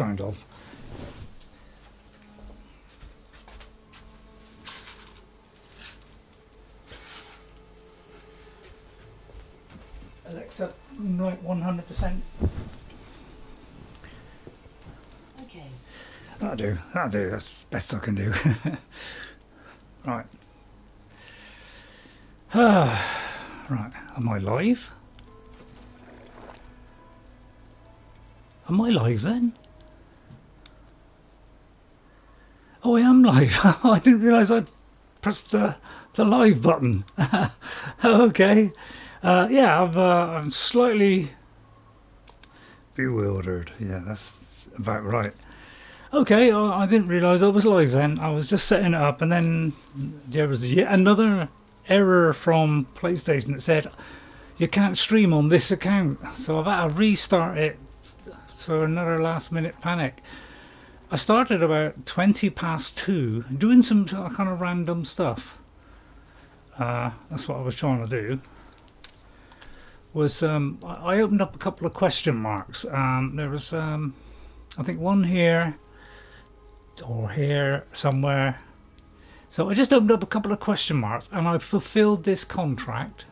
kind of. Alexa, right, 100%. Okay. That'll do, that's the best I can do. Right. Right, am I live? Am I live then? Oh, I am live. I didn't realise I'd pressed the live button. Okay. Yeah, I'm slightly bewildered. Yeah, that's about right. Okay, I didn't realise I was live then. I was just setting it up, and then there was yet another error from PlayStation that said you can't stream on this account. So I've had to restart it. So another last minute panic. I started about 20 past 2 doing some kind of random stuff. That's what I was trying to do. Was I opened up a couple of question marks. There was I think one here or here somewhere. So I just opened up a couple of question marks and I fulfilled this contract.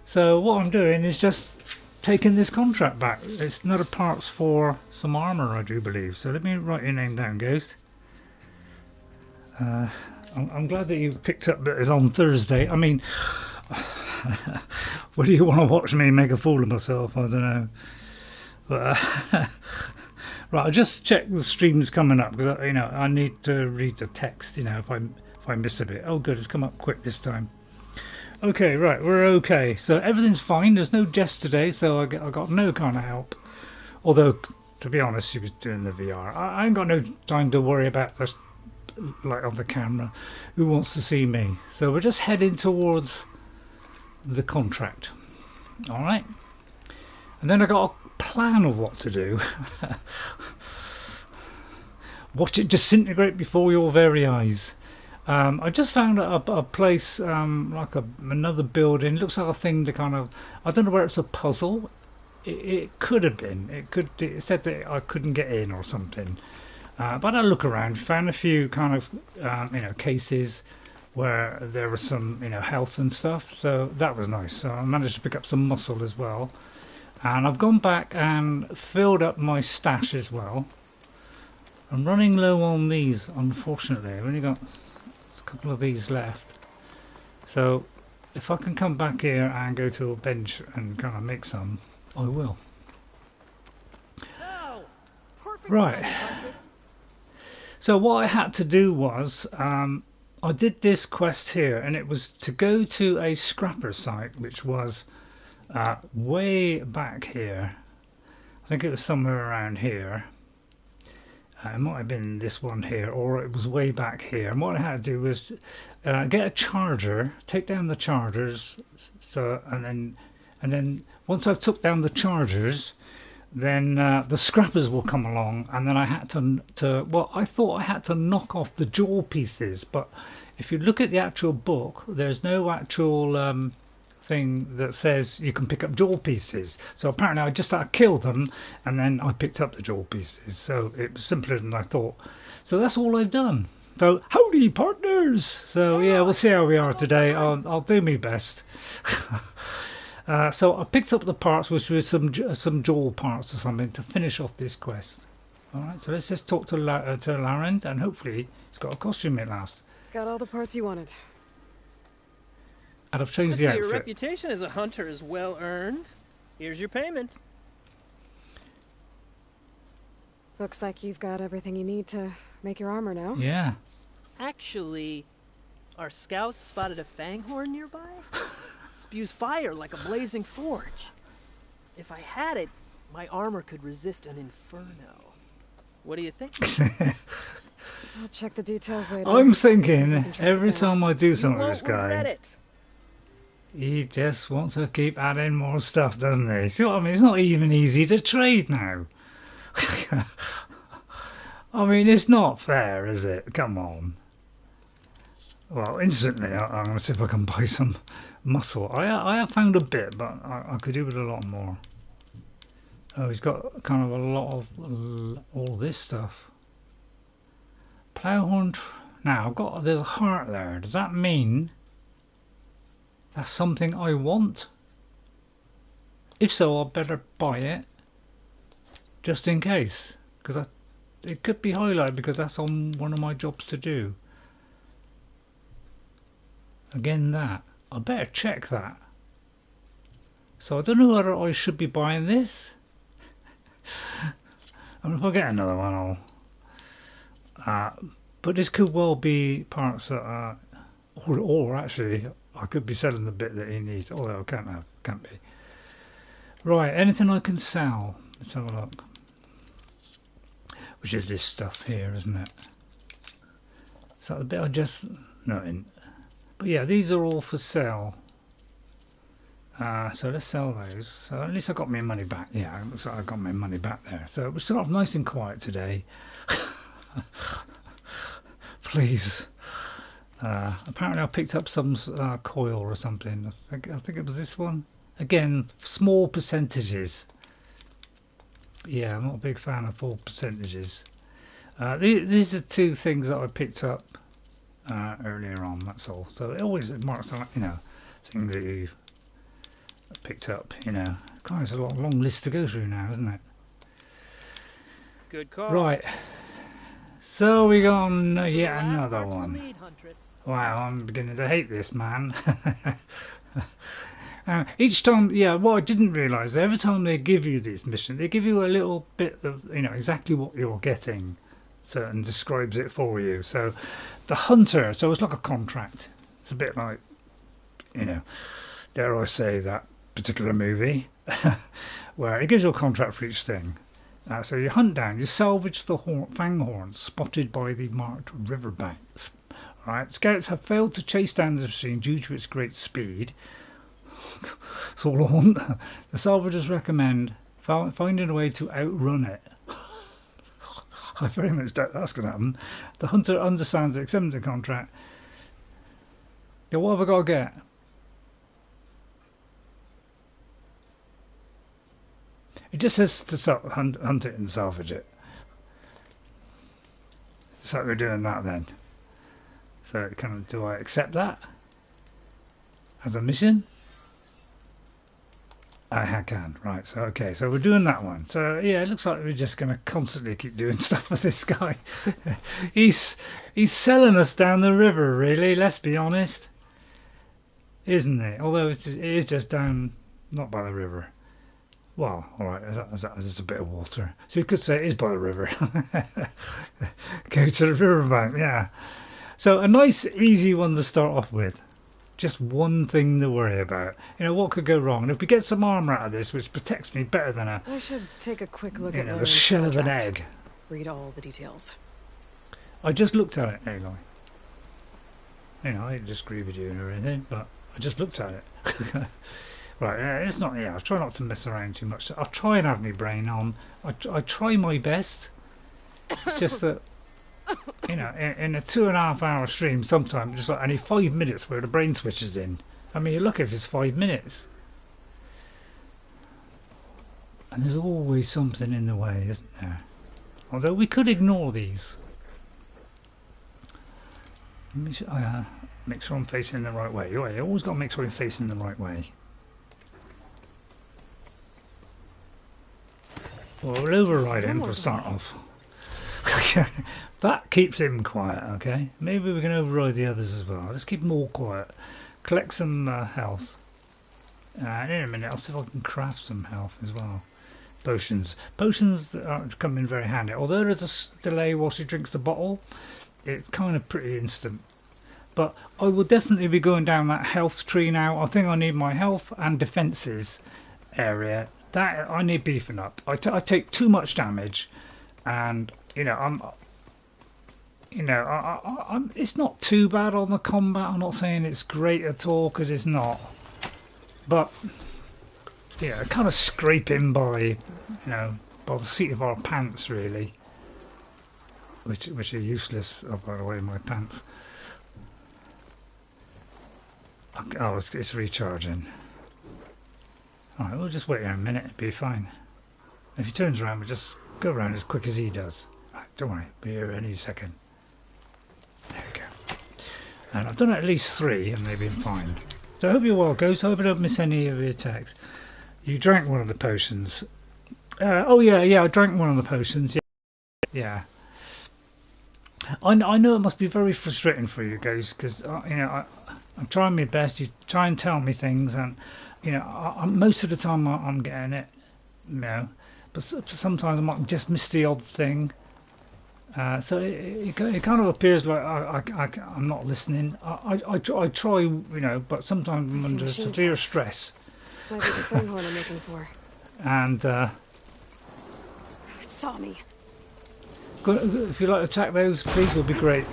So what I'm doing is just taking this contract back. It's another parts for some armour, I do believe. So let me write your name down, Ghost. I'm glad that you picked up that it's on Thursday. I mean, what do you want to watch me make a fool of myself? I don't know. But right, I just checked the stream's coming up because I need to read the text. If I miss a bit. Oh, good, it's come up quick this time. Okay, right, we're okay. So everything's fine. There's no Jess today, so I got no kind of help. Although, to be honest, she was doing the VR. I ain't got no time to worry about this, like on the camera. Who wants to see me? So we're just heading towards the contract. All right. And then I got a plan of what to do. Watch it disintegrate before your very eyes. I just found a place, like another building. It looks like a thing to kind of, I don't know where it's a puzzle. It could have been. It said that I couldn't get in or something. But I look around, found a few kind of, cases where there was some, health and stuff. So that was nice. So I managed to pick up some muscle as well. And I've gone back and filled up my stash as well. I'm running low on these, unfortunately. I've only got couple of these left, so if I can come back here and go to a bench and kind of make some, I will. Right, so what I had to do was I did this quest here, and it was to go to a scrapper site which was way back here. I think it was somewhere around here. It might have been this one here, or it was way back here. And what I had to do was get a charger, take down the chargers, and then once I've took down the chargers, then the scrappers will come along, and then I had well, I thought I had to knock off the jaw pieces, but if you look at the actual book, there's no actual thing that says you can pick up jaw pieces. So apparently I just had to kill them, and then I picked up the jaw pieces. So it was simpler than I thought. So that's all I've done. So howdy partners. So yeah, we'll see how we are today. I'll do my best. So I picked up the parts, which was some jaw parts or something, to finish off this quest. All right, so let's just talk to Larend, and hopefully he's got a costume at last. Got all the parts you wanted. And I've changed the outfit. Your reputation as a hunter is well earned. Here's your payment. Looks like you've got everything you need to make your armor now. Yeah. Actually, our scouts spotted a fanghorn nearby. Spews fire like a blazing forge. If I had it, my armor could resist an inferno. What do you think? I'll check the details later. I'm thinking every time I do something with this guy, it. he just wants to keep adding more stuff, doesn't he? See what I mean? It's not even easy to trade now. I mean, it's not fair, is it? Come on. Well, instantly, I'm going to see if I can buy some muscle. I have found a bit, but I could do with a lot more. Oh, he's got kind of a lot of all this stuff. Plowhorn. Now I've got. There's a heart there. Does that mean that's something I want? If so, I better buy it just in case, because it could be highlighted because that's on one of my jobs to do. Again, that I better check that. So I don't know whether I should be buying this. I mean, if I get another one, I'll. But this could well be parts that, or actually, I could be selling the bit that he needs. Although I can't be. Right, anything I can sell. Let's have a look. Which is this stuff here, isn't it? Is that the bit I just... No, but yeah, these are all for sale. So let's sell those. So at least I got my money back. Yeah, it looks like I got my money back there. So it was sort of nice and quiet today. Please. Apparently I picked up some coil or something. I think it was this one. Again, small percentages. Yeah, I'm not a big fan of full percentages. These are two things that I picked up earlier on. That's all. So it always marks, you know, things that you picked up. You know, God, it's a long list to go through now, isn't it? Good call. Right. So we got on yet another one. Wow, I'm beginning to hate this, man. Each time, yeah, what I didn't realise, every time they give you this mission, they give you a little bit of, you know, exactly what you're getting, so, and describes it for you. So, the hunter, so it's like a contract. It's a bit like, you know, dare I say, that particular movie, where it gives you a contract for each thing. So you hunt down, you salvage the fang horns spotted by the marked riverbanks. Right, scouts have failed to chase down the machine due to its great speed. So the salvagers recommend finding a way to outrun it. I very much doubt that's going to happen. The hunter understands the acceptance of the contract. Yeah, what have I got to get? It just says to hunt it and salvage it. So we're doing that then. So do I accept that as a mission? I can, right, so okay, so we're doing that one. So yeah, it looks like we're just going to constantly keep doing stuff with this guy. he's selling us down the river, really, let's be honest. Isn't it? Although it is just down, not by the river. Well, alright, that's just a bit of water. So you could say it is by the river. Go to the riverbank, yeah. So a nice, easy one to start off with. Just one thing to worry about. You know, what could go wrong? And if we get some armor out of this, which protects me better than I should take a quick look at the shell of an egg. Read all the details. I just looked at it, Aloy. You know, I didn't just agree with you or anything, but I just looked at it. Right, it's not, yeah, I try not to mess around too much. I'll try and have my brain on. I try my best. It's just that, you know, in a 2.5 hour stream, sometimes just like only 5 minutes where the brain switches in. I mean, you're lucky if it's 5 minutes. And there's always something in the way, isn't there? Although we could ignore these. Make sure I'm facing the right way. You always got to make sure you're facing the right way. Well, we'll override him to start off. That keeps him quiet, okay? Maybe we can override the others as well. Let's keep them all quiet. Collect some health. In a minute, I'll see if I can craft some health as well. Potions. Potions come in very handy. Although there's a delay while she drinks the bottle, it's kind of pretty instant. But I will definitely be going down that health tree now. I think I need my health and defences area. That I need beefing up. I take too much damage, and you know I'm it's not too bad on the combat. I'm not saying it's great at all, because it's not. But yeah, kind of scraping by, by the seat of our pants, really, which are useless. Oh, by the way, my pants. Oh, it's recharging. Alright, we'll just wait here a minute, it'll be fine. If he turns around, we just go around as quick as he does. Right, don't worry, be here any second. There we go. And I've done at least 3 and they've been fine. So I hope you're well, Ghost. I hope I don't miss any of your attacks. You drank one of the potions. Oh yeah, I drank one of the potions. Yeah. I know it must be very frustrating for you guys because you know I'm trying my best. You try and tell me things, and you know most of the time I'm getting it, you know, but sometimes I might just miss the odd thing. So it kind of appears like I'm not listening. I try, you know, but sometimes I'm under severe stress. Might be the Fanghorn I'm looking for. And It saw me. if you like to attack those, please, would be great.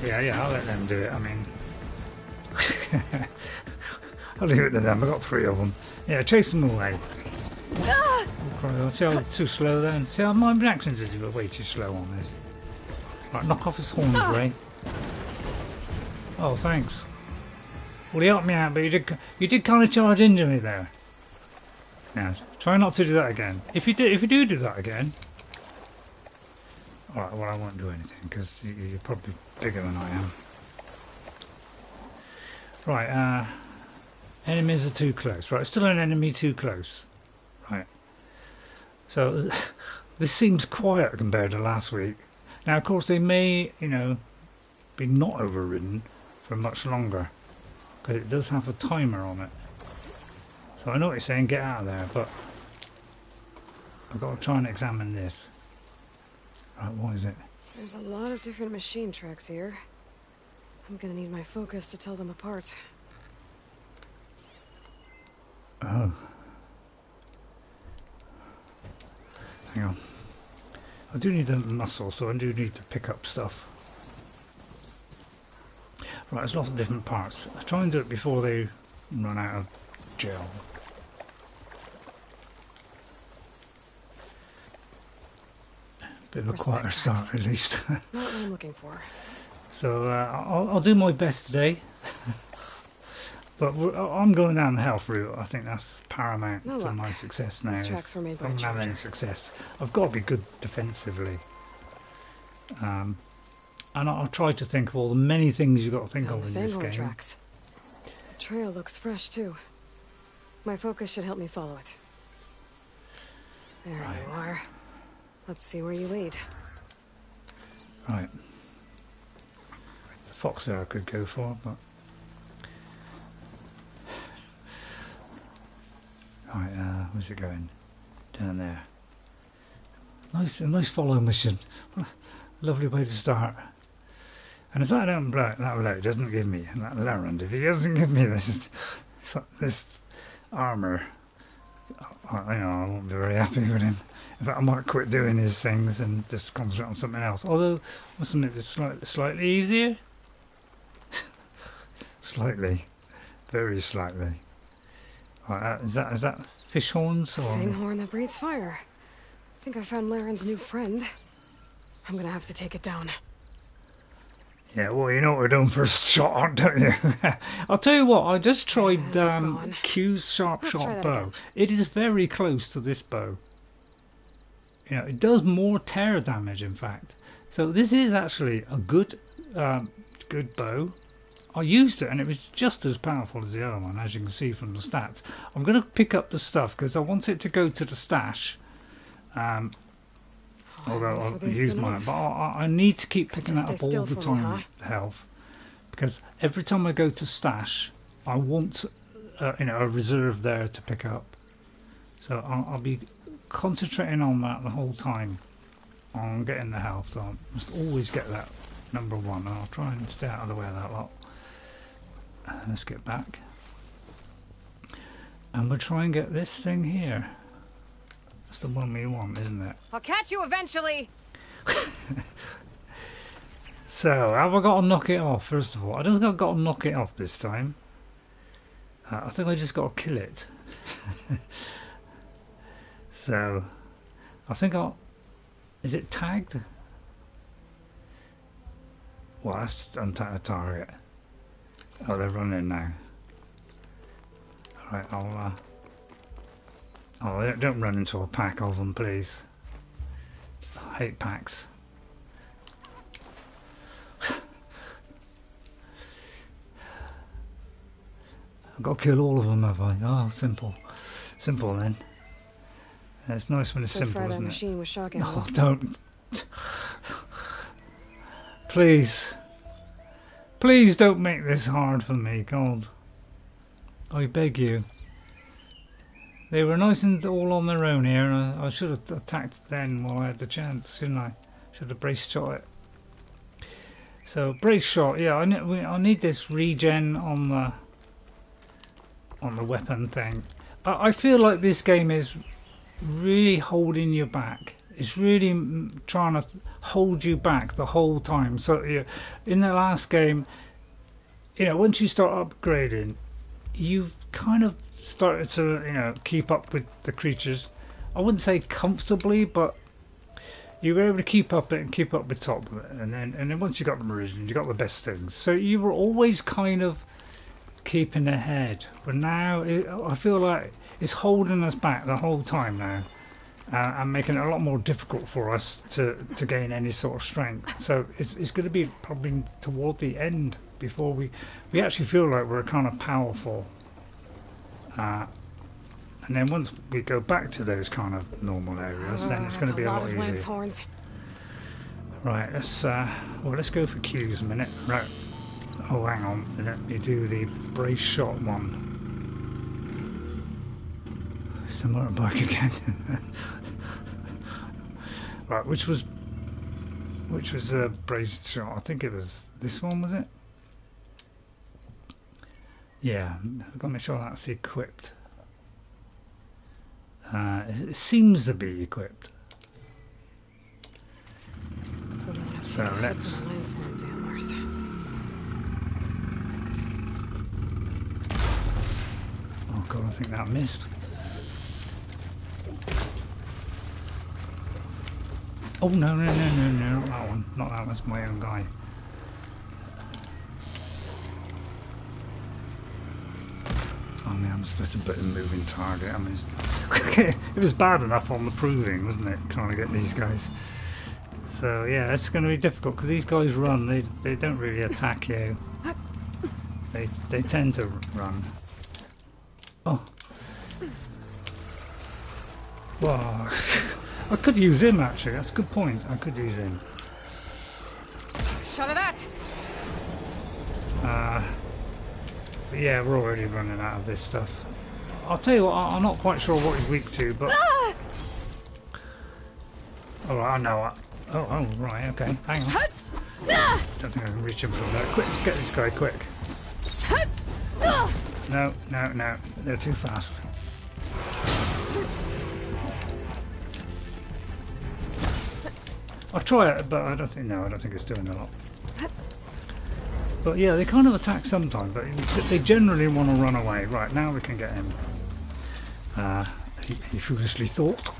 Yeah, I'll let them do it. I mean, I'll leave it to them. I've got 3 of them. Yeah, chase them away. Oh, see how too slow then? See how my reactions is way too slow on this. Right, knock off his horns, Ray. Oh, thanks. Well, he helped me out, but you did kind of charge into me there. Now, try not to do that again. If you do that again, alright, well, I won't do anything because you're probably bigger than I am. Right, enemies are too close. Right, still an enemy too close. Right. So this seems quiet compared to last week. Now, of course, they may, you know, be not overridden for much longer because it does have a timer on it. So I know what you're saying, get out of there, but I've got to try and examine this. Right, what is it? There's a lot of different machine tracks here. I'm gonna need my focus to tell them apart. Oh. Hang on. I do need the muscle, so I do need to pick up stuff. Right, there's lots of different parts. I try and do it before they run out of gel. Bit of a quieter start, at least. Not what I'm looking for. So I'll do my best today. But I'm going down the health route. I think that's paramount to my success now. These tracks were made by If I'm having any success, I've got to be good defensively. And I'll try to think of all the many things you've got to think of in this game. Tracks. The trail looks fresh too. My focus should help me follow it. There you are. Let's see where you lead. Right. The fox there I could go for, but right, where's it going? Down there. Nice follow mission. Lovely way to start. And if I don't blow that load doesn't give me that Larand, if he doesn't give me this armor, I won't be very happy with him. In fact, I might quit doing his things and just concentrate on something else. Although, wasn't it slightly easier? Slightly, very slightly. Right, is that fish horns or? Fanghorn that breathes fire. I think I found Laren's new friend. I'm gonna have to take it down. Yeah, well, you know what we're doing first shot, don't you? I'll tell you what, I just tried Q's sharp shot bow. Again. It is very close to this bow. You know, it does more tear damage, in fact. So this is actually a good bow. I used it and it was just as powerful as the other one, as you can see from the stats. I'm going to pick up the stuff because I want it to go to the stash. Although I'll use mine, but I need to keep picking that up all the time, health, because every time I go to stash, I want a reserve there to pick up. So I'll be concentrating on that the whole time, on getting the health. So I must always get that number 1, and I'll try and stay out of the way of that lot. Let's get back, and we'll try and get this thing here. That's the one we want, isn't it? I'll catch you eventually. So, have I got to knock it off? First of all, I don't think I've got to knock it off this time. I think I just got to kill it. So, I think I'll. Is it tagged? Well, that's untag a target. Oh, they're running now. Alright, I'll Oh, don't run into a pack of them, please. I hate packs. I've got to kill all of them, have I? Oh, simple. Simple then. Yeah, it's nice when it's simple, Fry that isn't it? machine with shock ammo. Oh, don't. Please. Please don't make this hard for me, God. I beg you. They were nice and all on their own here, and I should have attacked then while I had the chance, shouldn't I? Should have brace shot it. So brace shot, yeah. I need this regen on the weapon thing. I feel like this game is really holding you back. It's really trying to hold you back the whole time. So in the last game, once you start upgrading, you've kind of started to keep up with the creatures. I wouldn't say comfortably, but you were able to keep up it and keep up with top of it. And then once you got the meridian, you got the best things. So you were always kind of keeping ahead. But now I feel like it's holding us back the whole time now. And making it a lot more difficult for us to gain any sort of strength. So it's going to be probably toward the end before we actually feel like we're kind of powerful. And then once we go back to those kind of normal areas, then it's going to be a lot easier. Right, let's go for Q's a minute. Right. Oh, hang on. Let me do the brace shot one. It's a motorbike again. Right, which was a brace shot? I think it was this one, was it? Yeah, I've got to make sure that's equipped. It seems to be equipped. So let's. Oh God, I think that missed. Oh no, not that one. Not that one, that's my own guy. Oh man, I'm supposed to put a moving target. I mean, it was bad enough on the proving, wasn't it? Trying to get these guys. So yeah, it's going to be difficult because these guys run. They don't really attack you. They tend to run. Oh. Wow. I could use him actually. That's a good point. I could use him. Shot of that. But yeah, we're already running out of this stuff. I'll tell you what. I'm not quite sure what he's weak to, but. Oh, I know. Oh, right. Okay. Hang on. Don't think I can reach him from there. Quick, let's get this guy quick. No. They're too fast. I'll try it, but I don't think it's doing a lot. But yeah, they kind of attack sometimes, but they generally want to run away. Right, now we can get him. He foolishly thought.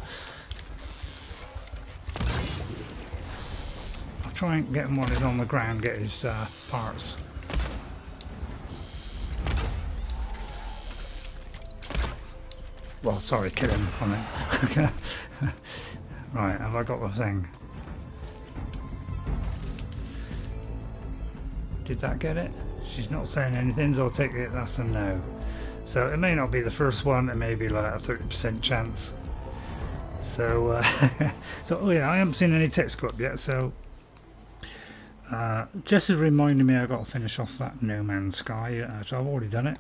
I'll try and get him while he's on the ground, get his parts. Well, sorry, kill him on it. Right, have I got the thing? Did that get it? She's not saying anything, so I'll take it that's a no. So it may not be the first one, it may be like a 30% chance. So, oh yeah, I haven't seen any text clip yet, so just as reminding me I've got to finish off that No Man's Sky, so I've already done it.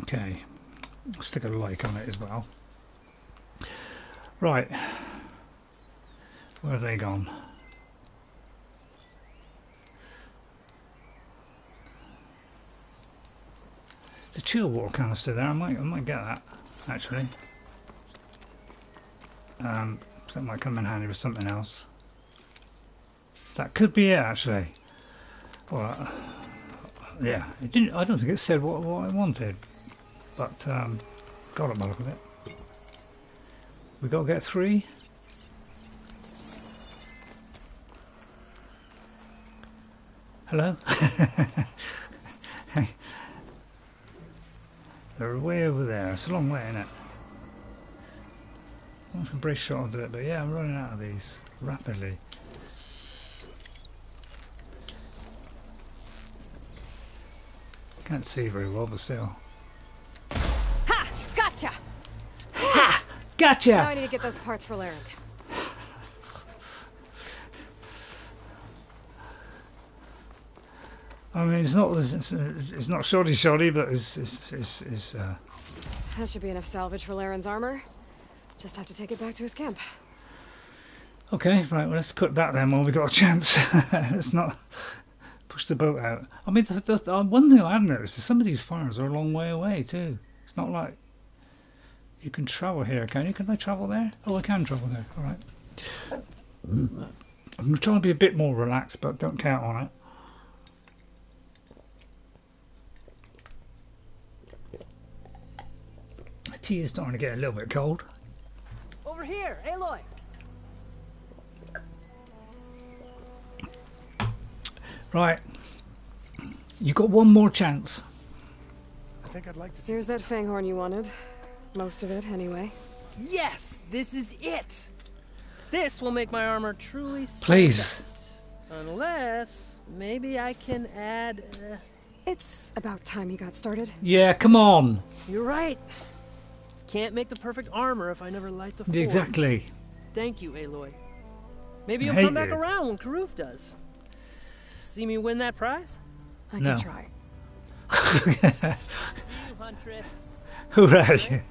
Okay, I'll stick a like on it as well. Right, where have they gone? The chill water canister there. I might get that actually. That might come in handy with something else. That could be it actually. Well, yeah, it didn't. I don't think it said what I wanted, but got it by the look of it. We got to get 3. Hello. They're way over there. It's a long way, isn't it? I want to brace shot onto it, but yeah, I'm running out of these rapidly. Can't see very well, but still. Ha! Gotcha! Ha! Gotcha! Now I need to get those parts for Larend. I mean, it's not shoddy, but it's That should be enough salvage for Larend's armor. Just have to take it back to his camp. okay. Right, well, let's cut that then while we got a chance. Let's not push the boat out. I mean, one thing I have noticed is some of these fires are a long way away too. It's not like you can travel here, can you? Can I travel there? Oh, I can travel there. All right. I'm trying to be a bit more relaxed, but don't count on it. The tea is starting to get a little bit cold. Over here, Aloy. Right. You got one more chance. I think I'd like to see. Here's that fanghorn you wanted. Most of it, anyway. Yes, this is it. This will make my armor truly stand Please. out. Unless maybe I can add. It's about time you got started. Yeah, come on. You're right. Can't make the perfect armor if I never light the forge. Exactly. Thank you, Aloy. Maybe you'll Hate come back you. around when Karuf does. See me win that prize? I No. can try. See you, Huntress. Hooray.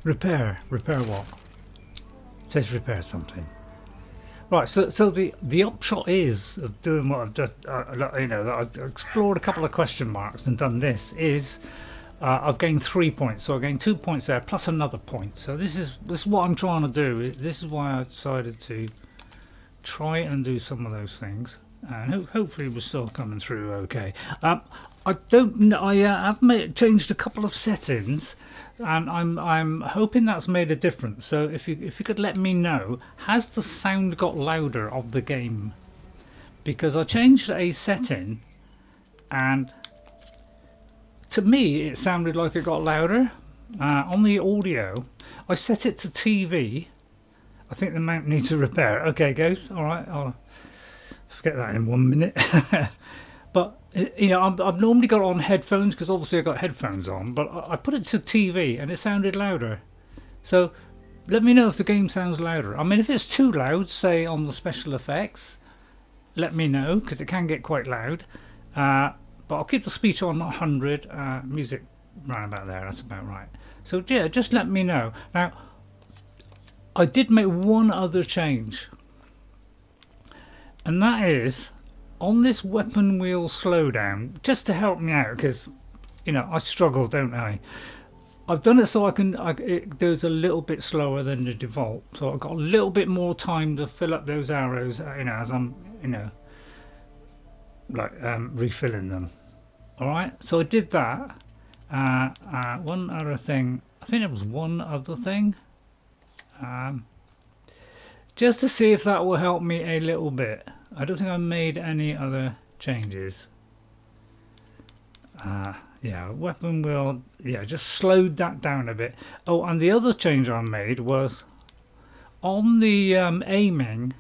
Repair what? It says repair something. Right, so the upshot is of doing what I've just, that I've explored a couple of question marks and done this is I've gained 3 points, so I gained 2 points there plus another point. So this is what I'm trying to do. This is why I decided to try and do some of those things, and hopefully we're still coming through okay. I don't know. I have changed a couple of settings, and I'm hoping that's made a difference. So if you could let me know, has the sound got louder of the game? Because I changed a setting, and to me it sounded like it got louder on the audio. I set it to TV. I think the mount needs a repair. Okay, Ghost. All right, I'll forget that in 1 minute. But you know, I've normally got it on headphones because obviously I've got headphones on. But I put it to TV and it sounded louder. So let me know if the game sounds louder. I mean, if it's too loud, say on the special effects, let me know because it can get quite loud. But I'll keep the speech on 100. Music right about there. That's about right. So yeah, just let me know. Now, I did make one other change, and that is on this weapon wheel slowdown, just to help me out, because you know I struggle, don't I? I've done it so it goes a little bit slower than the default, so I've got a little bit more time to fill up those arrows, you know, as I'm, you know, like refilling them. All right, so I did that. One other thing, I think there was one other thing. Just to see if that will help me a little bit. I don't think I made any other changes. Yeah, weapon wheel, yeah, just slowed that down a bit. Oh, and the other change I made was on the aiming.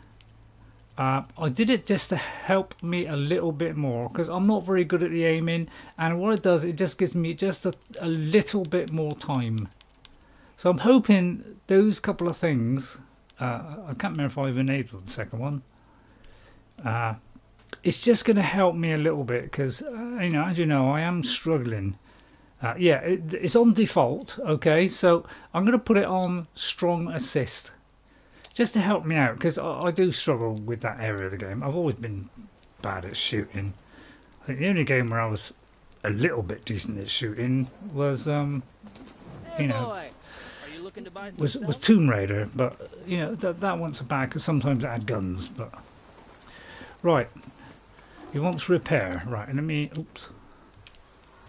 I did it just to help me a little bit more because I'm not very good at the aiming, and what it does, it just gives me just a little bit more time. So I'm hoping those couple of things, I can't remember if I've enabled the second one, it's just going to help me a little bit because, you know, as you know, I am struggling. Yeah, it's on default, okay, so I'm going to put it on strong assist just to help me out because I do struggle with that area of the game. I've always been bad at shooting. I think the only game where I was a little bit decent at shooting was, you know, Looking to buy some was Tomb Raider, but you know that one's a bad because sometimes it had guns. But right, he wants repair. Right, and let me. Oops.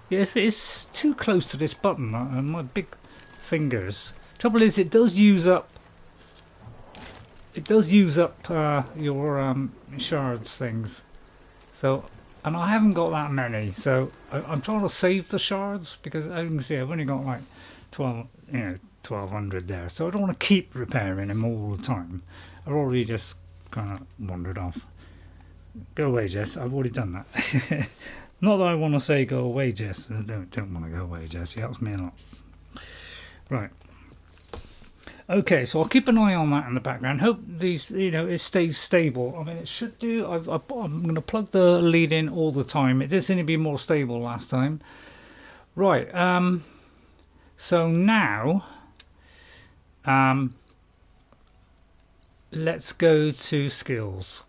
Yes, it's too close to this button, and my big fingers. Trouble is, it does use up. It does use up your shards things. So and I haven't got that many, so I'm trying to save the shards because as you can see I've only got like 12, 1200 there, so I don't want to keep repairing them all the time. I've already just kind of wandered off. Go away, Jess. I've already done that. Not that I want to say go away, Jess. I don't want to go away, Jess. He helps me a lot. Right. Okay, so I'll keep an eye on that in the background. Hope these, it stays stable. I mean, it should do. I'm going to plug the lead in all the time. It did seem to be more stable last time. Right. So now, let's go to skills,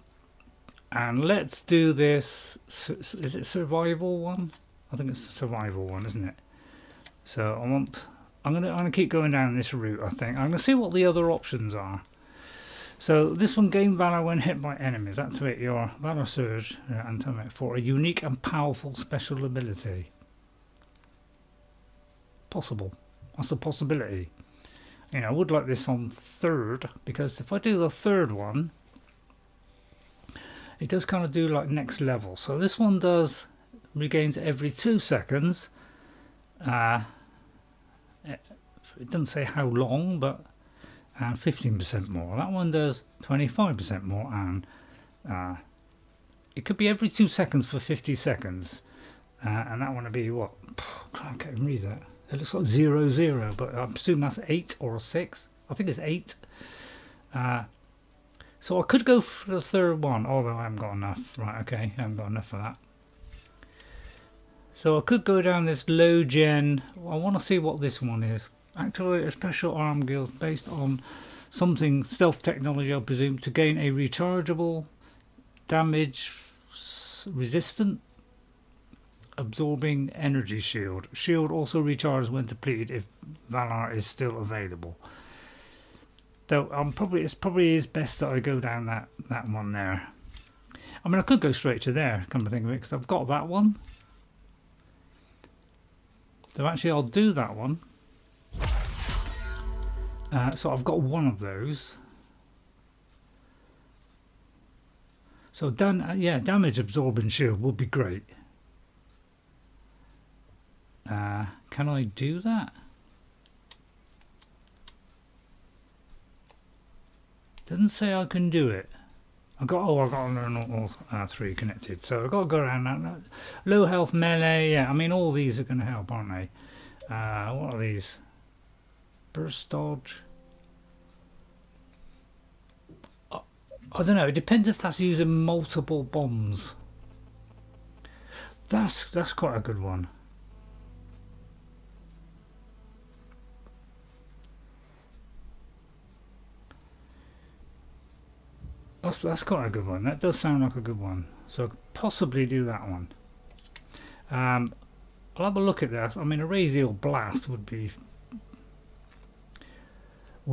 and let's do this. Is it survival one? I think it's the survival one, isn't it? So I'm gonna keep going down this route. I think I'm gonna see what the other options are. So this one, gain valor when hit by enemies. Activate your valor surge for a unique and powerful special ability. Possible. That's a possibility. I would like this on third, because if I do the third one, it does kind of do like next level. So this one regains every 2 seconds. It doesn't say how long, but 15% more. That one does 25% more, and it could be every 2 seconds for 50 seconds. And that one would be what? I can't read that. It looks like 0, 0, but I assume that's 8 or 6. I think it's 8. So I could go for the third one, although I haven't got enough. Right, okay, I haven't got enough for that. So I could go down this low gen. I want to see what this one is. Activate a special arm guild based on something stealth technology, I presume, to gain a rechargeable, damage resistant, absorbing energy shield. Shield also recharges when depleted if Valor is still available. Though it probably is best that I go down that one there. I mean, I could go straight to there, come to think of it, because I've got that one. So actually I'll do that one. So I've got one of those. So damage absorbing shield would be great. Can I do that? Doesn't say I can do it. I've got to learn all 3 connected. So I've got to go around that. Low health melee. Yeah, I mean all these are going to help, aren't they? What are these? Burst dodge. I don't know. It depends if that's using multiple bombs. That's quite a good one. That's quite a good one. That does sound like a good one. So I could possibly do that one. I'll have a look at that. I mean, a radial blast would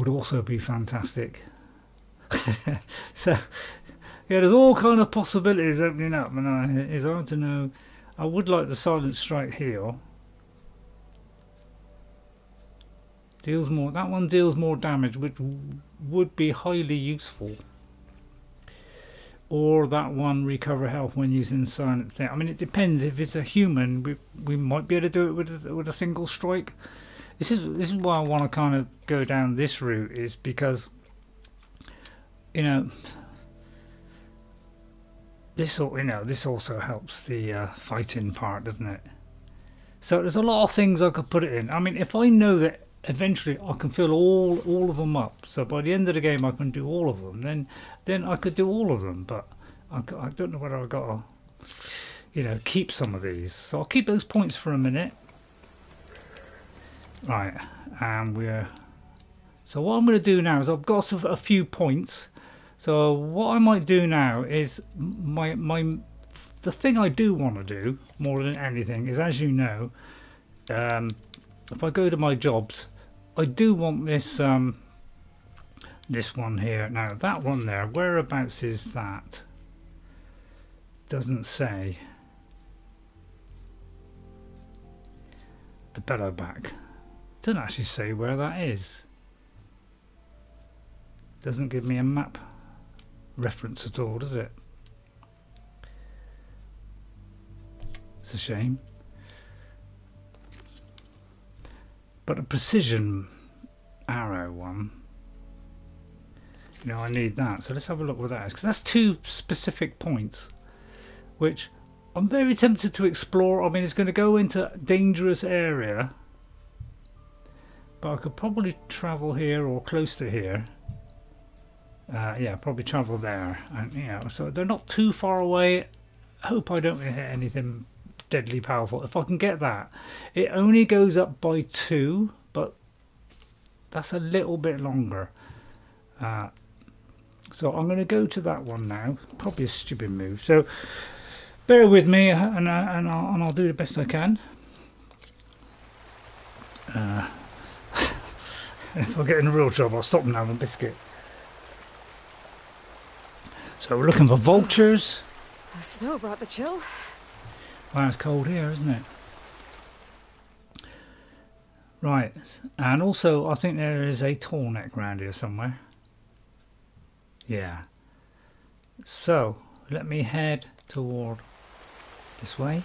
also be fantastic. So yeah, there's all kind of possibilities opening up, and it's hard to know. I would like the silent strike heal. Deals more. That one deals more damage, which would be highly useful. Or that one, recover health when using silent thing. I mean, it depends. If it's a human, we might be able to do it with a single strike. This is why I want to kind of go down this route, is because this also helps the fighting part, doesn't it? So there's a lot of things I could put it in. I mean, if I know that eventually I can fill all of them up, so by the end of the game I can do all of them, then I could do all of them. But I don't know whether I've got to keep some of these. So I'll keep those points for a minute. Right, and so what I'm going to do now is I've got a few points. So what I might do now is the thing I do want to do more than anything is, as you know, if I go to my jobs, I do want this one here. Now that one there, whereabouts is that? Doesn't say. The bellowback. Doesn't actually say where that is. Doesn't give me a map reference at all, does it? It's a shame. But a precision arrow one, you know, I need that. So let's have a look what that is, because that's 2 specific points, which I'm very tempted to explore. I mean, it's going to go into a dangerous area, but I could probably travel here or close to here. Yeah, probably travel there, and yeah, so they're not too far away. I hope I don't hit anything deadly powerful. If I can get that, it only goes up by 2, but that's a little bit longer. So I'm going to go to that one now. Probably a stupid move. So bear with me, and I'll do the best I can. If I get in real trouble, I'll stop and have a biscuit. So we're looking for vultures. The snow brought the chill. Well, it's cold here, isn't it? Right, and also I think there is a tall neck around here somewhere. Yeah. So let me head toward this way.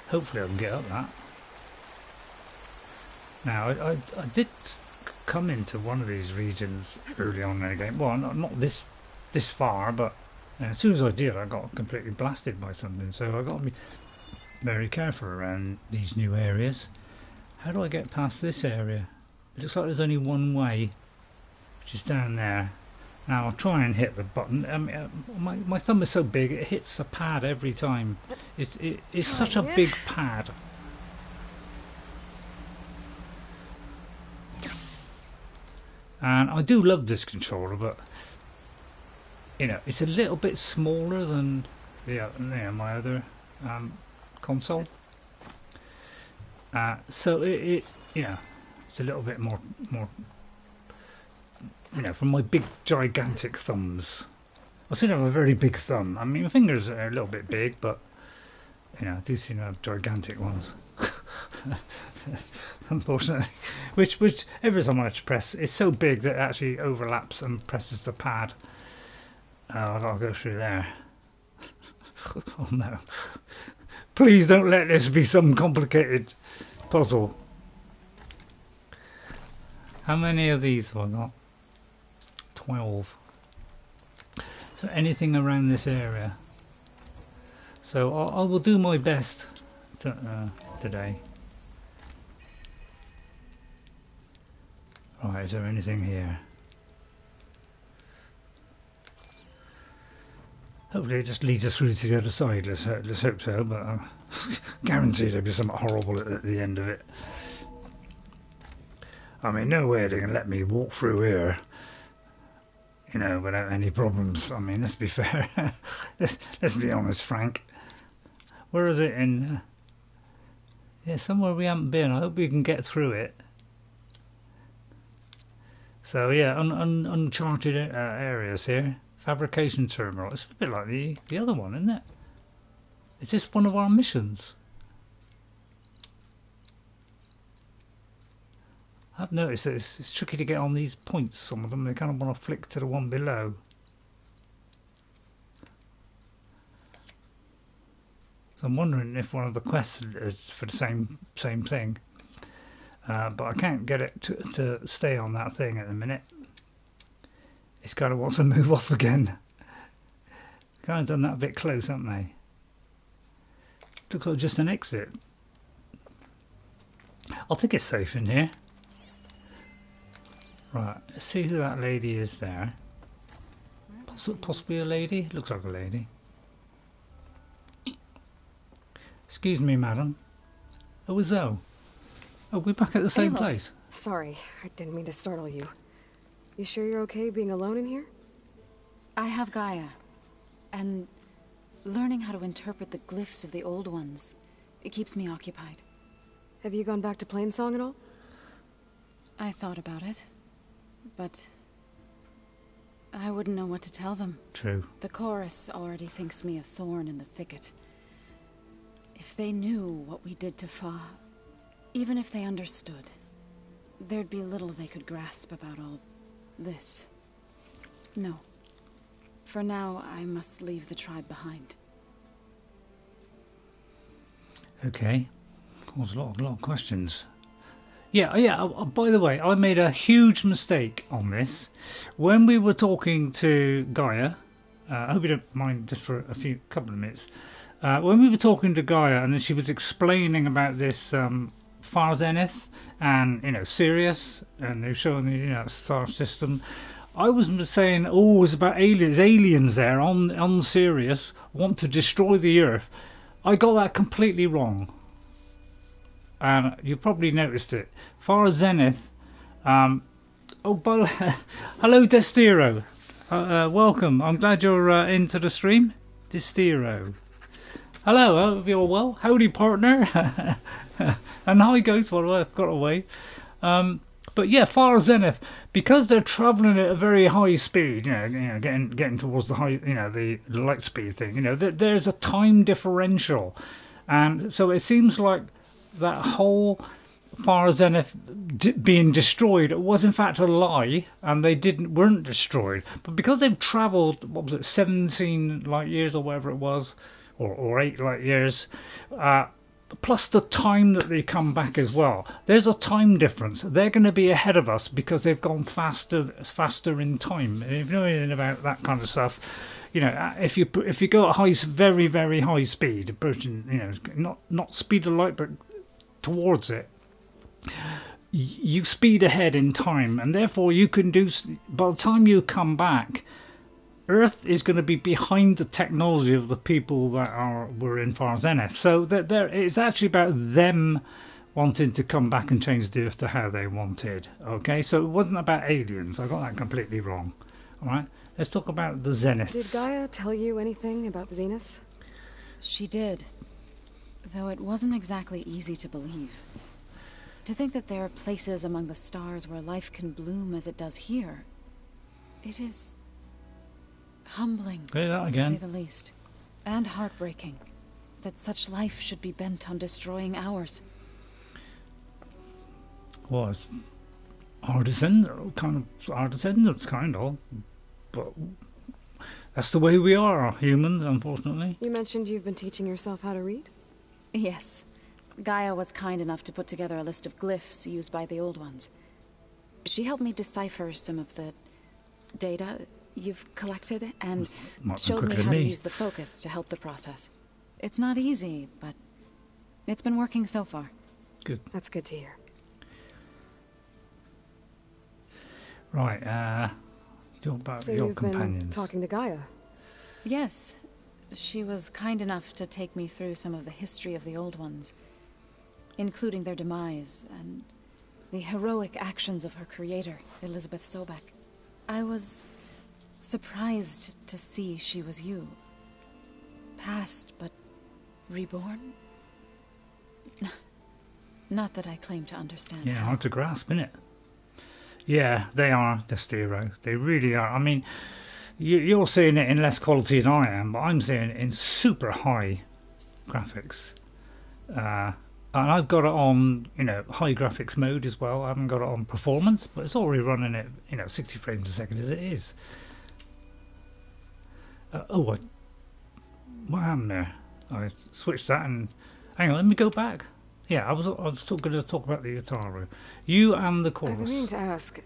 Hopefully I can get up that. Now I did come into one of these regions early on in the game. Well, not this far, but as soon as I did, I got completely blasted by something. So I got to be very careful around these new areas. How do I get past this area? It looks like there's only one way, which is down there. Now I'll try and hit the button. My thumb is so big it hits the pad every time. It's such a big pad. And I do love this controller, but you know, it's a little bit smaller than my other console. So it you know, it's a little bit more you know, from my big gigantic thumbs. I seem to have a very big thumb. I mean, my fingers are a little bit big, but you know, I do seem to have gigantic ones. Unfortunately, which every time I press, it's so big that it actually overlaps and presses the pad. I've got to go through there. Oh no! Please don't let this be some complicated puzzle. How many of these have I got? 12. So anything around this area. So I will do my best today. Right, is there anything here? Hopefully it just leads us through to the other side. Let's hope so, but I guarantee there'll be something horrible at the end of it. I mean, no way they're going to let me walk through here, you know, without any problems. I mean, let's be fair. let's be honest, Frank. Where is it in? Yeah, somewhere we haven't been. I hope we can get through it. So yeah, uncharted areas here. Fabrication terminal. It's a bit like the other one, isn't it? Is this one of our missions? I've noticed that it's tricky to get on these points. Some of them, they kind of want to flick to the one below. So I'm wondering if one of the quests is for the same thing. But I can't get it to stay on that thing at the minute. It's kind of wants to move off again. Kind of done that a bit close, haven't they? Looks like just an exit. I think it's safe in here. Right, let's see who that lady is there. Possibly a lady? Looks like a lady. Excuse me, madam. Oh, Zoe. Oh, we're back at the same place. Sorry, I didn't mean to startle you. You sure you're okay being alone in here? I have Gaia, and learning how to interpret the glyphs of the old ones, it keeps me occupied. Have you gone back to Plainsong at all? I thought about it, but I wouldn't know what to tell them. True. The chorus already thinks me a thorn in the thicket. If they knew what we did to Fa, even if they understood, there'd be little they could grasp about all this. No. For now, I must leave the tribe behind. Okay. There's a lot of questions. Yeah. By the way, I made a huge mistake on this. When we were talking to Gaia, I hope you don't mind just for a couple of minutes. When we were talking to Gaia, and then she was explaining about this Far Zenith and Sirius, and they were showing the star system. I was saying, oh, it's about aliens. Aliens there on Sirius want to destroy the Earth. I got that completely wrong. And you probably noticed it. Far Zenith. Hello, Destiro. Welcome. I'm glad you're into the stream, Destiro. Hello, I hope you're well. Howdy, partner. And hi, Ghost. Well, I've got away. But yeah, Far Zenith, because they're traveling at a very high speed, getting towards the high, the light speed thing. There's a time differential, and so it seems like that whole Far Zenith being destroyed was in fact a lie, and they weren't destroyed. But because they've travelled, what was it, 17 light years or whatever it was, or 8 light years, plus the time that they come back as well. There's a time difference. They're going to be ahead of us because they've gone faster in time. If you know anything about that kind of stuff, if you go at very very high speed, approaching, not speed of light, but towards it, you speed ahead in time, and therefore you can do. By the time you come back, Earth is going to be behind the technology of the people that were in Far Zenith. So it's actually about them wanting to come back and change the Earth to how they wanted. Okay, so it wasn't about aliens. I got that completely wrong. All right, let's talk about the Zeniths. Did Gaia tell you anything about the Zeniths? She did. Though it wasn't exactly easy to believe. To think that there are places among the stars where life can bloom as it does here. It is humbling, Say that to say again. the least. And heartbreaking. That such life should be bent on destroying ours. Well, it's our descendants, kind of. But that's the way we are, humans, unfortunately. You mentioned you've been teaching yourself how to read? Yes. Gaia was kind enough to put together a list of glyphs used by the Old Ones. She helped me decipher some of the data you've collected, and showed me how to use the focus to help the process. It's not easy, but it's been working so far. Good. That's good to hear. Right, talk about So your you've companions. been talking to Gaia? Yes. She was kind enough to take me through some of the history of the Old Ones, including their demise and the heroic actions of her creator, Elizabeth Sobek. I was surprised to see she was you. Past, but reborn? Not that I claim to understand. Yeah, how. hard to grasp, isn't it? Yeah, they are, Destiro. They really are. I mean, you're seeing it in less quality than I am, but I'm seeing it in super high graphics. And I've got it on, high graphics mode as well. I haven't got it on performance, but it's already running at, 60 frames a second as it is. What happened there? I switched that and hang on, let me go back. Yeah, I was still going to talk about the Utaru. You and the I've chorus. been meaning to ask,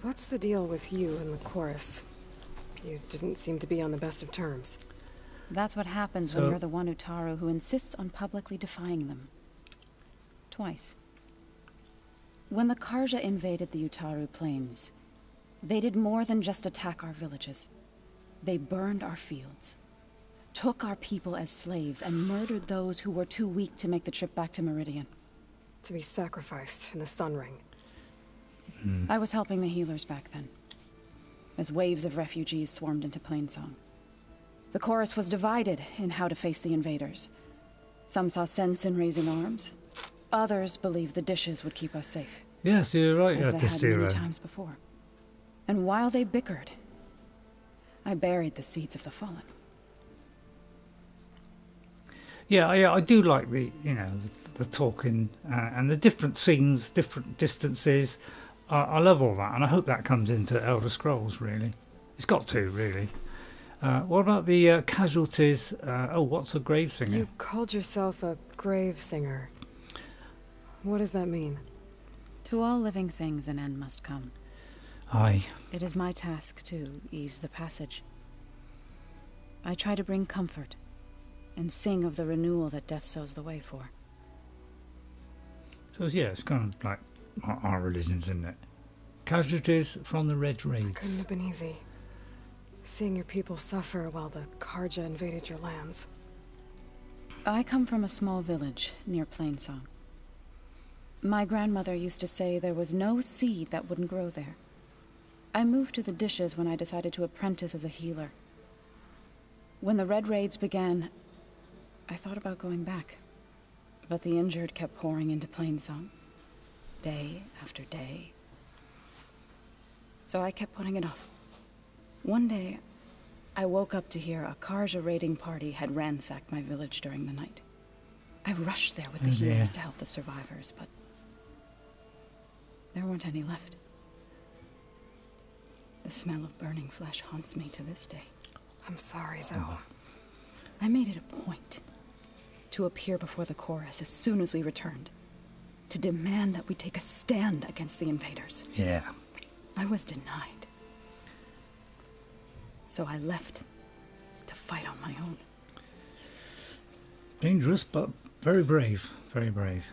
what's the deal with you and the chorus? You didn't seem to be on the best of terms. That's what happens when you're the one Utaru who insists on publicly defying them. Twice. When the Karja invaded the Utaru plains, they did more than just attack our villages. They burned our fields, took our people as slaves, and murdered those who were too weak to make the trip back to Meridian. To be sacrificed in the Sun Ring. I was helping the healers back then, as waves of refugees swarmed into Plainsong. The chorus was divided in how to face the invaders. Some saw sense in raising arms. Others believed the dishes would keep us safe. Yes, you're right, As they had many Destiro. times before. And while they bickered, I buried the seeds of the fallen. Yeah, I do like the talking and the different scenes, different distances. I love all that, and I hope that comes into Elder Scrolls. Really, it's got to really. What about the casualties? What's a grave singer? You called yourself a Grave Singer. What does that mean? To all living things an end must come. Aye. It is my task to ease the passage. I try to bring comfort, and sing of the renewal that death sows the way for. So yeah, it's kind of like our religions, isn't it? Casualties from the Red Raids. Couldn't have been easy. Seeing your people suffer while the Karja invaded your lands. I come from a small village near Plainsong. My grandmother used to say there was no seed that wouldn't grow there. I moved to the Dishes when I decided to apprentice as a healer. When the Red Raids began, I thought about going back. But the injured kept pouring into Plainsong, day after day. So I kept putting it off. One day, I woke up to hear a Karja raiding party had ransacked my village during the night. I rushed there with the healers to help the survivors, but there weren't any left. The smell of burning flesh haunts me to this day. I'm sorry, Zoe. I made it a point to appear before the chorus as soon as we returned, to demand that we take a stand against the invaders. Yeah. I was denied. So I left to fight on my own. Dangerous, but very brave. Very brave.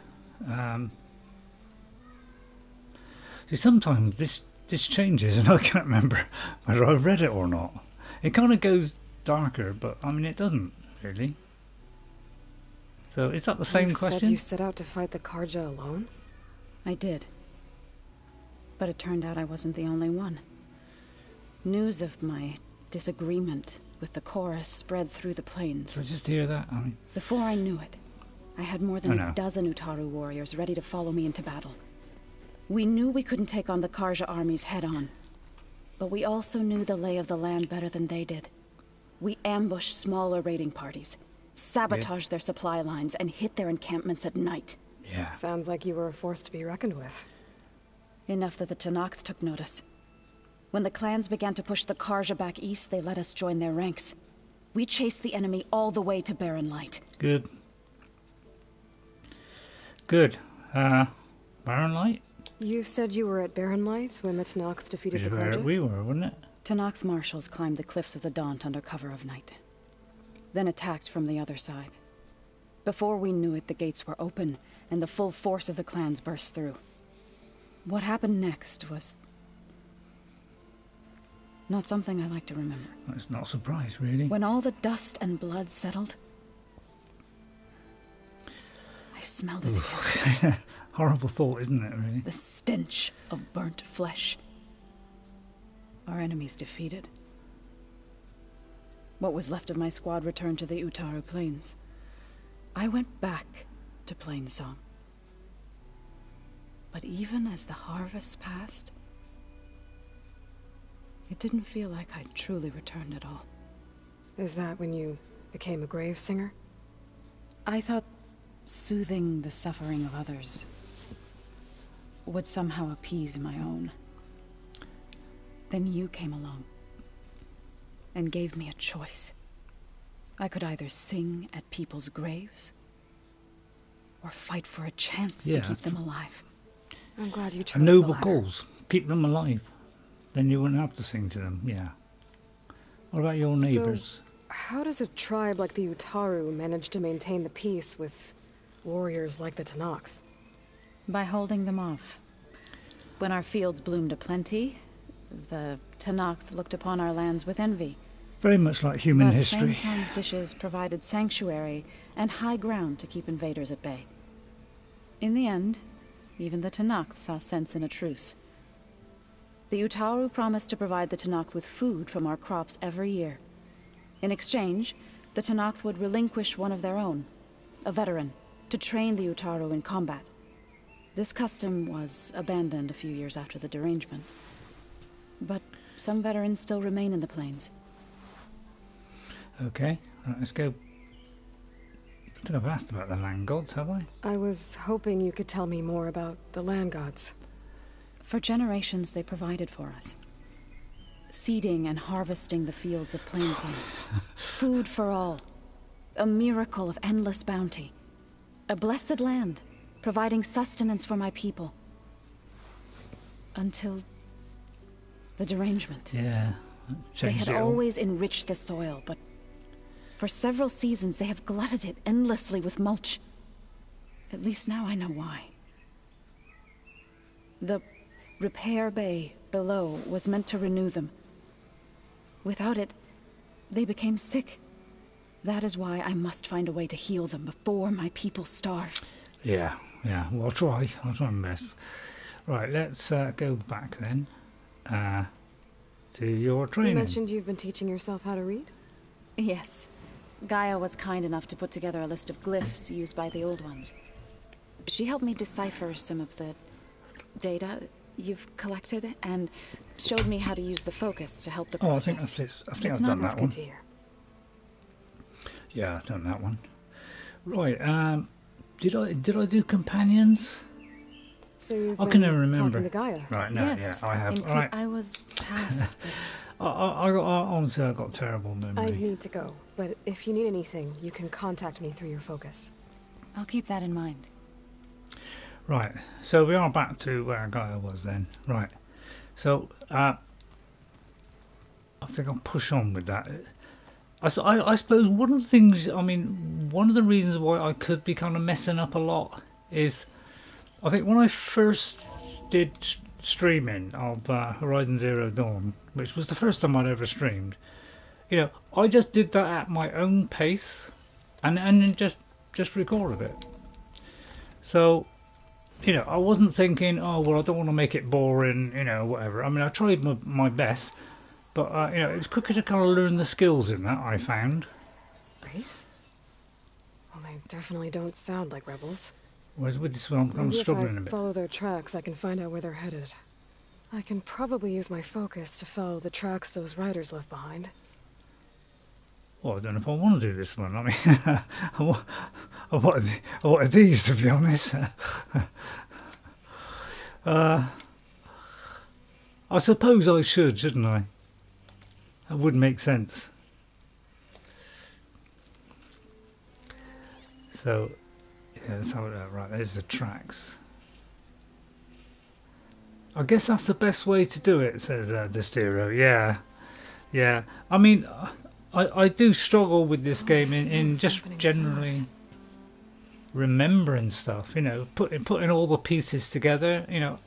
See, sometimes this changes, and I can't remember whether I read it or not. It kind of goes darker, but I mean, it doesn't really. So, is that the same question? You said you set out to fight the Karja alone? I did. But it turned out I wasn't the only one. News of my disagreement with the chorus spread through the plains. Did I just hear that? I mean, before I knew it, I had more than a dozen Utaru warriors ready to follow me into battle. We knew we couldn't take on the Karja armies head-on, but we also knew the lay of the land better than they did. We ambushed smaller raiding parties, sabotaged their supply lines, and hit their encampments at night. Yeah. Sounds like you were a force to be reckoned with. Enough that the Tenakth took notice. When the clans began to push the Karja back east, they let us join their ranks. We chased the enemy all the way to Barren Light. Good. Good. Barren Light? You said you were at Barren Light when the Tenakth defeated the Karja? We were, wasn't it? Tenakth marshals climbed the cliffs of the Daunt under cover of night, then attacked from the other side. Before we knew it, the gates were open, and the full force of the clans burst through. What happened next was not something I like to remember. It's not a surprise, really. When all the dust and blood settled, I smelled it again. Horrible thought, isn't it, really? The stench of burnt flesh. Our enemies defeated. What was left of my squad returned to the Utaru Plains. I went back to Plainsong. But even as the harvests passed, it didn't feel like I'd truly returned at all. Is that when you became a grave singer? I thought soothing the suffering of others would somehow appease my own. Then you came along and gave me a choice. I could either sing at people's graves or fight for a chance to keep them alive. I'm glad you chose noble the latter. cause. Keep them alive. Then you wouldn't have to sing to them, yeah. What about your neighbours? So, how does a tribe like the Utaru manage to maintain the peace with warriors like the Tenakth? By holding them off. When our fields bloomed aplenty, the Tenakth looked upon our lands with envy. Very much like human history. Plainsong's dishes provided sanctuary and high ground to keep invaders at bay. In the end, even the Tenakth saw sense in a truce. The Utaru promised to provide the Tenakth with food from our crops every year. In exchange, the Tenakth would relinquish one of their own, a veteran, to train the Utaru in combat. This custom was abandoned a few years after the derangement. But some veterans still remain in the plains. Okay, right, let's go. I think I've asked about the land gods, have I? I was hoping you could tell me more about the land gods. For generations, they provided for us. Seeding and harvesting the fields of Plainsong. Food for all. A miracle of endless bounty. A blessed land, providing sustenance for my people. Until the derangement. Yeah. They had Changed it all. always enriched the soil, but for several seasons they have glutted it endlessly with mulch. At least now I know why. The repair bay below was meant to renew them. Without it, they became sick. That is why I must find a way to heal them before my people starve. Yeah, yeah. Well, I'll try my best. Right, let's go back then to your training. You mentioned you've been teaching yourself how to read? Yes. Gaia was kind enough to put together a list of glyphs used by the old ones. She helped me decipher some of the data you've collected and showed me how to use the focus to help the Oh, I process. think that's it. I think It's I've not done That's that good one. to hear. Yeah, I've done that one. Right. Did I do companions? So you've I been can never remember. talking to Gaia. Right. No. Yes, Yeah, I have. in All right. I was past, but Honestly, I got terrible I memory. need to go, but if you need anything, you can contact me through your focus. I'll keep that in mind. Right. So we are back to where Gaia was then. Right. So I think I'll push on with that. I suppose one of the things, I mean, one of the reasons why I could be kind of messing up a lot is, I think when I first did streaming of Horizon Zero Dawn, which was the first time I'd ever streamed, you know, I just did that at my own pace, and then just recorded it. So, you know, I wasn't thinking, oh well, I don't want to make it boring, you know, whatever. I mean, I tried my best. But, you know, it's quicker to kind of learn the skills in that, I found. Race? Well, they definitely don't sound like rebels. Whereas with this one, I'm kind of Maybe if struggling a I bit. follow their tracks, I can find out where they're headed. I can probably use my focus to follow the tracks those riders left behind. Well, I don't know if I want to do this one. I mean, I wanted these, to be honest. I suppose I should, shouldn't I? That would make sense. So, yeah, let's have it. Right, there's the tracks. I guess that's the best way to do it, says Destiro. Yeah, yeah. I mean, I do struggle with this game in smooth just opening generally sounds. remembering stuff. You know, putting all the pieces together. You know,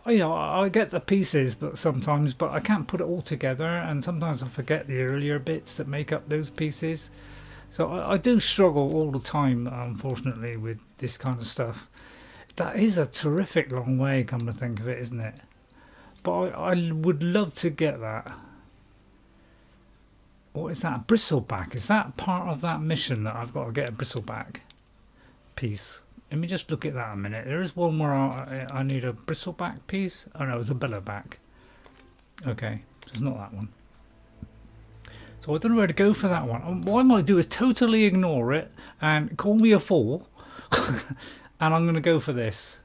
I get the pieces, but I can't put it all together, and sometimes I forget the earlier bits that make up those pieces. So I do struggle all the time, unfortunately, with this kind of stuff. That is a terrific long way, come to think of it, isn't it? But I would love to get that. What is that? Bristleback? Is that part of that mission that I've got to get a bristleback piece? Let me just look at that a minute. There is one where I need a bristleback piece. Oh no, it's a billowback. Okay, so it's not that one. So I don't know where to go for that one. What I might do is totally ignore it and call me a fool. And I'm going to go for this.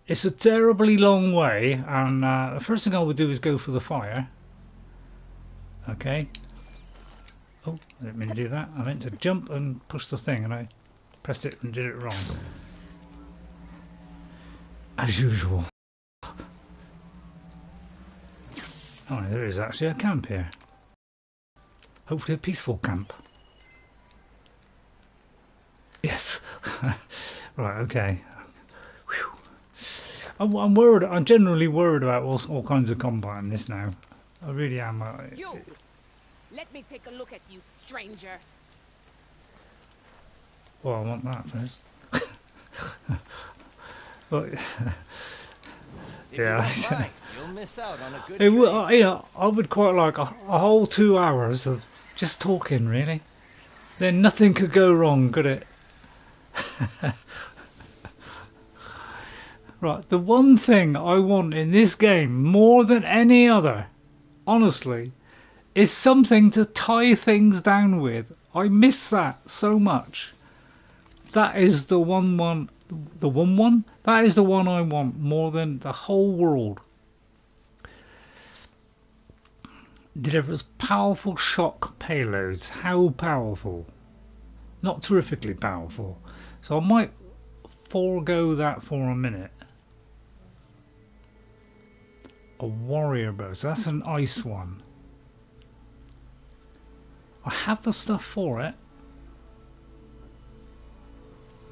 It's a terribly long way, and the first thing I would do is go for the fire. Okay. Oh, I didn't mean to do that. I meant to jump and push the thing, and I pressed it and did it wrong. As usual. Oh, there is actually a camp here. Hopefully a peaceful camp. Yes. Right, okay. Whew. I'm worried. I'm generally worried about all kinds of combat in this now. I really am. You! Let me take a look at you, stranger. Well, I want that first. But, If yeah. you don't mind, you'll miss out on a good It would, trade. you know, I would quite like a whole 2 hours of just talking, really. Then nothing could go wrong, could it? Right, the one thing I want in this game more than any other, honestly, is something to tie things down with. I miss that so much. That is the one. That is the one I want more than the whole world. Delivers powerful shock payloads. How powerful? not terrifically powerful. So I might forego that for a minute. A warrior bow, so that's an ice one. I have the stuff for it.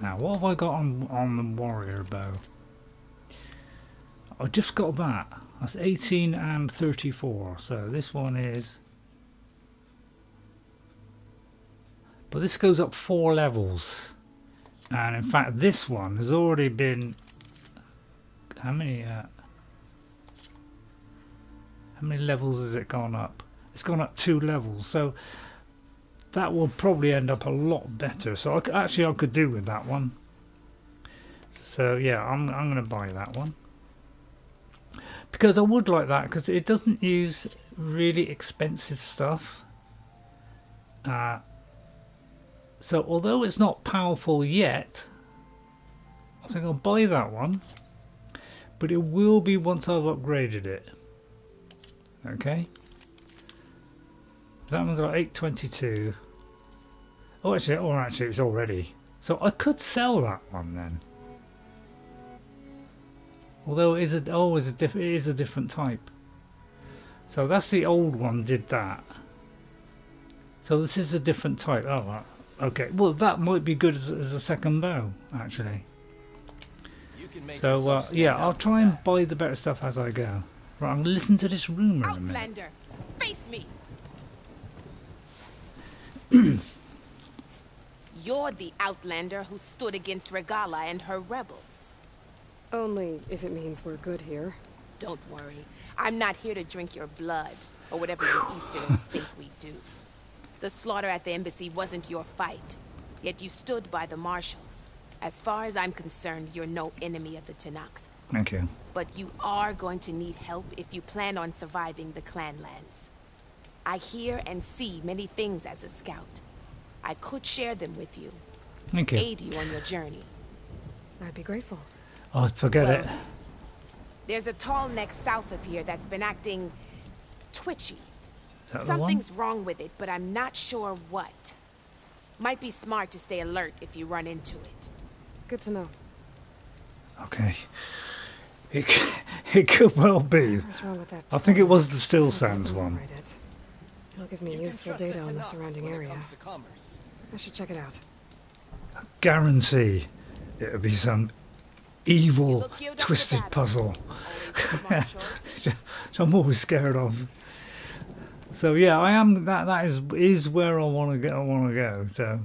Now, what have I got on the warrior bow? I just got that. That's 18 and 34. So this one is... But this goes up 4 levels. And in fact, this one has already been... How many levels has it gone up? It's gone up 2 levels. So that will probably end up a lot better. So I could do with that one. So yeah, I'm going to buy that one. Because I would like that, because it doesn't use really expensive stuff. So although it's not powerful yet, I think I'll buy that one. But it will be once I've upgraded it. Okay. That one's got 822. Oh, actually, it's already. So I could sell that one then. Although it is a different type. So that's the old one did that. So this is a different type. Oh, right. Okay. Well, that might be good as a second bow, actually. You can make So yeah, I'll try and buy the better stuff as I go. Right, I'm gonna listen to this rumor in a minute. Outlander, face me. You're the Outlander who stood against Regala and her rebels. Only if it means we're good here. Don't worry. I'm not here to drink your blood, or whatever you Easterners think we do. The slaughter at the embassy wasn't your fight, yet you stood by the marshals. As far as I'm concerned, you're no enemy of the Tenakth. Thank you. But you are going to need help if you plan on surviving the clanlands. I hear and see many things as a scout. I could share them with you. Thank you. Aid you on your journey. I'd be grateful. Oh, forget it. There's a tall neck south of here that's been acting twitchy. Is that the one? Something's wrong with it, but I'm not sure what. Might be smart to stay alert if you run into it. Good to know. Okay. It could well be. What's wrong with that? I think it was the Still I Sands can't one. override it. It'll give me You can useful trust data on the Tenakth surrounding when it area. comes to commerce. I should check it out. Guarantee it'll be some You evil, look geared up for twisted battle. puzzle. Always with marshals. Which I'm always scared of. So yeah, I am. That is where I want to go. So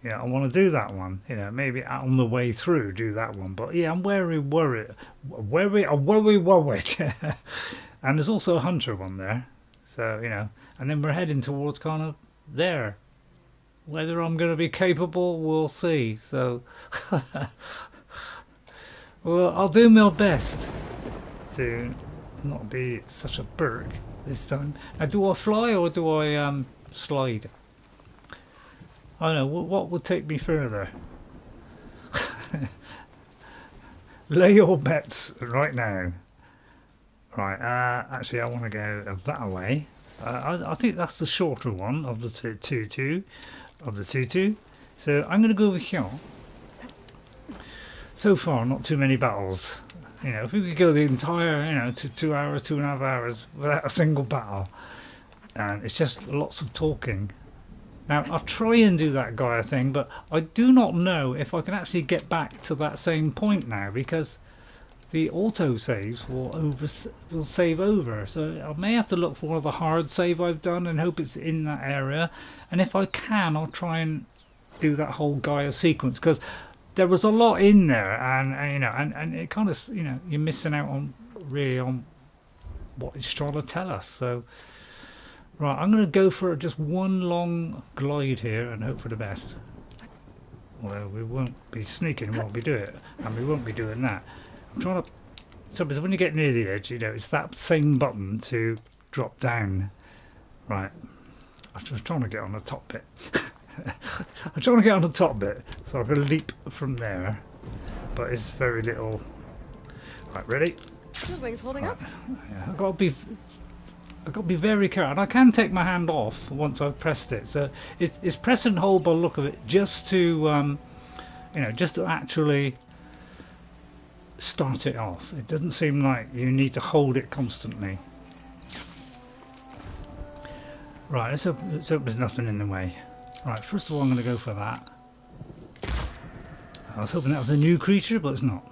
yeah, I want to do that one. You know, maybe on the way through do that one. But yeah, I'm worried. And there's also a hunter one there. So you know, and then we're heading towards kind of there. Whether I'm going to be capable, we'll see. So well, I'll do my best to not be such a berg this time. Now, do I fly or do I slide? I don't know. What will take me further? Lay your bets right now. Right. Actually, I want to go that way. I think that's the shorter one of the two. So I'm going to go over here. So far, not too many battles. You know, if we could go the entire, 2 hours, 2.5 hours without a single battle, and it's just lots of talking. Now, I'll try and do that Gaia thing, but I do not know if I can actually get back to that same point now, because the auto saves will save over. So I may have to look for the hard save I've done and hope it's in that area. And if I can, I'll try and do that whole Gaia sequence, because there was a lot in there, and it kind of, you're missing out on what it's trying to tell us. So right, I'm going to go for just one long glide here and hope for the best. Although we won't be sneaking while we do it, and we won't be doing that. I'm trying to. So when you get near the edge, it's that same button to drop down. Right. I was trying to get on the top bit. I'm trying to get on the top bit so I can leap from there, but it's very little. Right, ready? Your wing's holding up. Yeah, I've got to be I've got to be very careful, and I can take my hand off once I've pressed it. So it's press and hold by the look of it, just to you know, just to actually start it off. It doesn't seem like you need to hold it constantly. Right, let's hope there's nothing in the way. Right, first of all I'm going to go for that. I was hoping that was a new creature, but it's not.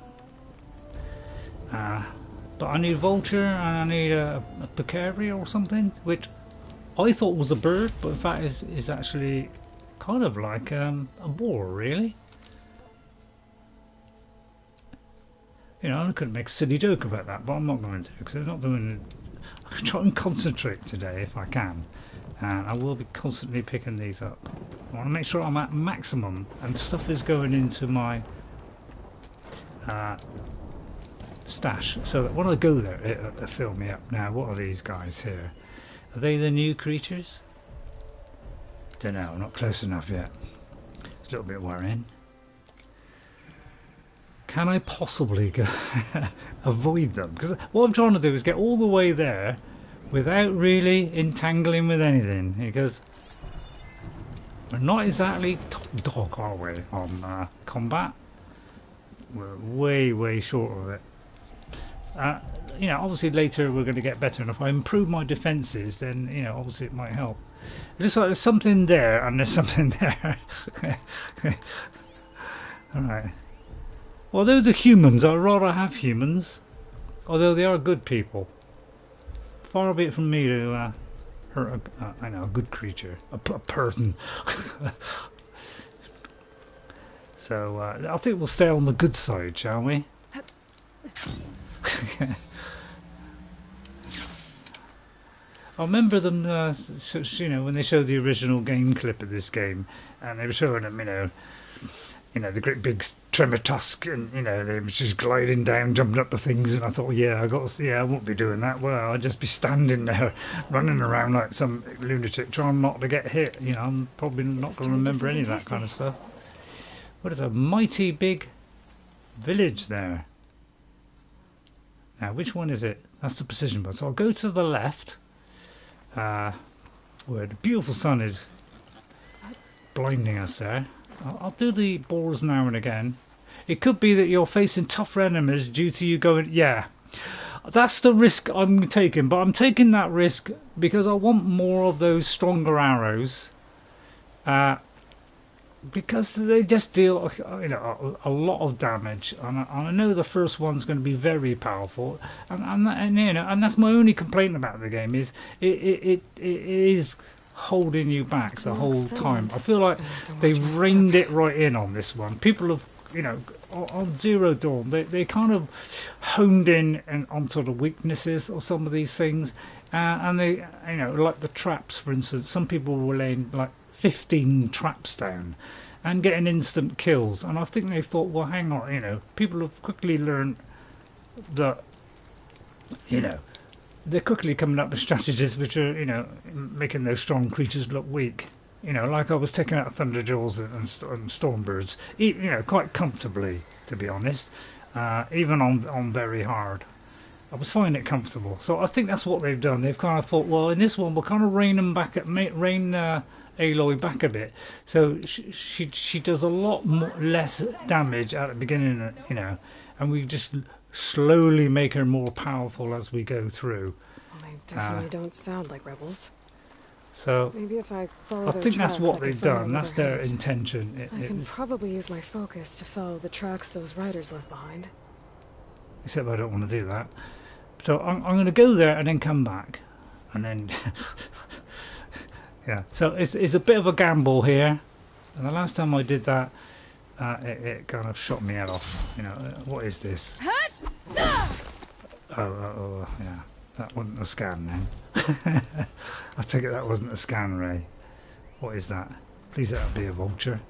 But I need a vulture and I need a peccary or something, which I thought was a bird, but in fact is actually kind of like a boar, really. You know, I could make a silly joke about that, but I'm not going to, because I'm not doing it. I'll try and concentrate today if I can, and I will be constantly picking these up. I want to make sure I'm at maximum and stuff is going into my stash, so that when I go there it'll fill me up. Now, what are these guys here? Are they the new creatures? Don't know, not close enough yet. It's a little bit worrying. Can I possibly go avoid them? Because what I'm trying to do is get all the way there without really entangling with anything, because we're not exactly top dog, are we, on combat? We're way short of it. You know, obviously later we're going to get better, and if I improve my defences, then, you know, obviously it might help. It looks like there's something there and there's something there. Alright. Well, those are humans. I'd rather have humans, although they are good people. Far be it from me to hurt I know, a good creature, a person. So I think we'll stay on the good side, shall we? I remember them, you know, when they showed the original game clip of this game, and they were showing them, you know, the great big tremor tusk, and, you know, they were just gliding down, jumping up the things, and I thought, yeah, I won't be doing that. Well, I'll just be standing there, running around like some lunatic, trying not to get hit. You know, I'm probably not going to remember any of that kind of stuff. What is a mighty big village there? Now, which one is it? That's the precision one. So I'll go to the left, where the beautiful sun is blinding us there. I'll do the balls now and again. It could be that you're facing tougher enemies due to you going, yeah. That's the risk I'm taking, but I'm taking that risk because I want more of those stronger arrows. Because they just deal, you know, a lot of damage, and I know the first one's going to be very powerful, and you know, and that's my only complaint about the game is it is holding you back the whole time. I feel like they reined it right in on this one. People have, you know, on Zero Dawn, they kind of honed in onto the weaknesses of some of these things, and they, you know, like the traps, for instance. Some people were laying like 15 traps down and getting instant kills, and I think they thought, well, hang on, you know, people have quickly learned that, you know, they're quickly coming up with strategies which are, you know, making those strong creatures look weak. You know, like I was taking out Thunderjaws and Stormbirds, you know, quite comfortably, to be honest, even on very hard. I was finding it comfortable. So I think that's what they've done. They've kind of thought, well, in this one we'll kind of rein them back, rein Aloy back a bit. So she does a lot less damage at the beginning, you know, and we just slowly make her more powerful as we go through. Well, they definitely don't sound like rebels. So maybe if I follow I their think that's tracks, what I they've can find out done. where That's they're their headed. intention. I can probably use my focus to follow the tracks those riders left behind. Except I don't want to do that. So I'm going to go there and then come back, and then yeah. So it's a bit of a gamble here, and the last time I did that, it kind of shot me head off. You know, what is this? Oh, yeah. That wasn't a scan then. I take it that wasn't a scan ray. What is that? Please let that be a vulture.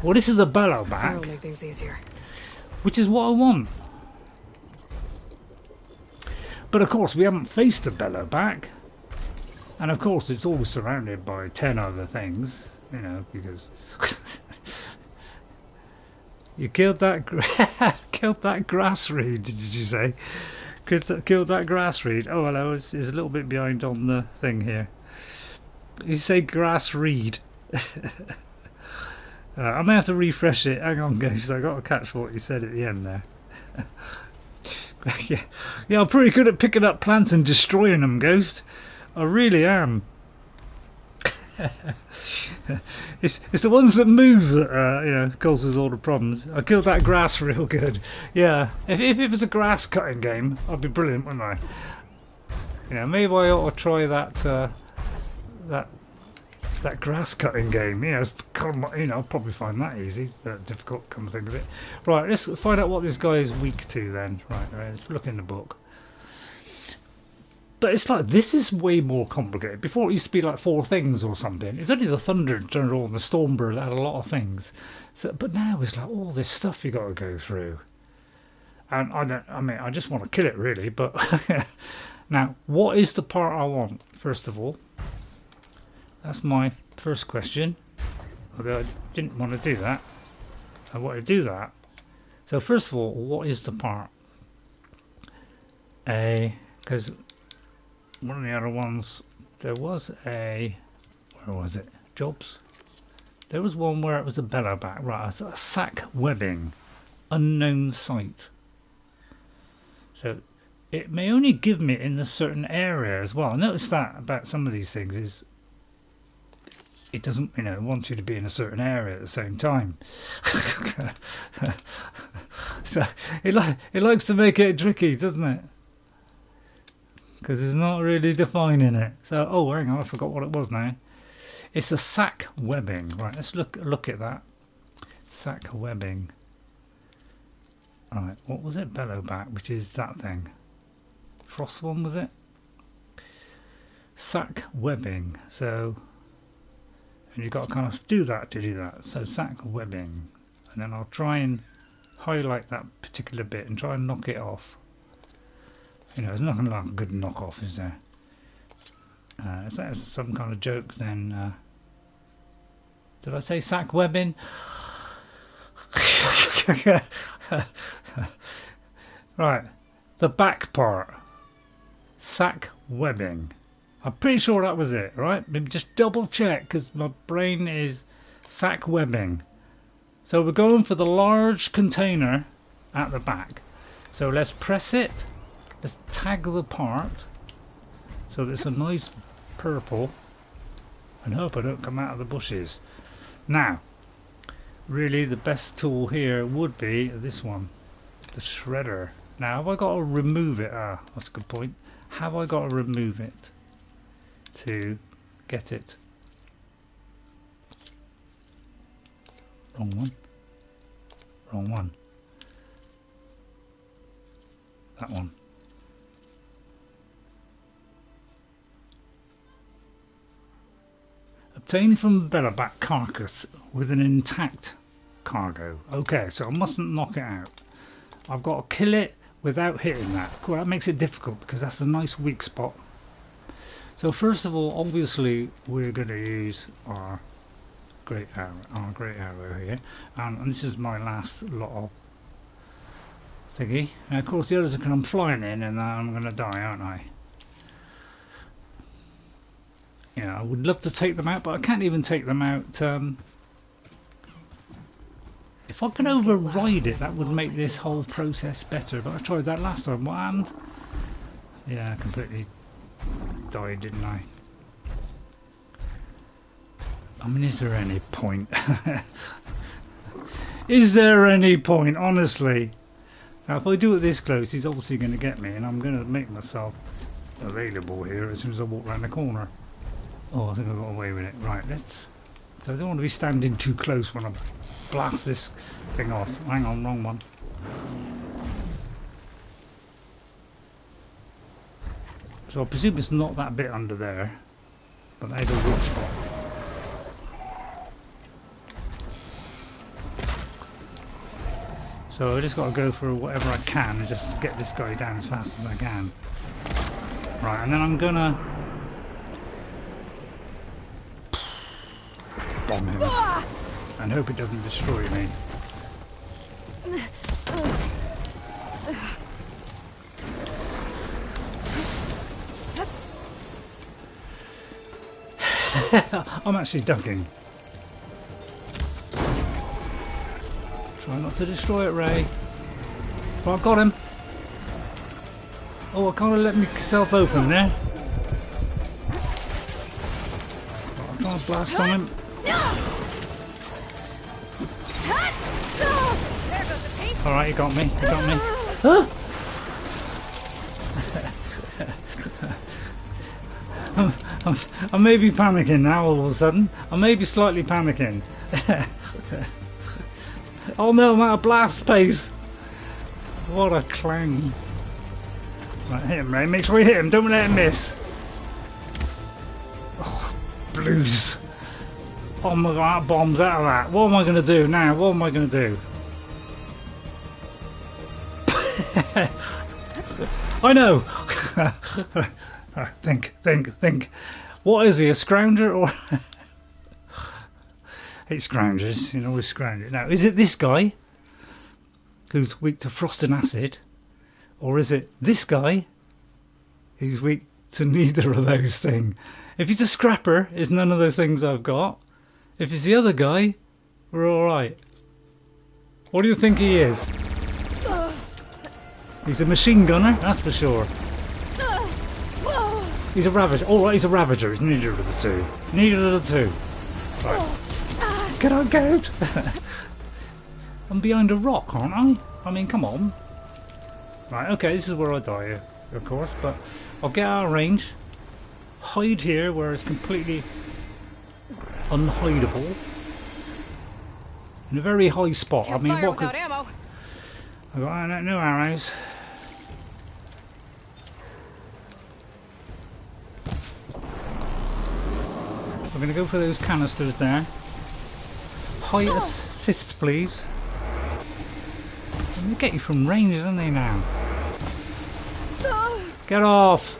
Well, this is a bellow back, That'll make things easier. which is what I want. But of course we haven't faced the bellow back, and of course it's all surrounded by 10 other things, you know, because you killed that grass reed, did you say? killed that grass reed. Oh hello, it's a little bit behind on the thing here. You say grass reed. I may have to refresh it. Hang on, guys. I got to catch what you said at the end there. yeah, I'm pretty good at picking up plants and destroying them, Ghost. I really am. it's the ones that move that causes all the problems. I killed that grass real good. Yeah, if it was a grass cutting game, I'd be brilliant, wouldn't I? Maybe I ought to try that grass cutting game. It's kind of, I'll probably find that easy, difficult. Come to think of it. Right, let's find out what this guy is weak to then. Right, let's look in the book. But it's like, this is way more complicated. Before it used to be like 4 things or something. It's only the Thunder General and the Stormbird that had a lot of things. But now it's like all this stuff you got to go through. And I just want to kill it really. But now, what is the part I want? First of all, that's my first question. Although I didn't want to do that. I want to do that. So first of all, what is the part? Because one of the other ones, there was where was it? Jobs? There was one where it was a bellowback. Right, a sack webbing. Unknown site. So it may only give me in a certain area as well. Notice that about some of these things is it doesn't, want you to be in a certain area at the same time. So it likes to make it tricky, doesn't it? Because it's not really defining it. So, oh, hang on, I forgot what it was now. It's a sack webbing. Right, let's look at that. Sack webbing. Right, what was it? Bellowback, which is that thing. Frost one, was it? Sack webbing. So, and you've got to kind of do that to do that. So, sack webbing. And then I'll try and highlight that particular bit and try and knock it off. There's nothing like a good knockoff, is there? If that is some kind of joke, then did I say sack webbing? Right, the back part, sack webbing. I'm pretty sure that was it. Right, maybe just double check because my brain is sack webbing. So we're going for the large container at the back. So let's press it. Let's tag the part so that it's a nice purple and hope I don't come out of the bushes. Now, really the best tool here would be this one, the shredder. Now, have I got to remove it? That's a good point. Have I got to remove it to get it? Wrong one. Wrong one. That one. Obtained from the bellowback carcass with an intact cargo. Okay, so I mustn't knock it out. I've got to kill it without hitting that. Cool, that makes it difficult because that's a nice weak spot. So first of all, obviously, we're going to use our great arrow here, and this is my last lot of thingy. And of course, the others are going to come flying in, and I'm going to die, aren't I? I would love to take them out, but I can't even take them out. If I can override it, that would make this whole process better. But I tried that last time. What happened? Yeah, I completely died, didn't I? I mean, is there any point? Is there any point, honestly? Now, if I do it this close, he's obviously going to get me, and I'm going to make myself available here as soon as I walk around the corner. Oh, I think I got away with it. Right, let's... So I don't want to be standing too close when I blast this thing off. Hang on, wrong one. So I presume it's not that bit under there, but that is a weak spot. So I just got to go for whatever I can and just get this guy down as fast as I can. Right, and then I'm gonna bomb him and hope it doesn't destroy me. I'm actually ducking. Try not to destroy it, Ray. Right, I got him. Oh, I can't let myself open there. Right, I'll try and blast on him. Alright, you got me. You got me. Huh? I may be panicking now all of a sudden. I may be slightly panicking. Oh no, I'm out of blast space. What a clown. Right, hit him, Ray. Make sure you hit him. Don't let him miss. Oh, blues. Oh my god, that bombs out of that. What am I going to do now? What am I going to do? I know. Think. What is he, a scrounger or? Hate scroungers, you know, always scroungers. Now, is it this guy who's weak to frost and acid, or is it this guy who's weak to neither of those things? If he's a scrapper, it's none of those things I've got. If he's the other guy, we're all right. What do you think he is? He's a machine gunner, that's for sure. He's a ravager. All right, he's a ravager. He's neither of the two. Neither of the two. Right. Get out! I'm behind a rock, aren't I? I mean, come on. Right, okay, this is where I die, of course, but I'll get out of range. Hide here where it's completely unhideable. In a very high spot. Can't I mean, fire what could... without ammo. I've got no arrows. We're going to go for those canisters there. High assist, please. They get you from range, don't they now? Get off!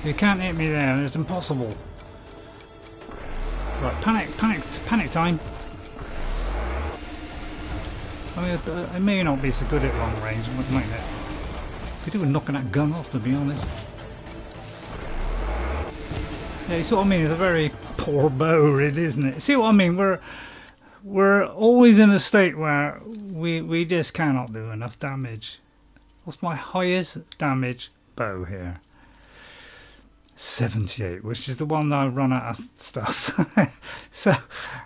You can't hit me there, it's impossible. Right, panic time. I mean, it may not be so good at long range, might it? Could do with knocking that gun off, to be honest. Yeah, you see what I mean? It's a very poor bow, really, isn't it? See what I mean? We're always in a state where we just cannot do enough damage. What's my highest damage bow here? 78, which is the one that I run out of stuff. So,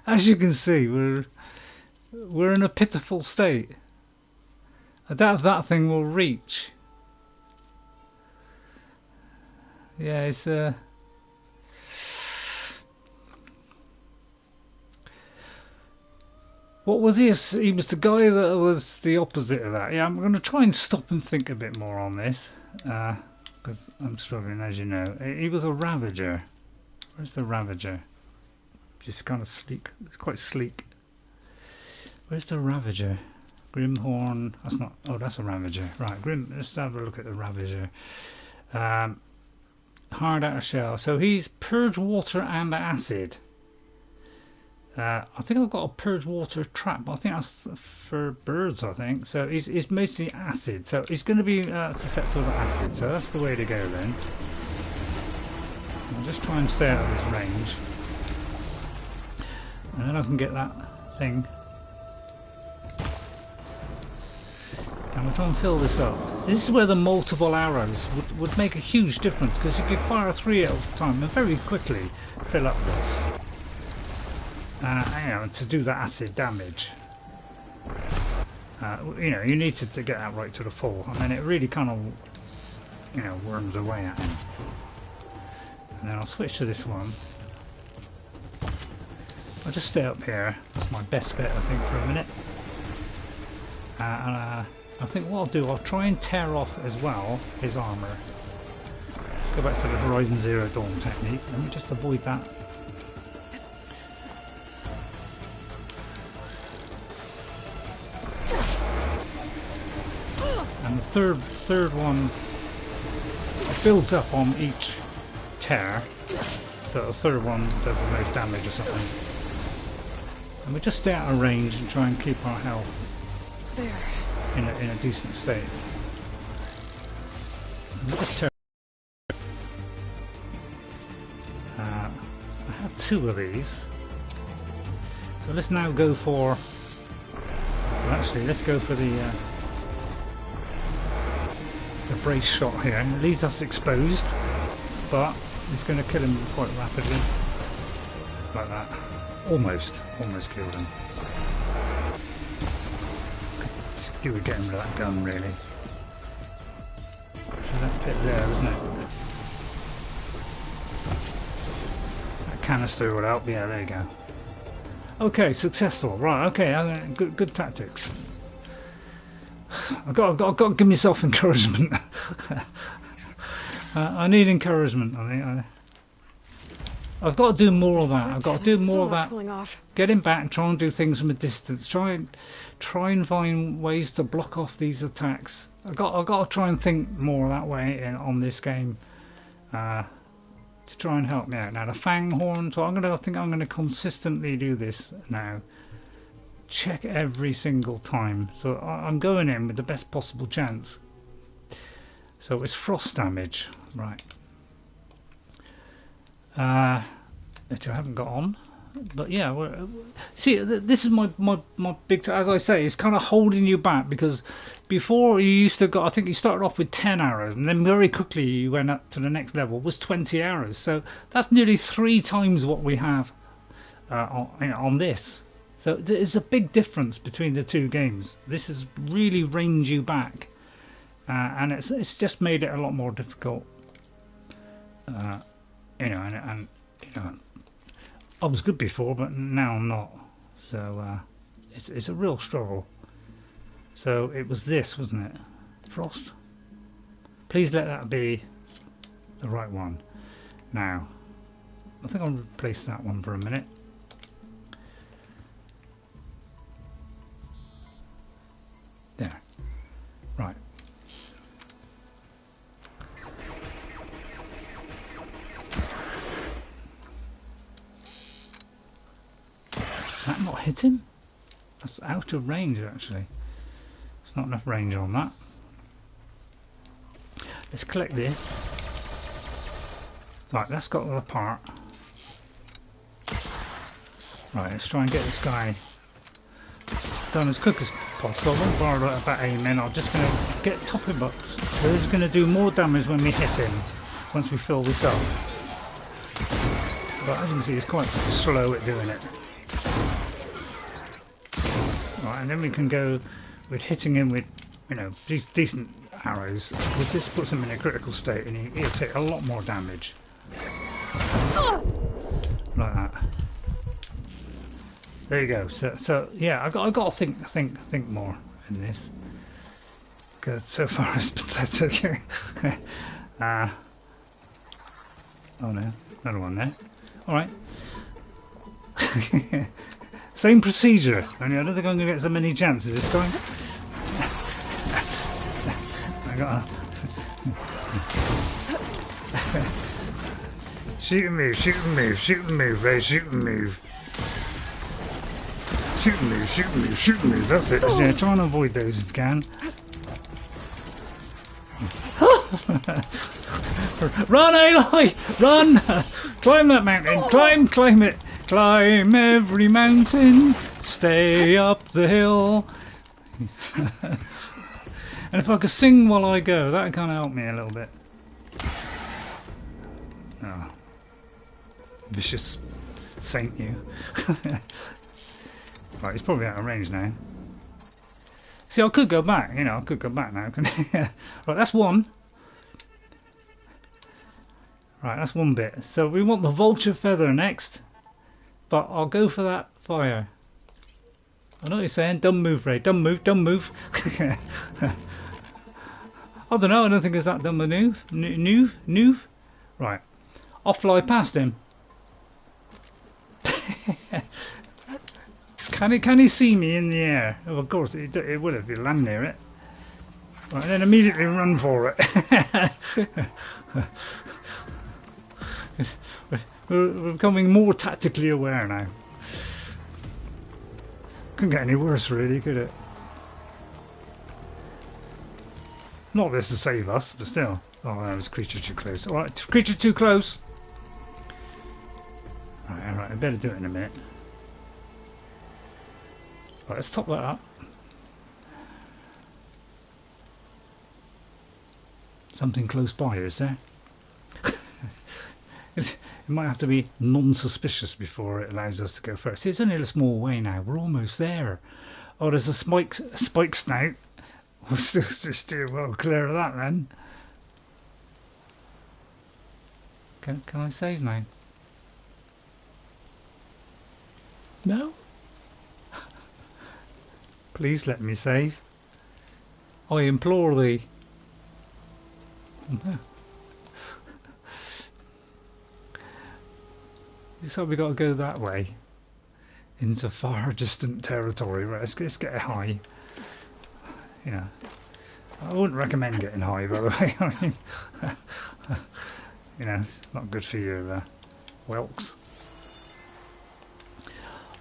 as you can see, we're in a pitiful state. I doubt if that thing will reach. Yeah, it's what was he? He was the guy that was the opposite of that. Yeah, I'm going to try and stop and think a bit more on this. Because I'm struggling, as you know. He was a Ravager. Where's the Ravager? Just kind of sleek. It's quite sleek. Where's the Ravager? Grimhorn. That's not... Oh, that's a Ravager. Right, let's have a look at the Ravager. Hard outer shell. So he's Purge Water and Acid. I think I've got a Purge Water trap, but I think that's for birds, I think. So he's mostly acid, so he's going to be susceptible to acid, so that's the way to go then. I'll just try and stay out of his range. And then I can get that thing. And we'll try and fill this up. This is where the multiple arrows would make a huge difference, because you could fire 3 at a time and very quickly fill up this. You know, to do that acid damage, you know, you need to get that right to the full, and then it really kind of, you know, worms away at him. And then I'll switch to this one. I'll just stay up here. That's my best bet, I think, for a minute. And I think what I'll do, I'll try and tear off as well his armour. Let's go back to the Horizon Zero Dawn technique. Let me just avoid that. And the third one builds up on each tear, so the third one does the most damage or something. And we just stay out of range and try and keep our health in a decent state. And we just tear. have 2 of these. So let's now go for... Well, actually, let's go for the brace shot here. It leaves us exposed, but it's going to kill him quite rapidly. Like that. Almost killed him. Just do we get him with that gun, really? So that pit there, isn't it? That canister will help. Yeah, there you go. Okay, successful. Right. Okay, good tactics. I've got to give myself encouragement. I need encouragement. I've got to do more of that. I've got to do more of that. Get him back and try and do things from a distance. Try and find ways to block off these attacks. I've got to try and think more that way on this game to try and help me out. Now the fang horn. So I think I'm gonna consistently do this now. Check every single time. So I'm going in with the best possible chance. So it's frost damage, right? Which I haven't got on, but yeah. See, this is my big. As I say, it's kind of holding you back because before you used to go. I think you started off with 10 arrows, and then very quickly you went up to the next level was 20 arrows. So that's nearly 3 times what we have on this. So there's a big difference between the 2 games. This has really reined you back, and it's just made it a lot more difficult. You know, and you know, I was good before, but now I'm not. So it's a real struggle. So it was this, wasn't it? Frost. Please let that be the right one. Now, I think I'll replace that one for a minute. There. Right. That not hit him? That's out of range actually. There's not enough range on that. Let's collect this. Right, that's got the part. Right, let's try and get this guy done as quick as possible. I won't bother about aiming. I'm just going to get topping box. So this is going to do more damage when we hit him once we fill this up. But as you can see, it's quite slow at doing it. Right, and then we can go with hitting him with, you know, decent arrows. Because this puts him in a critical state, and he'll take a lot more damage. Like that. There you go. So yeah, I got to think more in this. Because so far it's pathetic. Oh no, another one there. All right. Same procedure. Only I don't think I'm going to get so many chances this time. I got. Shoot and move, shoot and move, shoot and move, Ray, shoot and move. Shoot and move, shoot and move, shoot and move, that's it. Yeah, try and avoid those if you can. Run, Aloy! Run! Climb that mountain, climb it! Climb every mountain, stay up the hill. And if I could sing while I go, that would kind of help me a little bit. Oh. Vicious saint you. Right, he's probably out of range now. See, I could go back, you know, I could go back now. Right, that's one. Right, that's one bit. So we want the vulture feather next. But I'll go for that fire. I know what you're saying, don't move, Ray, don't move, don't move. I don't know, I don't think it's that dumb a move. Noof? Right, I'll fly past him. Can he see me in the air? Oh, of course, it would if you land near it. Right, and then immediately run for it. We're becoming more tactically aware now. Couldn't get any worse, really, could it? Not this to save us, but still. Oh, that was creature too close. Alright, creature too close. Right, better do it in a minute. Right, let's top that up. Something close by, is there? It might have to be non-suspicious before it allows us to go first. It's only a small way now. We're almost there. Oh, there's a spike snout. We'll still steer well clear of that then. Can I save now? No? Please let me save. I implore thee. No. So we got to go that way into far distant territory. Right, let's get high. Yeah, I wouldn't recommend getting high, by the way. I mean, you know, it's not good for your whelks.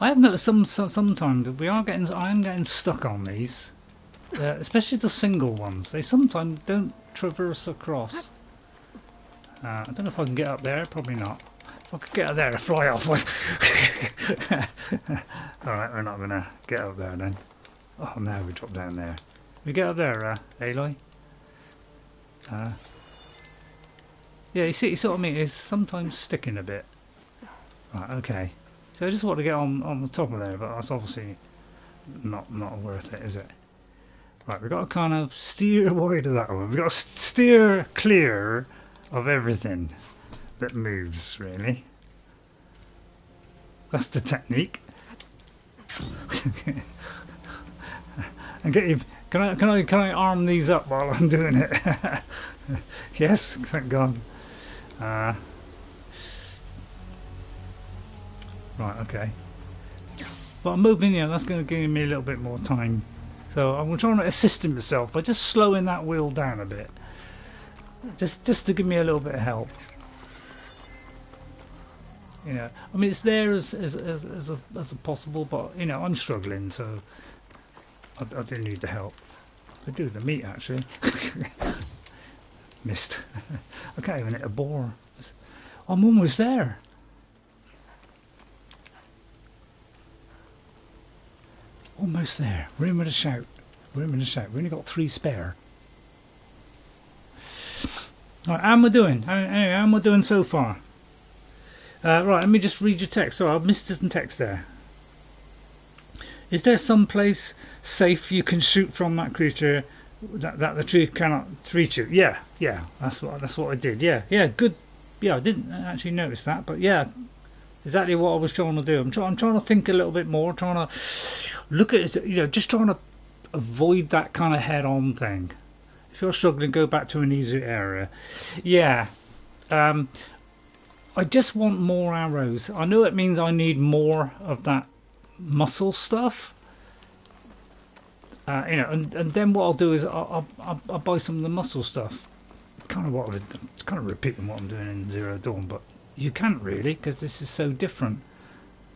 I have noticed sometimes I am getting stuck on these, especially the single ones. They sometimes don't traverse across. I don't know if I can get up there. Probably not. If I could get up there and fly off. Alright, we're not going to get up there then. Oh, now we drop down there. We get up there, Aloy? Yeah, you see what I mean? It's sometimes sticking a bit. Right, okay. So I just want to get on the top of there, but that's obviously not worth it, is it? Right, we've got to kind of steer wide of that one. We've got to steer clear of everything that moves, really. That's the technique. And get you. Can I arm these up while I'm doing it? Yes, thank God. Right, okay. But I'm moving. Yeah, that's going to give me a little bit more time. So I'm trying to assist myself by just slowing that wheel down a bit, just to give me a little bit of help. You know, I mean, it's there as a possible, but you know, I'm struggling, so I do need the help. I do the meat actually. Missed. I can't even hit a boar. I'm almost there. Almost there. Room with a shout. Room with a shout. We only got 3 spare. Right, how am I doing? How am I doing so far? Right, let me just read your text. So I've missed some text there. Is there some place safe you can shoot from that creature that the tree cannot reach you? Yeah, that's what I did. Yeah, good. Yeah, I didn't actually notice that, but yeah, exactly what I was trying to do. I'm trying to think a little bit more, trying to look at it, you know, just trying to avoid that kind of head-on thing. If you're struggling, go back to an easier area. Yeah, I just want more arrows. I know it means I need more of that muscle stuff. You know, and then what I'll do is I'll buy some of the muscle stuff. It's kind of repeating what I'm doing in Zero Dawn, but you can't really, because this is so different.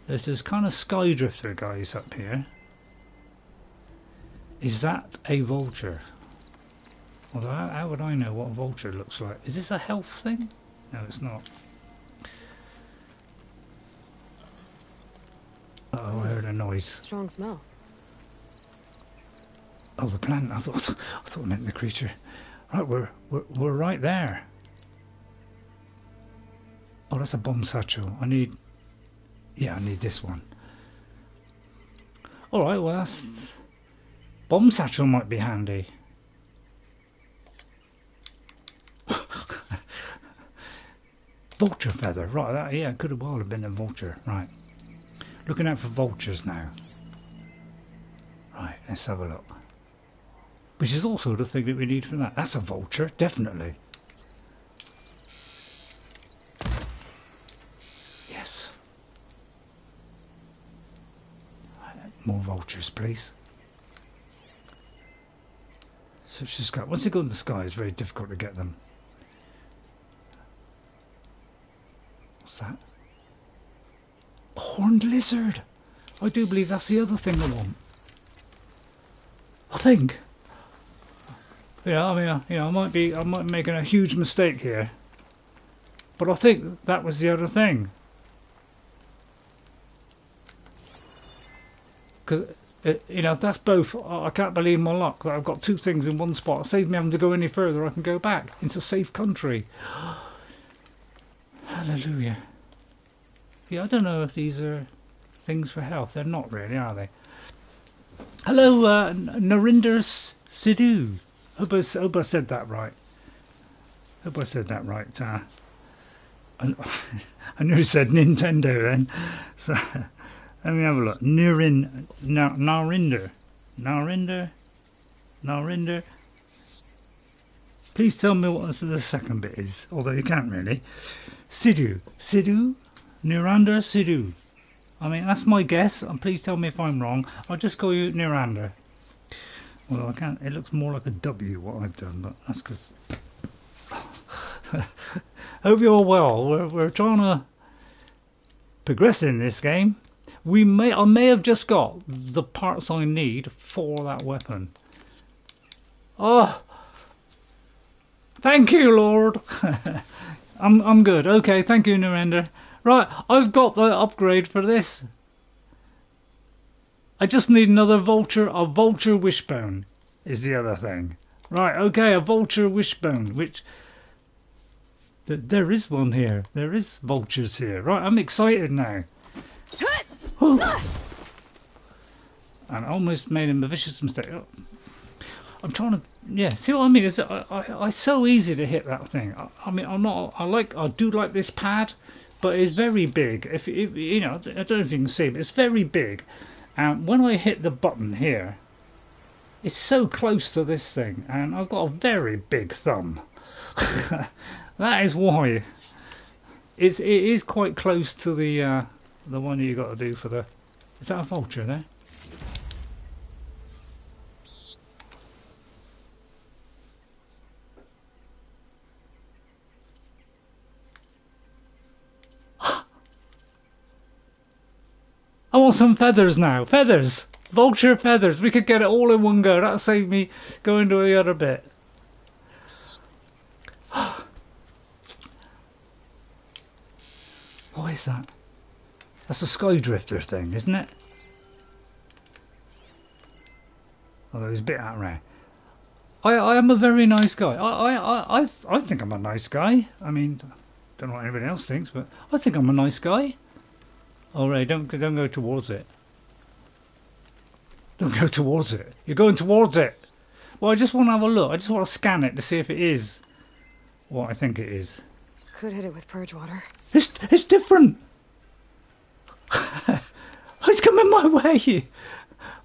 There's this kind of Skydrifter guys up here. Is that a vulture? Although how would I know what a vulture looks like? Is this a health thing? No, it's not. Oh, I heard a noise. Strong smell. Oh, the plant. I thought it meant the creature. Right, we're right there. Oh, that's a bomb satchel. I need this one. All right, well, that's bomb satchel might be handy. Vulture feather, right? That, yeah, could have well have been a vulture, right? Looking out for vultures now. Right, let's have a look. Which is also the thing that we need for that. That's a vulture, definitely. Yes. More vultures, please. Search the sky. Once they go in the sky, it's very difficult to get them. What's that? A horned lizard. I do believe that's the other thing I want. I think. Yeah, I mean, you know, I might be making a huge mistake here, but I think that was the other thing. Because, you know, if that's both, I can't believe my luck that I've got two things in one spot. It saves me having to go any further. I can go back into safe country. Hallelujah. Yeah, I don't know if these are things for health. They're not really, are they? Hello, Narinder Sidhu. Hope I said that right. Hope I said that right. I nearly said Nintendo then. So let me have a look. Narinder. Please tell me what the second bit is, although you can't really. Sidhu. Narinder Sidhu. I mean, that's my guess, and please tell me if I'm wrong. I'll just call you Narinder. Well, I can't. It looks more like a W what I've done, but that's because. Hope you're well. We're trying to progress in this game. I may have just got the parts I need for that weapon. Oh, thank you, Lord. I'm good. Okay, thank you, Narendra. Right, I've got the upgrade for this. I just need another vulture. A vulture wishbone is the other thing. Right, okay, a vulture wishbone, which there is one here. There is vultures here. Right, I'm excited now. And I almost made a vicious mistake. I'm trying to, yeah. See what I mean? It's so easy to hit that thing. I mean, I do like this pad, but it's very big. If you know, I don't know if you can see, but it's very big. And when I hit the button here, it's so close to this thing, and I've got a very big thumb. That is why it is quite close to the one you got to do for the. Is that a vulture there? I want some feathers now. Feathers! Vulture feathers. We could get it all in one go. That'll save me going to the other bit. What is that? That's a skydrifter thing, isn't it? Although it's a bit out rare. I am a very nice guy. I think I'm a nice guy. I mean, don't know what anybody else thinks, but I think I'm a nice guy. Oh, Ray, don't go towards it. Don't go towards it. You're going towards it. Well, I just want to have a look. I just want to scan it to see if it is what I think it is. Could hit it with purge water. It's different. It's coming my way.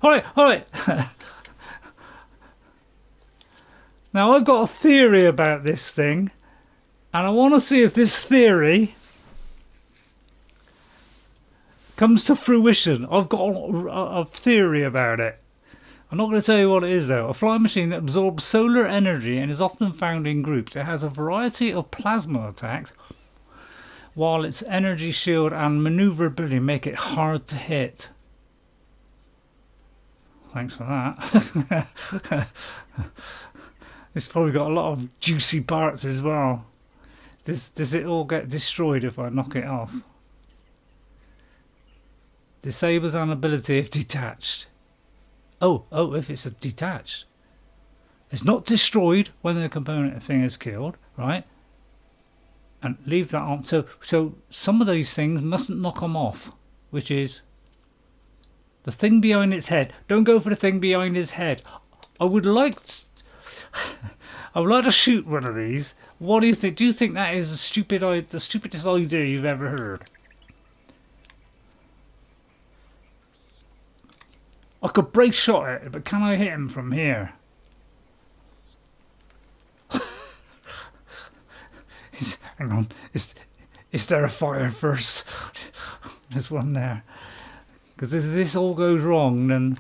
All right. Now I've got a theory about this thing, and I want to see if this theory comes to fruition. I've got a theory about it. I'm not going to tell you what it is though. A flying machine that absorbs solar energy and is often found in groups. It has a variety of plasma attacks, while its energy shield and maneuverability make it hard to hit. Thanks for that. It's probably got a lot of juicy parts as well. Does it all get destroyed if I knock it off? Disables an ability if detached. Oh, if it's detached. It's not destroyed when the component thing is killed, right? And leave that on. So some of these things mustn't knock them off, which is the thing behind its head. Don't go for the thing behind his head. I would like to shoot one of these. What do you think? Do you think that is the stupidest idea you've ever heard? I could break shot at it, but can I hit him from here? Hang on, is there a fire first? There's one there. Because if this all goes wrong, then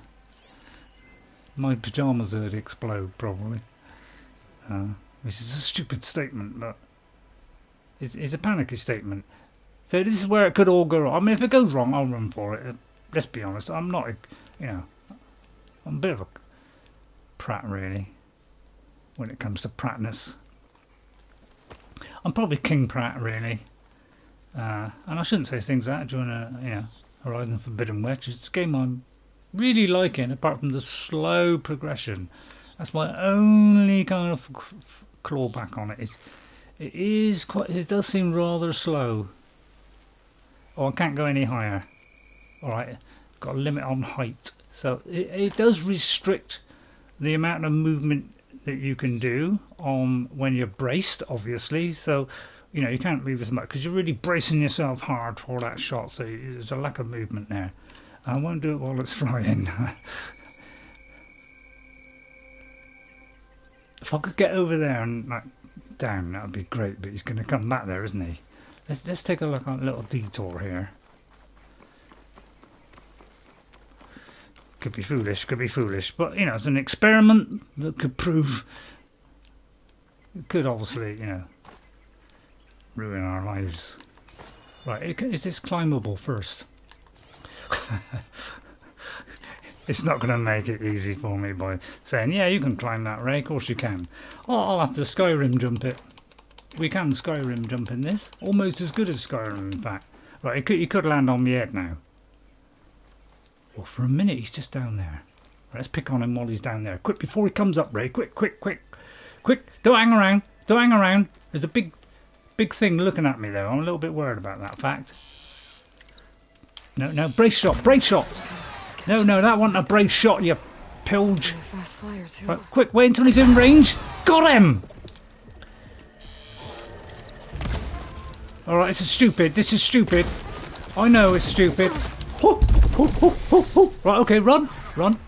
my pyjamas would explode probably. Which is a stupid statement, but it's a panicky statement. So this is where it could all go wrong. I mean, if it goes wrong, I'll run for it. Let's be honest. I'm not, I'm a bit of a prat really when it comes to pratness. I'm probably King Pratt really, and I shouldn't say things like that during a Horizon Forbidden West. It's a game I'm really liking, apart from the slow progression. That's my only kind of clawback on it. It does seem rather slow. Oh, I can't go any higher. Alright, got a limit on height. So it does restrict the amount of movement that you can do on when you're braced, obviously. So, you know, you can't move as much because you're really bracing yourself hard for that shot. So there's a lack of movement there. I won't do it while it's flying. If I could get over there and like down, that would be great. But he's going to come back there, isn't he? Let's take a look at a little detour here. Could be foolish, but you know, it's an experiment that could prove. It could obviously, you know, ruin our lives. Right, is this climbable first? It's not going to make it easy for me by saying, yeah, you can climb that, Ray. Of course you can. Oh, I'll have to Skyrim jump it. We can Skyrim jump in this. Almost as good as Skyrim, in fact. Right, he could land on my head now. Well, for a minute, he's just down there. Right, let's pick on him while he's down there. Quick, before he comes up, Ray. Quick. Don't hang around. There's a big thing looking at me, though. I'm a little bit worried about that fact. No, brace shot. No, that wasn't a brace shot, you pilge. I'm a fast flyer, too. Right, quick, wait until he's in range. Got him! Alright, this is stupid. I know it's stupid. Right, okay, run. Run,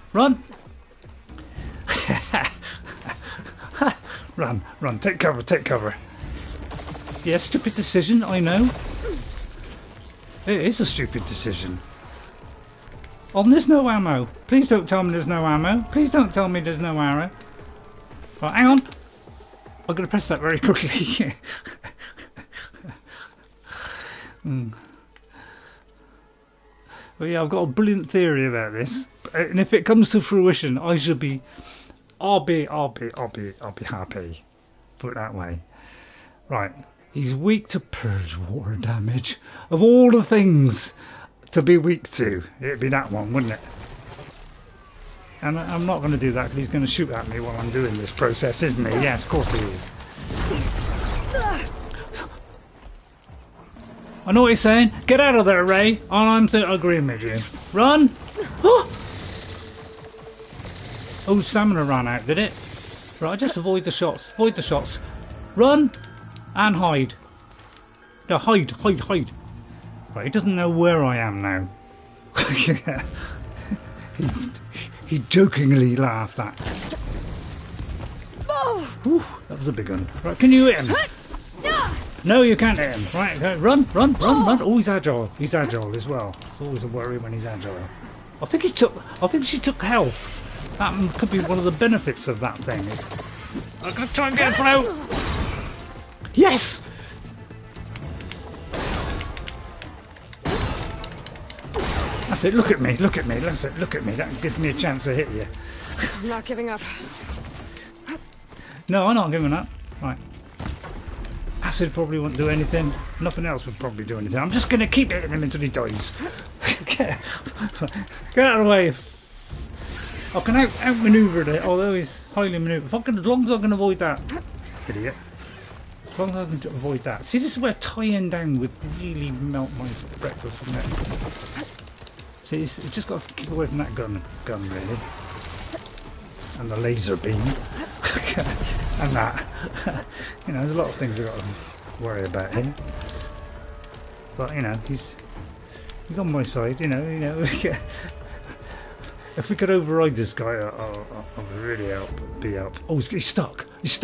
take cover. Yeah, stupid decision, I know. It is a stupid decision. Oh, there's no ammo. Please don't tell me there's no ammo. Please don't tell me there's no arrow. Right, hang on. I'm going to press that very quickly. But yeah, I've got a brilliant theory about this, and if it comes to fruition, I'll be happy. Put it that way. Right, he's weak to purge water damage. Of all the things to be weak to, it'd be that one, wouldn't it? And I'm not going to do that because he's going to shoot at me while I'm doing this process, isn't he? Yes, of course he is. I know what he's saying. Get out of there, Ray. I'm agreeing with you. Run! Oh, stamina ran out, did it? Right, just avoid the shots. Run! And hide. No, hide. Right, he doesn't know where I am now. He jokingly laughed at. Ooh, that was a big one. Right, can you hit him? No, you can't hit him. Right, okay, run. Oh, he's agile. He's agile as well. It's always a worry when he's agile. I think she took health. That could be one of the benefits of that thing. I'm gonna try and get him out. Yes. That's it. Look at me. That's it. Look at me. That gives me a chance to hit you. I'm not giving up. No, I'm not giving up. Right. Acid probably won't do anything. Nothing else would probably do anything. I'm just going to keep hitting him until he dies. Get out of the way. I can outmaneuver it, although he's highly maneuverable. As long as I can avoid that. Idiot. As long as I can avoid that. See, this is where tying down would really melt my breakfast, wouldn't it? See, it's just got to keep away from that gun really. And the laser beam. And that. You know, there's a lot of things I've got to worry about here. But, you know, he's on my side, you know. If we could override this guy, I would really be help. Oh, he's stuck. He's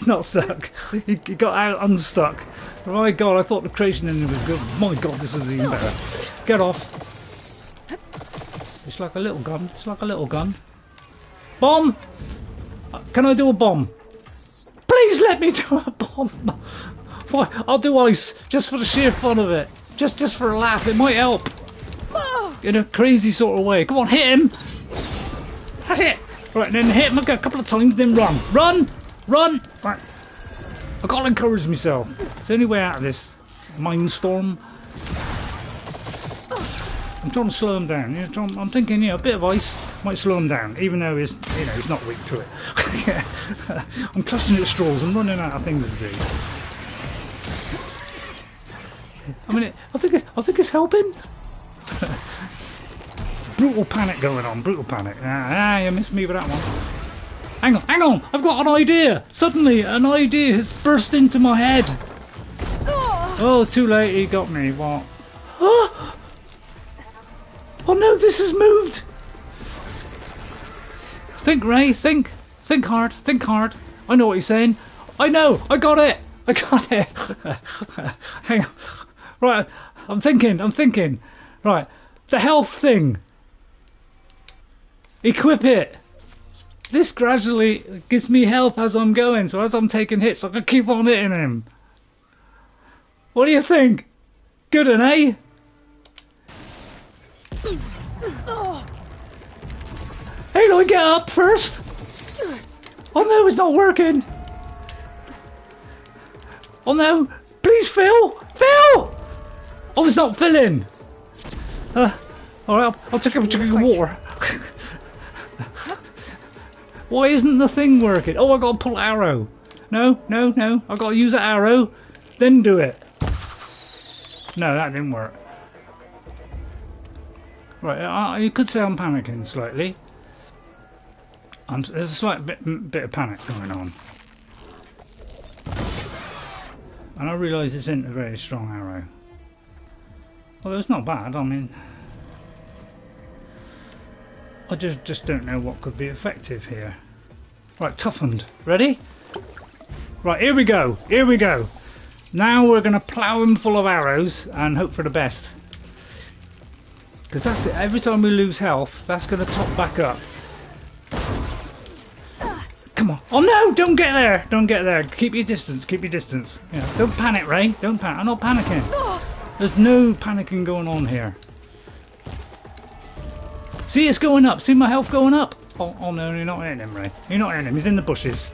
not stuck. He got out unstuck. Oh my god, I thought the creation engine was good. My god, this is even better. Get off. It's like a little gun. Bomb! Can I do a bomb? Please let me do a bomb. Why? I'll do ice just for the sheer fun of it. Just for a laugh. It might help. In a crazy sort of way. Come on, hit him. That's it. Right, then hit him a couple of times, then run. Right. I've got to encourage myself. It's the only way out of this mindstorm. I'm trying to slow him down. You know, I'm thinking, a bit of ice might slow him down, even though he's not weak to it. Yeah. I'm clutching at straws and running out of things to do. I mean, I think it's helping. Brutal panic going on. Brutal panic. You missed me with that one. Hang on! I've got an idea. Suddenly, an idea has burst into my head. Oh, too late. He got me. What? Oh no! This has moved. Think, Ray. Think hard. Think hard. I know what he's saying. I know. I got it. Hang on. Right. I'm thinking. Right. The health thing. Equip it. This gradually gives me health as I'm going, so as I'm taking hits, I can keep on hitting him. What do you think? Good, eh? Hey, do I get up first? Oh no, it's not working. Oh no, please Phil! Phil! Oh, it's not filling. Alright, I'll take a drink of water. Why isn't the thing working? Oh, I gotta pull arrow. No, I gotta use an arrow, then do it. No, that didn't work. Right, you could say I'm panicking slightly. There's a slight bit of panic going on. And I realise this isn't a very strong arrow. Well, it's not bad, I mean... I just don't know what could be effective here. Right, toughened. Ready? Right, here we go. Now we're going to plough him full of arrows and hope for the best. Because that's it. Every time we lose health, that's going to top back up. Come on. Oh no, don't get there. Keep your distance. Yeah, don't panic, Ray. Don't panic. I'm not panicking. There's no panicking going on here. See, it's going up. See my health going up. Oh no, you're not hitting him, Ray. You're not hitting him. He's in the bushes.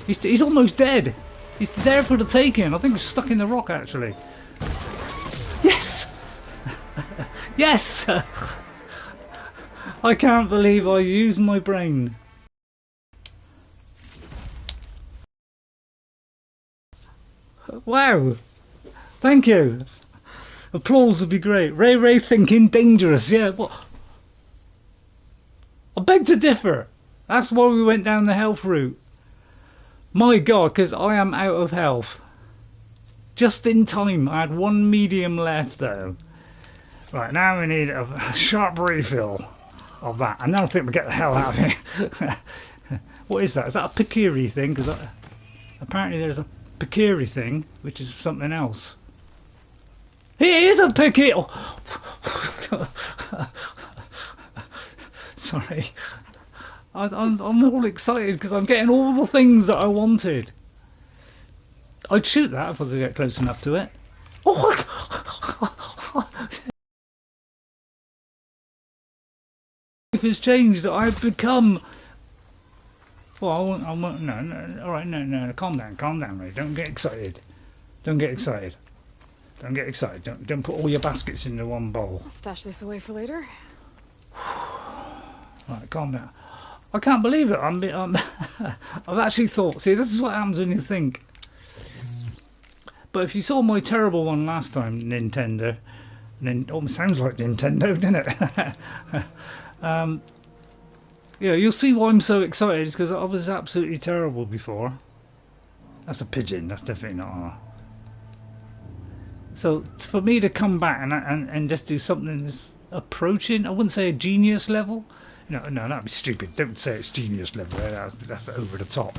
He's almost dead. He's there for the taking. I think he's stuck in the rock, actually. Yes! Yes! I can't believe I used my brain. Wow! Thank you. Applause would be great. Ray thinking dangerous. Yeah, what? I beg to differ. That's why we went down the health route. My God, because I am out of health. Just in time. I had one medium left though. Right, now we need a sharp refill of that. And then I think we get the hell out of here. What is that? Is that a Pikiri thing? Because apparently there's a Pikiri thing, which is something else. He is a Pikiri! Oh. Sorry. I'm all excited because I'm getting all the things that I wanted. I'd shoot that if I could get close enough to it. Oh, life has changed. I've become... Well, I won't, no, alright, no, calm down, Ray. Don't get excited. Don't get excited. Don't put all your baskets into one bowl. I'll stash this away for later. Right, calm down. I can't believe it. I've actually thought. See, this is what happens when you think. But if you saw my terrible one last time, Nintendo, almost sounds like Nintendo, doesn't it? Yeah, you'll see why I'm so excited. It's because I was absolutely terrible before. That's a pigeon. That's definitely not R. So for me to come back and just do something that's approaching, I wouldn't say a genius level. No, that'd be stupid. Don't say it's genius level. That's over the top.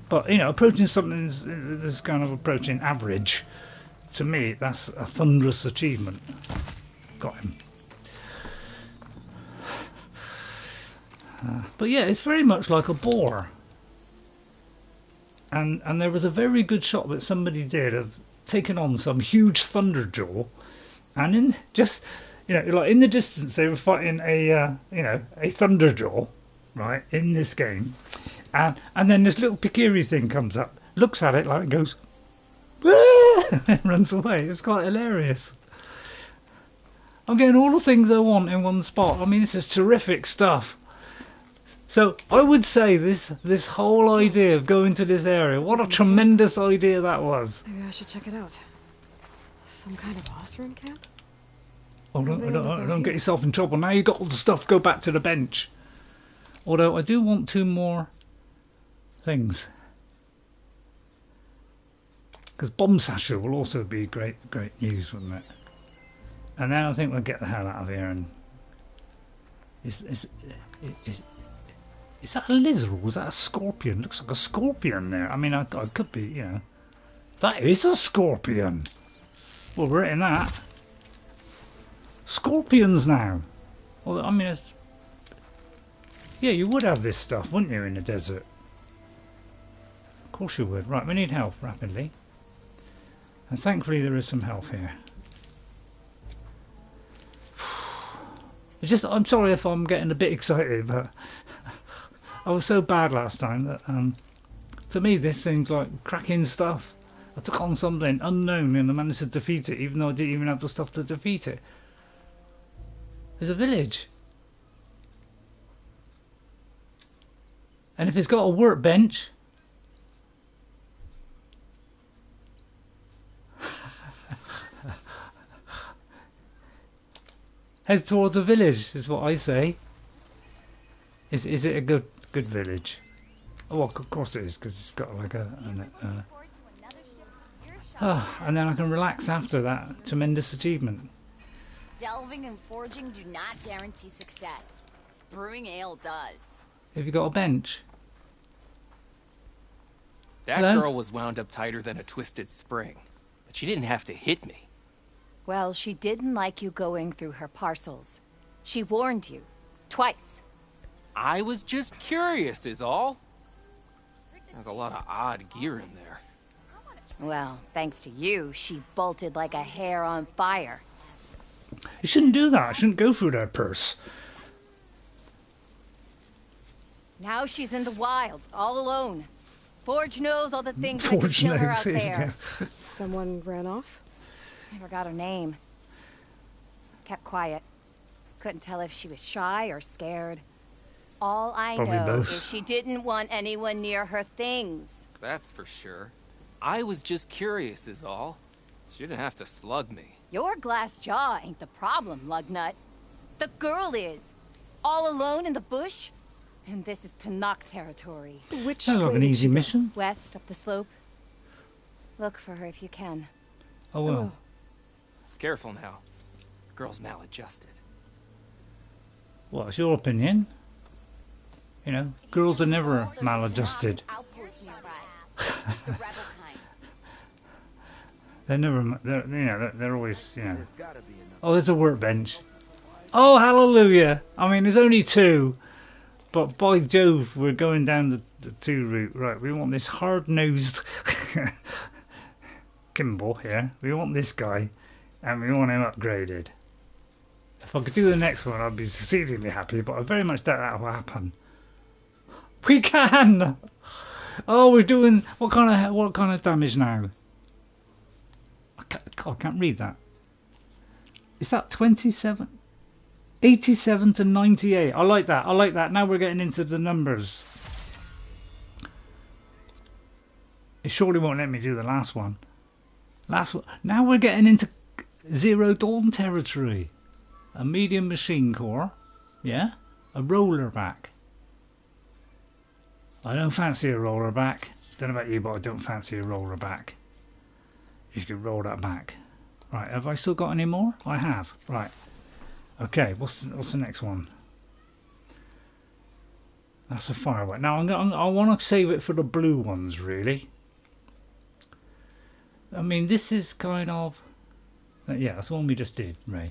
But approaching something that's kind of approaching average. To me, that's a thunderous achievement. Got him. But yeah, it's very much like a boar. And there was a very good shot that somebody did of taking on some huge thunderjaw, and in just like in the distance they were fighting a thunderjaw, right, in this game, and then this little Pikiri thing comes up, looks at it like it goes, and runs away. It's quite hilarious. I'm getting all the things I want in one spot. I mean, this is terrific stuff. So I would say this whole idea of going to this area, what a tremendous idea that was. Maybe I should check it out. Some kind of boss room camp? Oh, don't get yourself in trouble. Now you got all the stuff, go back to the bench. Although I do want 2 more things. Because Bomb Sasha will also be great news, wouldn't it? And then I think we'll get the hell out of here. And is that a lizard or was that a scorpion? Looks like a scorpion there. I mean, I could be, you know. That is a scorpion. Well, we're in that. Scorpions now. Well, I mean, yeah, you would have this stuff, wouldn't you, in the desert? Of course you would. Right, we need health rapidly. And thankfully there is some health here. It's just, I'm sorry if I'm getting a bit excited, but I was so bad last time that to me this seems like cracking stuff. I took on something unknown and I managed to defeat it, even though I didn't even have the stuff to defeat it. There's a village. And if it's got a workbench, head towards the village is what I say. Is it a good village? Oh, well, of course it is, because it's got like and then I can relax after that tremendous achievement. Delving and forging do not guarantee success. Brewing ale does. Have you got a bench? That Hello? girl was wound up tighter than a twisted spring, but she didn't have to hit me. Well, she didn't like you going through her parcels. She warned you. Twice. I was just curious is all. There's a lot of odd gear in there. Well, thanks to you, she bolted like a hair on fire. You shouldn't do that. I shouldn't go through that purse. Now she's in the wilds, all alone. Forge knows all the things that could Forge kill her knows, out there you there. go. Someone ran off? Never got her name. Kept quiet. Couldn't tell if she was shy or scared. All I Probably know both. is she didn't want anyone near her things. That's for sure. I was just curious is all. She didn't have to slug me. Your glass jaw ain't the problem, Lugnut. The girl is. All alone in the bush. And this is Tanakh territory. Which Sounds like way an did easy she go? mission. West up the slope. Look for her if you can. Oh well. Careful now. Girl's maladjusted. What's your opinion? You know, girls are never maladjusted. Outpost nearby. The rebel kind. They're never, they're always, you know. Oh, there's a workbench. Oh, hallelujah! I mean, there's only 2, but by Jove, we're going down the 2 route. Right, we want this hard-nosed Kimball here. We want this guy, and we want him upgraded. If I could do the next one, I'd be exceedingly happy, but I very much doubt that will happen. We can! Oh, we're doing what kind of damage now? I can't read that. Is that 27? 87 to 98. I like that. I like that. Now we're getting into the numbers. It surely won't let me do the last one. Now we're getting into Zero Dawn territory. A medium machine core. Yeah? A roller back. I don't fancy a roller back. Don't know about you, but I don't fancy a roller back. You could roll that back. Right, have I still got any more? I have. Right. Okay, what's the next one? That's a firework. Now I want to save it for the blue ones, really. I mean, this is kind of... yeah, that's the one we just did, Ray.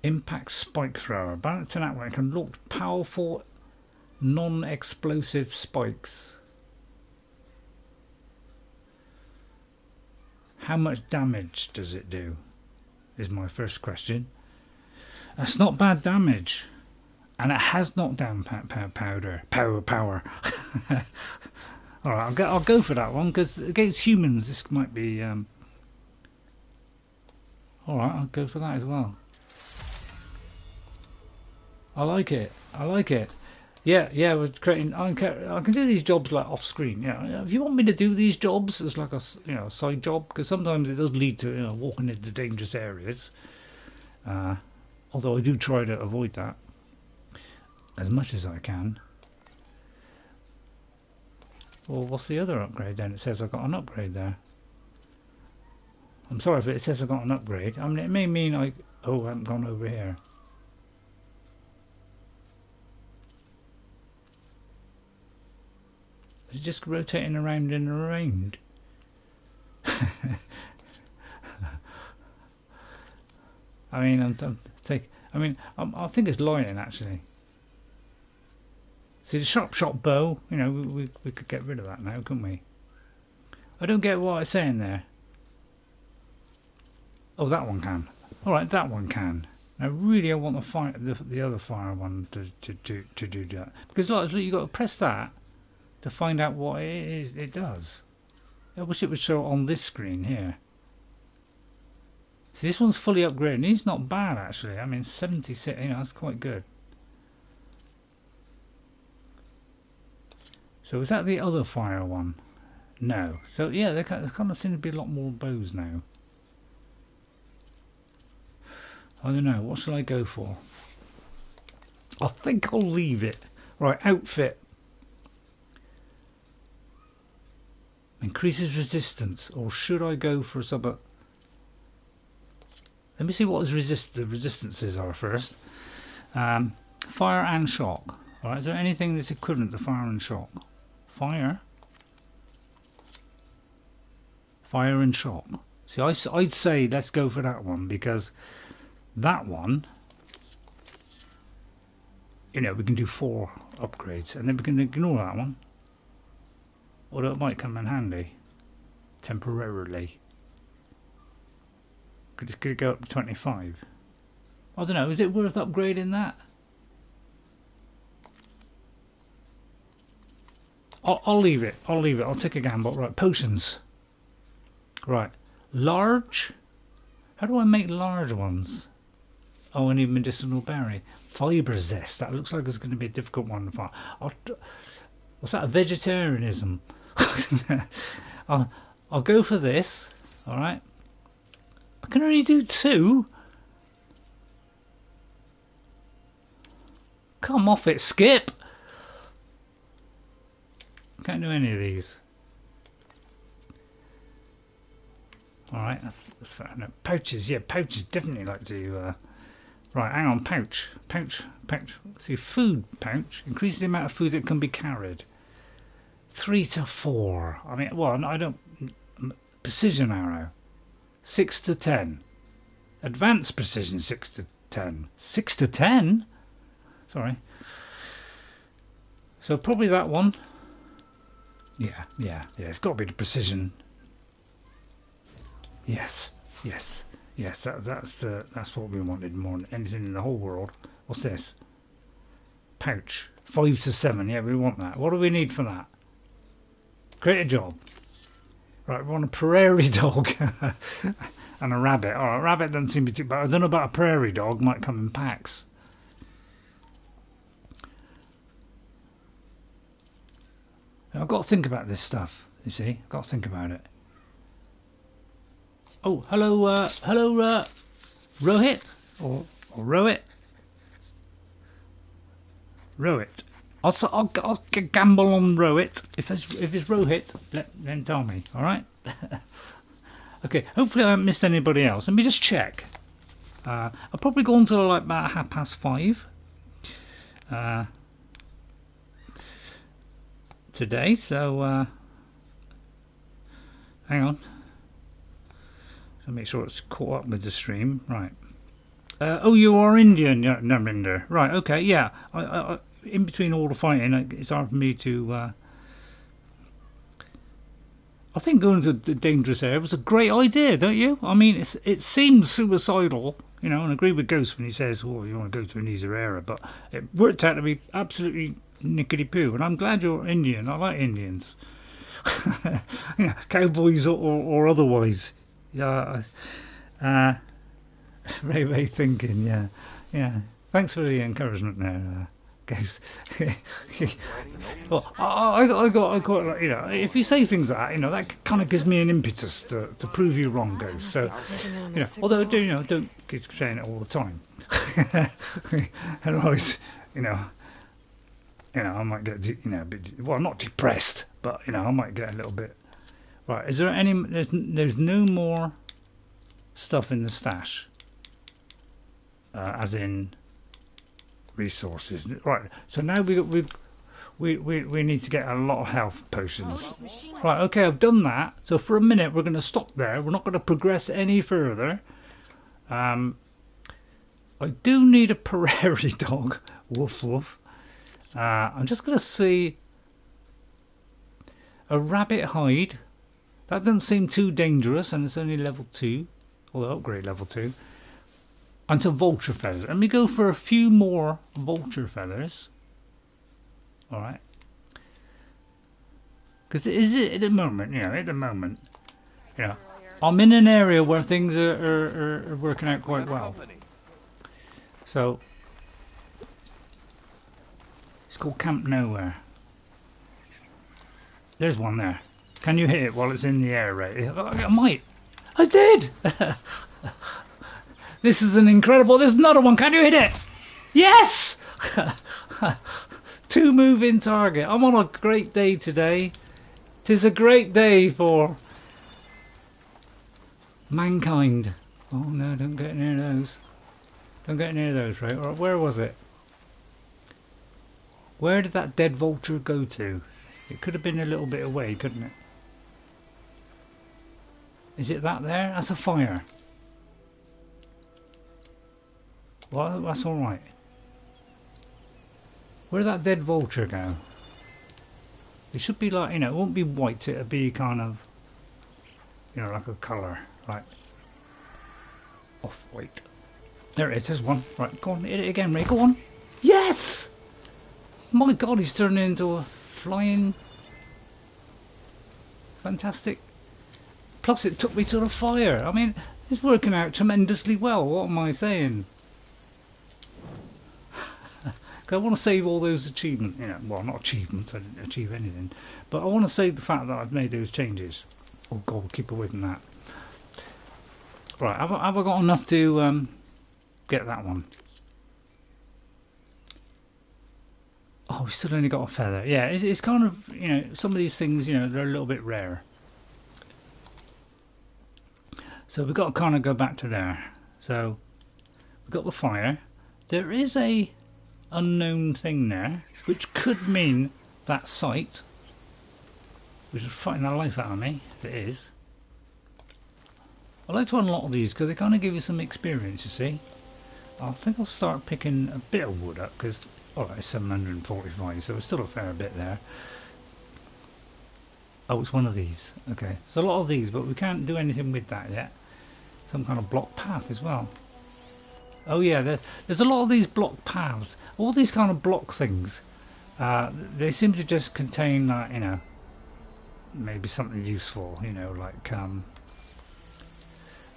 Impact spike thrower. Balanced to that one, it can launch powerful non-explosive spikes. How much damage does it do? Is my first question. That's not bad damage, and it has knockdown power. All right, I'll go for that one because against humans this might be. All right, I'll go for that as well. I like it. I like it. Yeah, yeah. We're creating. I can do these jobs like off screen. Yeah. If you want me to do these jobs as like a side job, because sometimes it does lead to walking into dangerous areas. Although I do try to avoid that as much as I can. Well, what's the other upgrade then? It says I got an upgrade there. I'm sorry if it says I got an upgrade. I mean, it may mean I haven't gone over here. It's just rotating around and around. I mean, I think it's lying actually. See the sharp shot bow. You know, we could get rid of that now, couldn't we? I don't get what it's saying there. Oh, that one can. All right, that one can. Now, really, I want the other fire one to do that because like you got to press that to find out what it is. It does. I wish it would show on this screen here. See, this one's fully upgraded. He's not bad actually. I mean, 76. You know, that's quite good. So is that the other fire one? No. So yeah, there kind of seem to be a lot more bows now. I don't know. What should I go for? I think I'll leave it. Right, outfit. Increases resistance. Or should I go for some... Let me see what the resistances are first. Fire and shock. Alright, is there anything that's equivalent to fire and shock? Fire and shock. See, I'd say let's go for that one because that one, you know, we can do 4 upgrades and then we can ignore that one. Although it might come in handy temporarily. Could it go up to 25? I don't know, is it worth upgrading that? I'll leave it. I'll take a gamble. Right, potions. Right, large. How do I make large ones? Oh, I need medicinal berry. Fibre zest. That looks like it's going to be a difficult one to find. What's that? Vegetarianism. I'll go for this. All right. I can only do 2. Come off it, Skip. Can't do any of these. Alright, that's fair enough. Pouches, yeah, pouches definitely like to... Right, hang on, pouch. See, food pouch. Increases the amount of food that can be carried. 3 to 4. I mean, well, I don't... Precision arrow. 6 to 10. Advanced precision, 6 to 10. 6 to 10? Sorry. So probably that one. Yeah. It's got to be the precision. Yes. That's what we wanted more than anything in the whole world. What's this? Pouch. 5 to 7. Yeah, we want that. What do we need for that? Create a job. Right, we want a prairie dog and a rabbit. All right, rabbit doesn't seem to be too bad. I don't know about a prairie dog. Might come in packs. I've got to think about this stuff, you see. I've got to think about it. Oh, hello, Rohit? Or Rohit? Rohit. I'll gamble on Rohit. If it's Rohit, then tell me, alright? Okay, hopefully I haven't missed anybody else. Let me just check. I'll probably go on to like about 5:30. Today, so hang on. So make sure it's caught up with the stream, right? Oh, you are Indian, Naminder. Right? Okay, yeah. I in between all the fighting, it's hard for me to. I think going to the dangerous area was a great idea, don't you? I mean, it seems suicidal, you know, and I agree with Ghost when he says, "Oh, you want to go to an easier area," but it worked out to be absolutely nickety poo, and I'm glad you're Indian. I like Indians. Yeah, cowboys or otherwise. Yeah. Ray thinking. Yeah. Yeah. Thanks for the encouragement there, guys. Well, I got, like, you know, if you say things like that, you know, that kind of gives me an impetus to prove you wrong, guys. So, you know, although you know, don't keep saying it all the time. Otherwise, you know, I might get, you know, a bit, well, not depressed, but you know, I might get a little bit. Right, is there any? There's no more stuff in the stash, as in resources. Right, so now we need to get a lot of health potions. Right, okay, I've done that. So for a minute, we're going to stop there. We're not going to progress any further. I do need a prairie dog. Woof woof. I'm just going to see a rabbit hide. That doesn't seem too dangerous, and it's only level 2, although upgrade level 2. And some vulture feathers. Let me go for a few more vulture feathers. Alright. Because at the moment, you know, I'm in an area where things are working out quite well. So, it's called Camp Nowhere. There's one there. Can you hit it while it's in the air, Ray? I might. I did! This is an incredible... There's another one. Can you hit it? Yes! 2 moving target. I'm on a great day today. 'Tis a great day for mankind. Oh no, don't get near those. Don't get near those, right? Or where was it? Where did that dead vulture go to? It could have been a little bit away, couldn't it? Is it that there? That's a fire. Well, that's alright. Where did that dead vulture go? It should be like, you know, it won't be white, it'll be kind of, you know, like a colour. Right. Off-white. There it is, there's one. Right, go on, hit it again, Ray, go on. Yes! My god, he's turned into a flying... Fantastic. Plus it took me to the fire. I mean, it's working out tremendously well, what am I saying? I want to save all those achievements, you know, well, not achievements, I didn't achieve anything, but I want to save the fact that I've made those changes. Oh god, keep away from that. Right, have I got enough to get that one? Oh, we still only got a feather. Yeah, it's kind of, you know, some of these things, you know, they're a little bit rare. So we've got to kind of go back to there. So we've got the fire. There is a unknown thing there, which could mean that site, which is fighting the life out of me, if it is. I like to unlock these because they kind of give you some experience, you see. I think I'll start picking a bit of wood up because, alright, it's 745, so it's still a fair bit there. Oh, it's one of these. Okay, it's a lot of these, but we can't do anything with that yet. Some kind of block path as well. Oh yeah, there's a lot of these block paths. All these kind of block things, they seem to just contain, you know, maybe something useful, you know, like,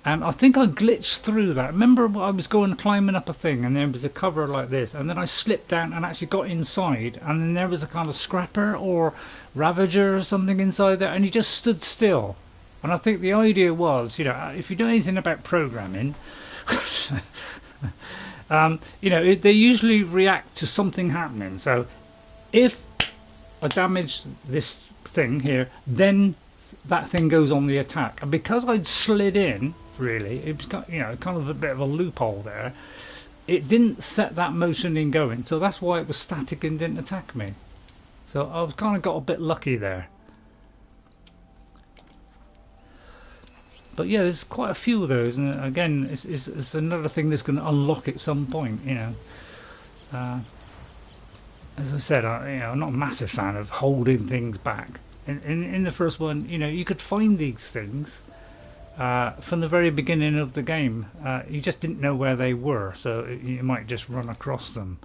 and I think I glitched through that. Remember I was going climbing up a thing and there was a cover like this, and then I slipped down and actually got inside, and then there was a kind of scrapper or ravager or something inside there, and he just stood still. And I think the idea was, you know, if you know anything about programming, you know, they usually react to something happening. So if I damage this thing here, then that thing goes on the attack. And because I'd slid in, really, it was, you know, kind of a bit of a loophole there. It didn't set that motion in going, so that's why it was static and didn't attack me. So I've kind of got a bit lucky there. But yeah, there's quite a few of those, and again, it's another thing that's going to unlock at some point, you know. As I said, you know, I'm not a massive fan of holding things back. In the first one, you know, you could find these things from the very beginning of the game. You just didn't know where they were, so you might just run across them.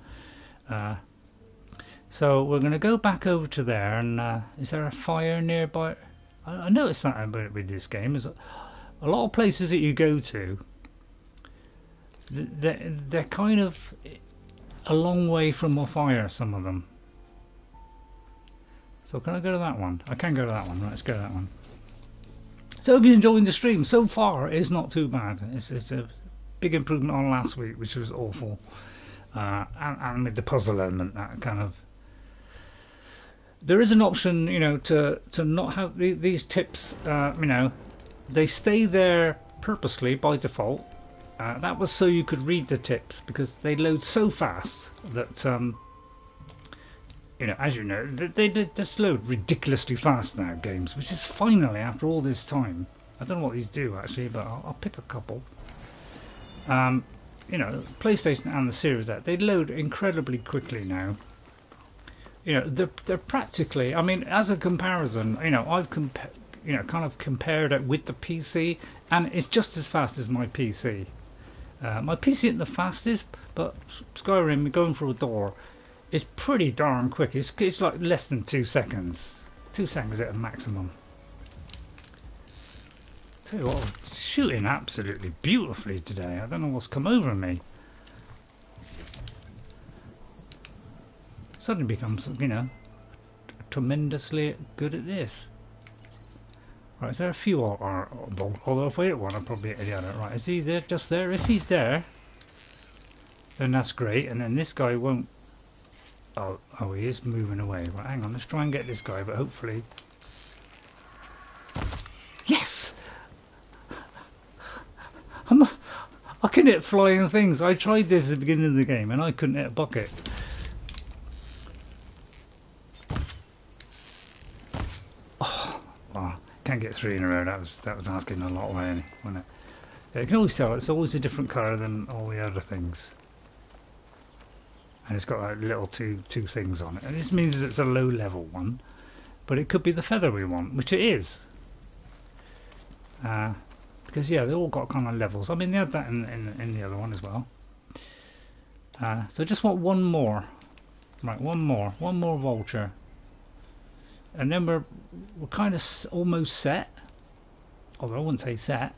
So we're going to go back over to there, and is there a fire nearby? I noticed that about with this game. There's a lot of places that you go to, they're kind of a long way from a fire, some of them. So can I go to that one? I can go to that one. Right, let's go to that one. So hope you're enjoying the stream. So far, it's not too bad. It's a big improvement on last week, which was awful. And with the puzzle element, that kind of... There is an option, you know, to not have these tips, you know, they stay there purposely by default. That was so you could read the tips, because they load so fast that, you know, as you know, they just load ridiculously fast now, games, which is finally, after all this time. I don't know what these do, actually, but I'll pick a couple. You know, PlayStation and the Series X, they load incredibly quickly now. You know, they're practically, I mean, as a comparison, you know, I've kind of compared it with the PC, and it's just as fast as my PC. My PC isn't the fastest, but Skyrim, going through a door, is pretty darn quick. It's like less than 2 seconds. 2 seconds at a maximum. Tell you what, shooting absolutely beautifully today. I don't know what's come over me. Suddenly becomes, you know, tremendously good at this. Right, is there a few although if I hit one, I'll probably hit the other. Right, is he there? Just there? If he's there, then that's great. And then this guy won't. Oh, he is moving away. Right, hang on. Let's try and get this guy, but hopefully. Yes. I can hit flying things. I tried this at the beginning of the game, and I couldn't hit a bucket. Can't get 3 in a row. That was asking a lot, wasn't it? Yeah, you can always tell it's always a different colour than all the other things, and it's got like little two things on it. And this means it's a low level one, but it could be the feather we want, which it is. Because yeah, they all got kind of levels. I mean, they had that in the other one as well. So I just want one more. Right, one more vulture. And then we're kind of almost set. Although I wouldn't say set.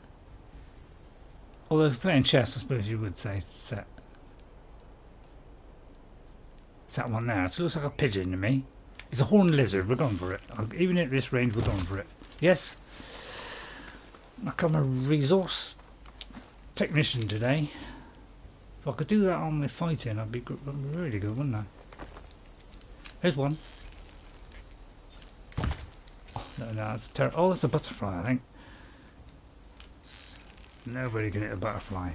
Although if you're playing chess, I suppose you would say set. It's that one there. It looks like a pigeon to me. It's a horned lizard. We're going for it. Even at this range, we're going for it. Yes. I'm a resource technician today. If I could do that on the fighting, I'd be good, really good, wouldn't I? Here's one. No, that's terrible. Oh, that's a butterfly, I think. Nobody can hit a butterfly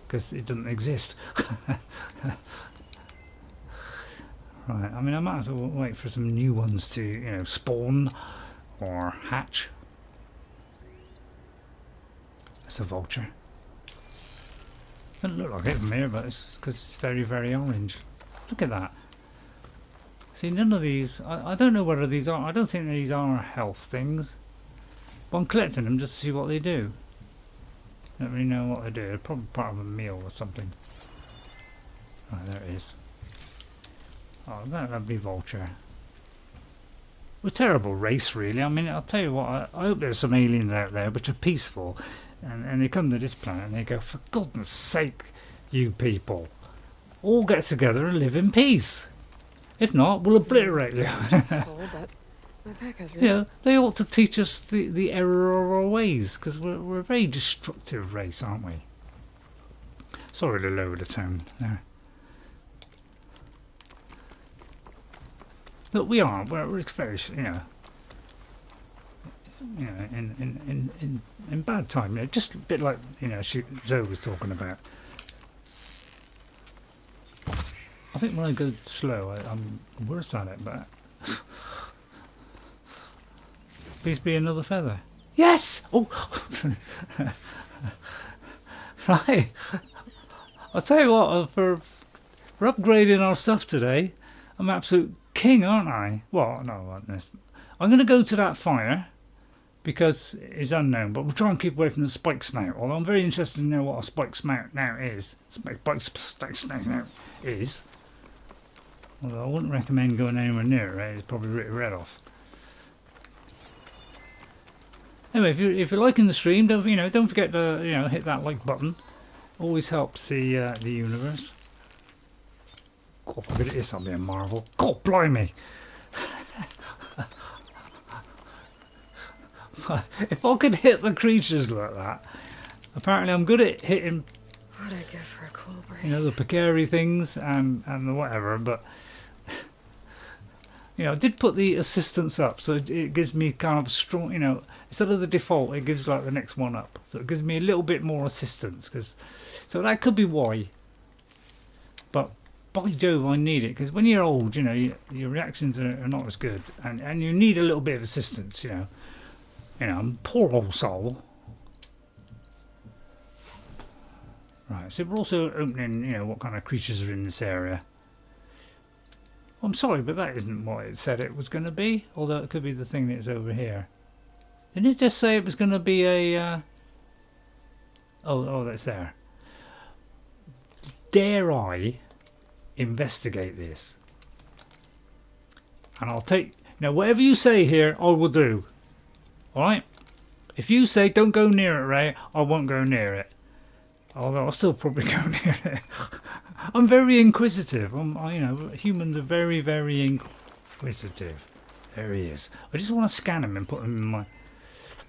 because it doesn't exist. Right, I mean, I might have to wait for some new ones to, you know, spawn or hatch. That's a vulture. Doesn't look like it from here, but it's because it's very, very orange. Look at that. See, none of these, I don't know whether these are, I don't think these are health things, but I'm collecting them just to see what they do. Don't really know what they do. They're probably part of a meal or something. Oh, there it is. Oh, that'd be vulture. We're a terrible race, really. I mean, I'll tell you what, I hope there's some aliens out there which are peaceful, and they come to this planet and they go, for goodness sake, you people, all get together and live in peace. If not, we'll obliterate you. But my pack has really... You know, they ought to teach us the error of our ways, because we're a very destructive race, aren't we? Sorry to lower the tone there. But we are. We're very, you know, in bad time. You know, just a bit like, you know, Zoe was talking about. I think when I go slow, I'm worse at it, but... Please be another feather. Yes! Oh! Right. I'll tell you what, for upgrading our stuff today, I'm absolute king, aren't I? Well, no, I'm going to go to that fire, because it's unknown, but we'll try and keep away from the spike snout, although I'm very interested to know what a spike snout now is. Spike snout now is. Although I wouldn't recommend going anywhere near it, right? It's probably ripped your head off. Anyway, if you're liking the stream, don't forget to hit that like button. Always helps the universe. God, if I could hit this, I'll be a marvel. God, blimey! If I could hit the creatures like that, apparently I'm good at hitting. What'd I give for a cool breeze? You know, the Picari things and the whatever, but I did put the assistance up, so it gives me kind of strong. Instead of the default, it gives like the next one up, so it gives me a little bit more assistance. So that could be why. But by Jove, I need it because when you're old, your reactions are not as good, and you need a little bit of assistance. Poor old soul. Right, so we're also opening, what kind of creatures are in this area. I'm sorry, but that isn't what it said it was going to be. Although it could be the thing that's over here. Didn't it just say it was going to be a... Oh, that's there. Dare I investigate this? And I'll take... Now, whatever you say here, I will do. Alright? If you say don't go near it, Ray, I won't go near it. Although I'll still probably go near it. I'm very inquisitive. Humans are very, very inquisitive. There he is. I just want to scan him and put him in my...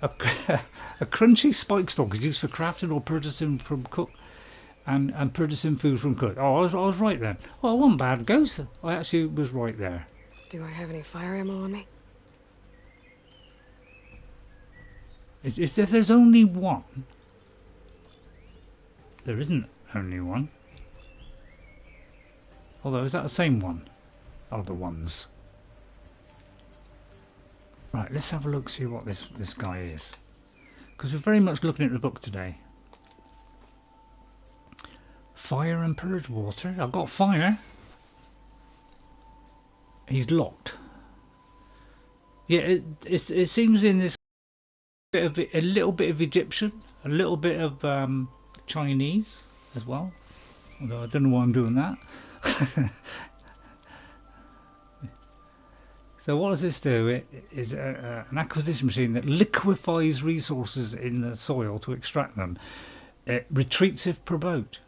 A crunchy spike stalk is used for crafting or purchasing from cook and purchasing food from cook. Oh, I was right then. Well, I wasn't bad, Ghost. I actually was right there. Do I have any fire ammo on me? If there's only one... There isn't only one. Although, is that the same one? Other ones. Right, let's have a look, see what this guy is. Because we're very much looking at the book today. Fire and purge water. I've got fire. He's locked. Yeah, it seems in this a little bit of Egyptian, a little bit of Chinese as well. Although I don't know why I'm doing that. So what does this do? It is an acquisition machine that liquefies resources in the soil to extract them. It retreats if provoked.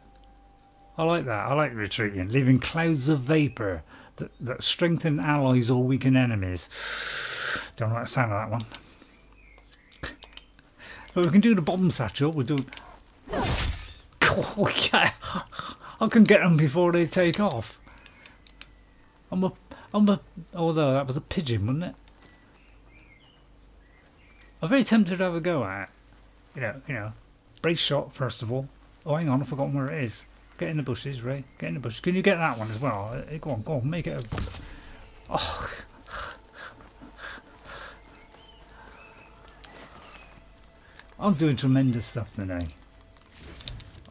I like that. I like retreating, leaving clouds of vapour that strengthen allies or weaken enemies. Don't like the sound of that one. But we can do the bomb satchel. We'll do... Oh, yeah. I can get them before they take off. Although that was a pigeon, wasn't it? I'm very tempted to have a go at it. Brace shot first of all. Oh, hang on, I've forgotten where it is. Get in the bushes, Ray. Get in the bushes. Can you get that one as well? Go on, make it a... Oh. I'm doing tremendous stuff today.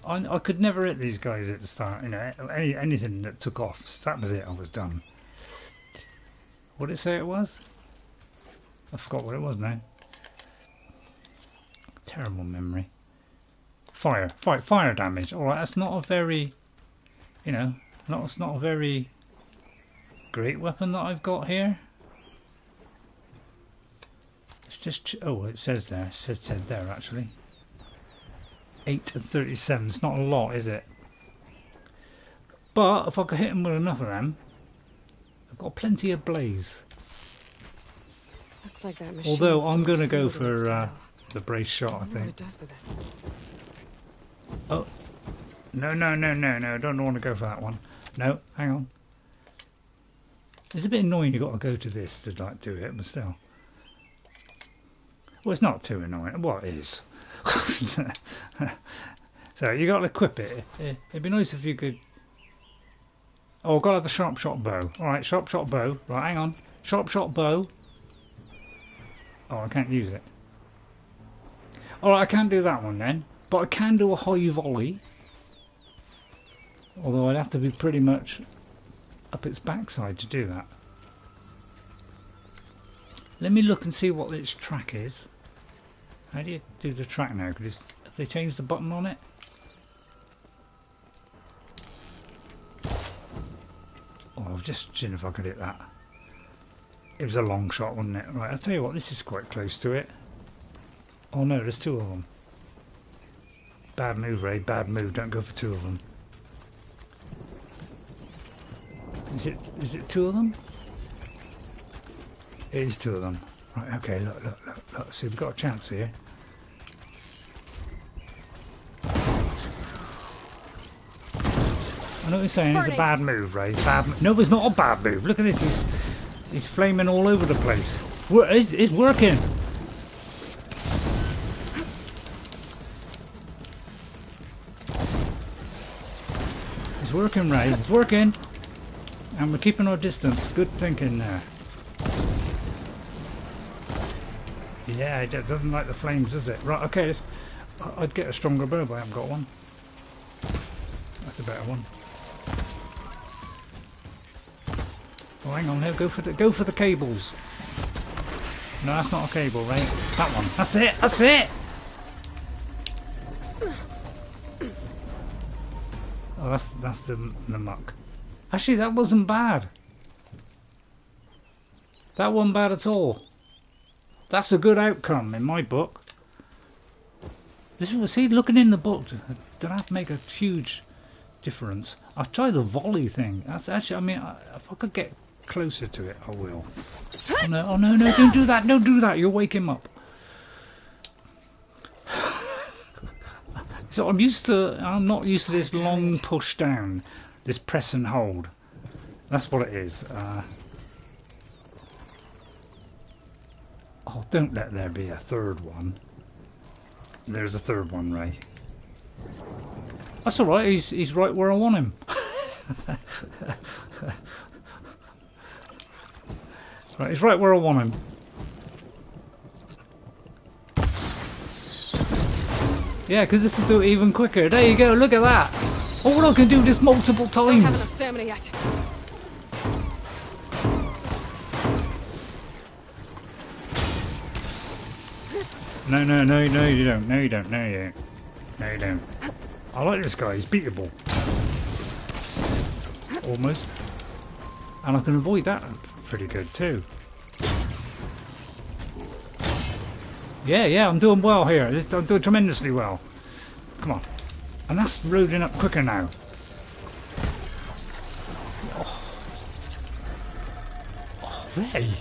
I could never hit these guys at the start. Anything that took off. So that was it. I was done. What did it say it was? I forgot what it was now. Terrible memory. Fire damage. All right, that's not a very, it's not a very great weapon that I've got here. It's just, oh, it says there. It said there actually. 8 and 37. It's not a lot, is it? But if I could hit them with enough of them, I've got plenty of blaze. Looks like that machine. Although I'm going to go for the brace shot, I think. What it does with it. Oh, no! I don't want to go for that one. No, hang on. It's a bit annoying. You got to go to this to like do it, but still. Well, it's not too annoying. Well, it is. So you got to equip it. It'd be nice if you could. Oh, I've got to have a sharp shot bow. All right, sharp shot bow. Right, hang on. Sharp shot bow. Oh, I can't use it. All right, I can't do that one then. But I can do a high volley. Although I'd have to be pretty much up its backside to do that. Let me look and see what its track is. How do you do the track now? Have they changed the button on it? Oh, I've just seen if I could hit that. It was a long shot, wasn't it? Right, I'll tell you what, this is quite close to it. Oh no, there's two of them. Bad move, Ray, bad move. Don't go for two of them. Is it two of them? It is two of them. Right, okay, look. See, we've got a chance here. I know what you're saying, it's a bad move, Ray. No, it's not a bad move. Look at this, he's flaming all over the place. It's working. It's working, Ray. It's working. And we're keeping our distance. Good thinking there. Yeah, it doesn't like the flames, does it? Right, okay, I'd get a stronger bow, but I haven't got one. That's a better one. Oh, hang on, now go for the cables. No, that's not a cable, right? That one. That's it. That's it. Oh, that's the muck. Actually, that wasn't bad. That wasn't bad at all. That's a good outcome in my book. This was, see, looking in the book, did I have to make a huge difference? I'll try the volley thing. That's actually, I mean, if I could get closer to it, I will. Oh no, don't do that, don't do that, you'll wake him up. So I'm not used to this long push down, this press and hold. That's what it is. Oh, don't let there be a third one. There's a third one, Ray. That's alright, he's right where I want him. Right, he's right where I want him. Yeah, because this will do it even quicker. There you go, look at that. Oh, I can do this multiple times. Don't have enough stamina yet. No, you don't. No, you don't. No, you don't. I like this guy. He's beatable. Almost. And I can avoid that pretty good too. Yeah, I'm doing well here. I'm doing tremendously well. Come on. And that's loading up quicker now. Oh, Ray.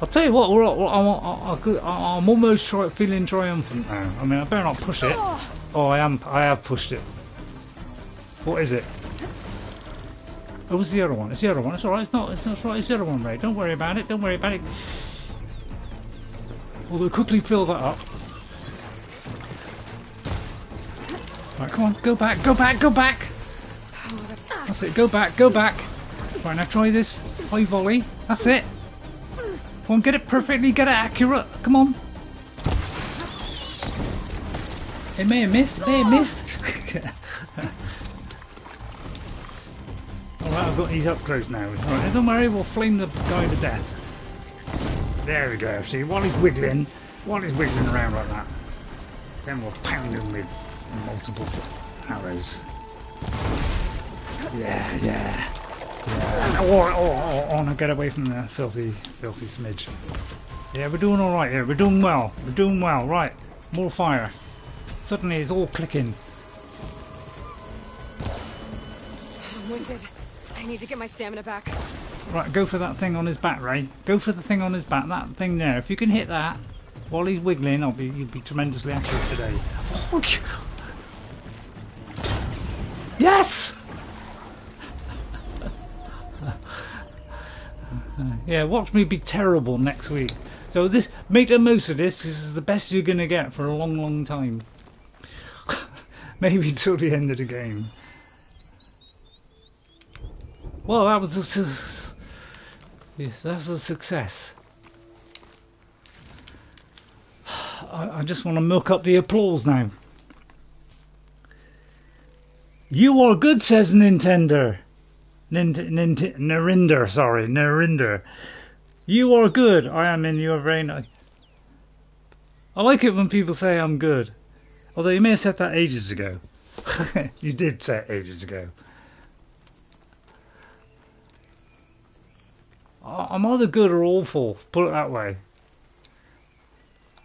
I'll tell you what, I'm almost feeling triumphant now. I mean, I better not push it. Oh, I have pushed it. What is it? Oh, it's the other one. It's the other one. It's alright. It's not right. It's the other one, Ray. Don't worry about it. Don't worry about it. We'll quickly fill that up. Right, come on. Go back. Go back. Go back. That's it. Go back. Go back. Right, now try this. High volley. That's it. Come on, get it perfectly. Get it accurate. Come on. It may have missed. It may have missed. Alright, I've got these up close now. Alright, don't worry, we'll flame the guy to death. There we go. See, while he's wiggling around like that, then we'll pound him with multiple arrows. Yeah. Oh, no, get away from the filthy smidge. Yeah, we're doing alright here. We're doing well. Right, more fire. Suddenly it's all clicking. I'm winded. I need to get my stamina back. Right, go for that thing on his back, Ray. Go for the thing on his back. That thing there. If you can hit that while he's wiggling, you'll be tremendously accurate today. Oh, yes! Yeah, watch me be terrible next week. So make the most of this. This is the best you're gonna get for a long time. Maybe till the end of the game. Well, that was a success. I just want to milk up the applause now. You are good, says Nintendo. Narinder, sorry, Narinder. You are good. I am in your very nice. I like it when people say I'm good. Although you may have said that ages ago. You did say it ages ago. I'm either good or awful, put it that way.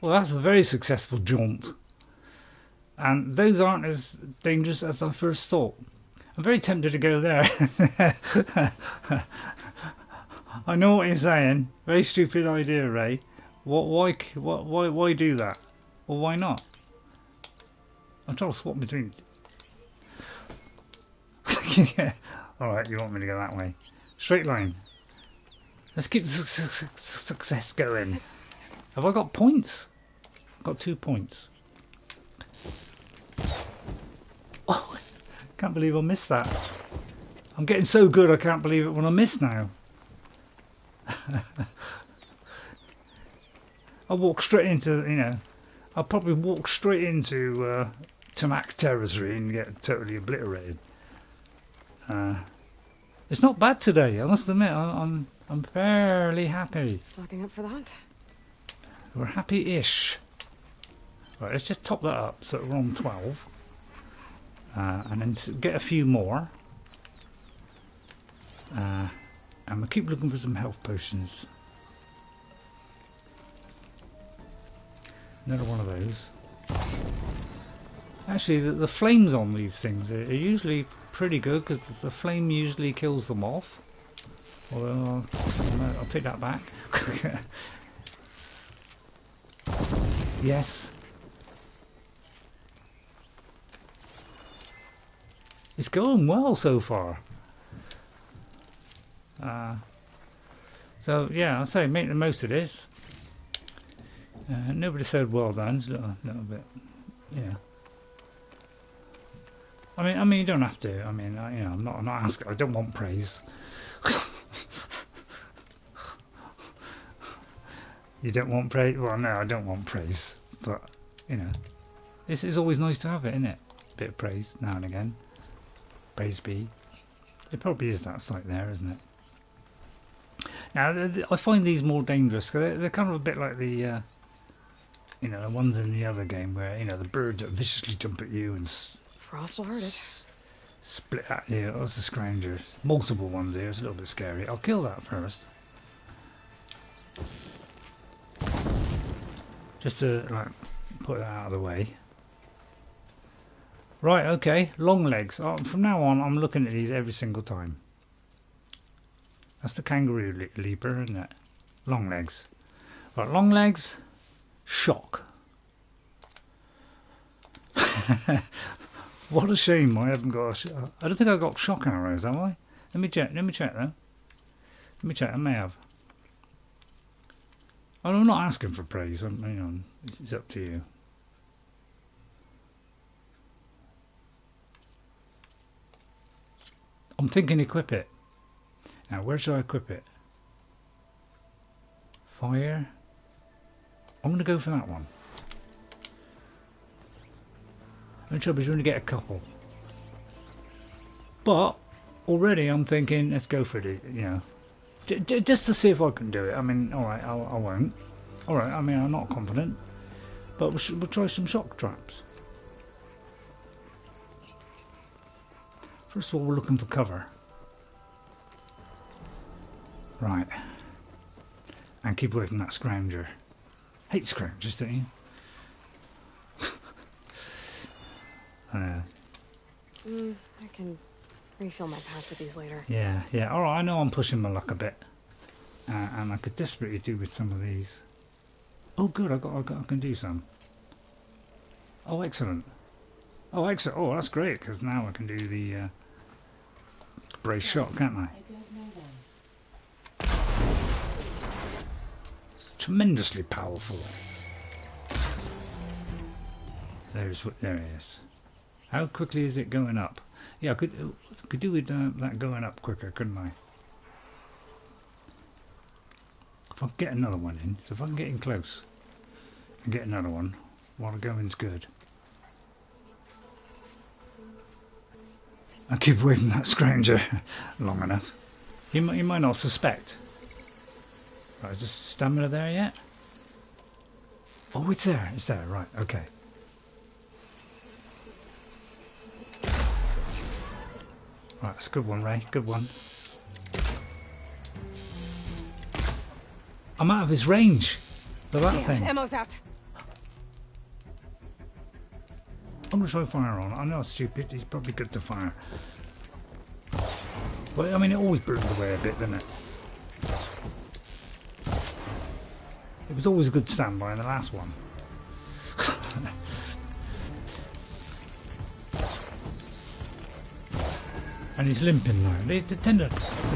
Well, that's a very successful jaunt. And those aren't as dangerous as I first thought. I'm very tempted to go there. I know what you're saying. Very stupid idea, Ray. Why do that? Well, why not? I'm trying to swap between. Yeah. All right, you want me to go that way? Straight line. Let's keep the success going. Have I got points? I've got 2 points. Oh, I can't believe I missed that. I'm getting so good I can't believe it when I miss now. I'll walk straight into, you know, I'll probably walk straight into Tamak territory and get totally obliterated. It's not bad today, I must admit. I'm fairly happy. Stocking up for the hunt. We're happy-ish. Right, let's just top that up so we're on 12. And then get a few more. And we'll keep looking for some health potions. Another one of those. Actually, the flames on these things are usually pretty good because the flame usually kills them off. Although I'll take that back. Yes. It's going well so far. So yeah, I'll say make the most of this. Nobody said well done. It's a little bit, yeah. I mean, you don't have to. I mean, you know, I'm not asking. I don't want praise. You don't want praise? Well, no, I don't want praise. But you know, it's always nice to have it, isn't it? A bit of praise now and again. Praise be. It probably is that site there, isn't it? Now, I find these more dangerous because they're kind of a bit like the, you know, the ones in the other game where, you know, the birds that viciously jump at you and Frost will hurt it. split at you. That's the scroungers. Multiple ones here. It's a little bit scary. I'll kill that first. Just to, like, put that out of the way. Right, okay. Long legs. From now on, I'm looking at these every single time. That's the kangaroo leaper, isn't it? Long legs. Right, long legs. Shock. What a shame I haven't got I don't think I've got shock arrows, have I? Let me check though. Let me check, I may have. I'm not asking for praise, you know, it's up to you. I'm thinking equip it. Now where should I equip it? Fire. I'm going to go for that one. No trouble, you're going to get a couple. But already I'm thinking, let's go for it. You know, just to see if I can do it. I mean, all right, I won't. All right, I mean, I'm not confident, but we'll try some shock traps. First of all, we're looking for cover. Right. And keep away from that scrounger. Hate scroungers, don't you? I can refill my pouch with these later. Yeah. Alright, I know I'm pushing my luck a bit. And I could desperately do with some of these. Oh good, I can do some. Oh excellent. Oh excellent. Oh that's great, because now I can do the brace shot, can't I? Tremendously powerful. There it is. How quickly is it going up? Yeah, I could do with that going up quicker, couldn't I? If I can get another one in, so if I can get in close and get another one while the going's good. I keep away from that scrounger long enough. You might not suspect. Right, is this stamina there yet? Oh, it's there. It's there. Right. Okay. Right, that's a good one, Ray. Good one. I'm out of his range. For that Damn, thing. ammo's out. I'm gonna try fire on. I know it's stupid. He's probably good to fire. But I mean, it always burns away a bit, doesn't it? It was always a good standby in the last one. And he's limping now. They tend to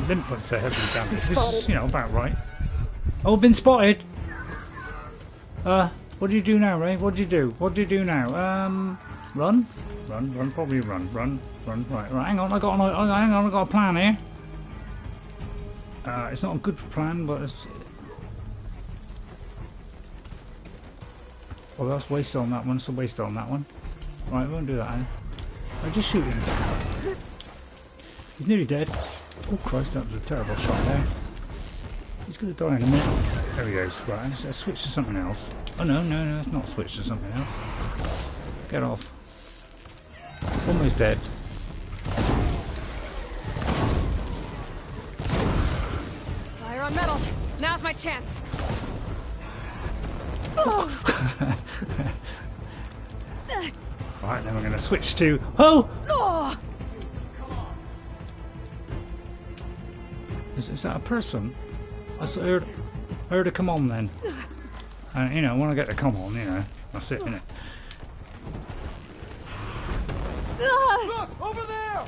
limp once they're heavily damaged. Which is, you know, about right. Oh, been spotted! What do you do now, Ray? What do you do? What do you do now? Run? Run, probably run. Run. Right, hang on, I got a plan here. It's not a good plan, but it's... Oh, that's wasted on that one, so wasted on that one. Right, we won't do that, eh? Right, just shoot him. He's nearly dead. Oh Christ, that was a terrible shot there. He's going to die in a minute. There he goes. Right, let's switch to something else. Oh no, it's not switch to something else. Get off. Almost dead. Fire on metal. Now's my chance. Right, then we're going to switch to... Oh! Is that a person? I heard a come on then. And, you know, when I get to come on, you know, that's it, innit? Look! Over there!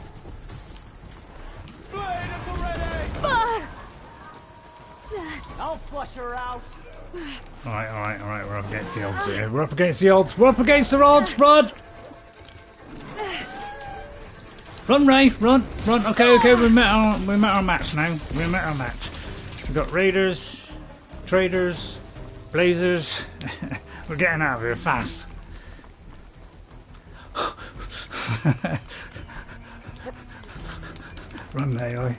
Blade is ready! I'll flush her out. Alright, we're up against the odds here. We're up against the odds! We're up against the odds! Run! Run, Ray! Run! Okay, we met our match now. We met our match. We've got raiders, traders, blazers. We're getting out of here fast. Run, AI.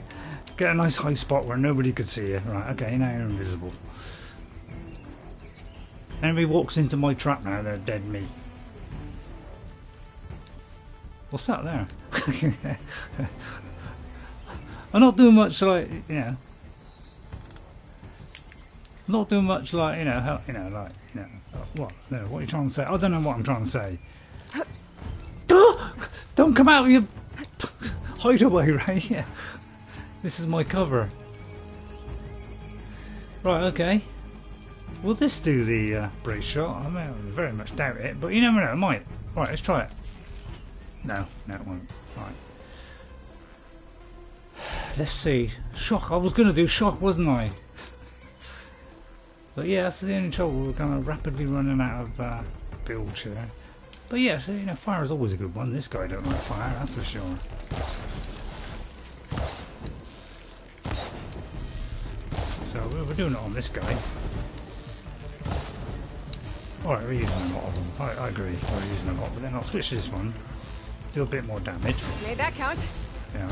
Get a nice high spot where nobody could see you. Right, okay, now you're invisible. Anybody walks into my trap now, they're dead meat. What's that there? I'm not doing much like, you know. Not doing much like, what? No, what are you trying to say? I don't know what I'm trying to say. Don't come out of your hideaway, right? Yeah. This is my cover. Right, okay. Will this do the brace shot? I mean, I very much doubt it, but you never know, it might. Right, let's try it. No, it won't. Right. Let's see. Shock. I was going to do shock, wasn't I? But yeah, that's the only trouble. We're kind of rapidly running out of builds here. But yeah, so, you know, fire is always a good one. This guy don't like fire, that's for sure. So we're doing it on this guy. Alright, we're using a lot of them. I agree, we're using a lot, but then I'll switch to this one. Do a bit more damage. Made that count. Yeah.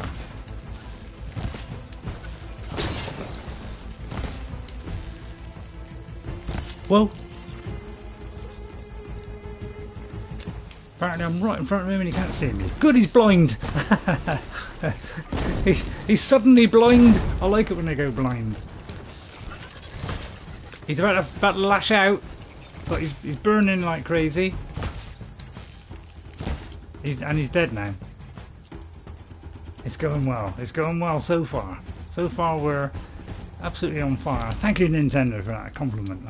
Whoa! Apparently I'm right in front of him and he can't see me. Good, he's blind! he's suddenly blind! I like it when they go blind. He's about to lash out, but he's burning like crazy. He's dead now. It's going well. It's going well so far. So far we're absolutely on fire. Thank you, Nintendo, for that compliment.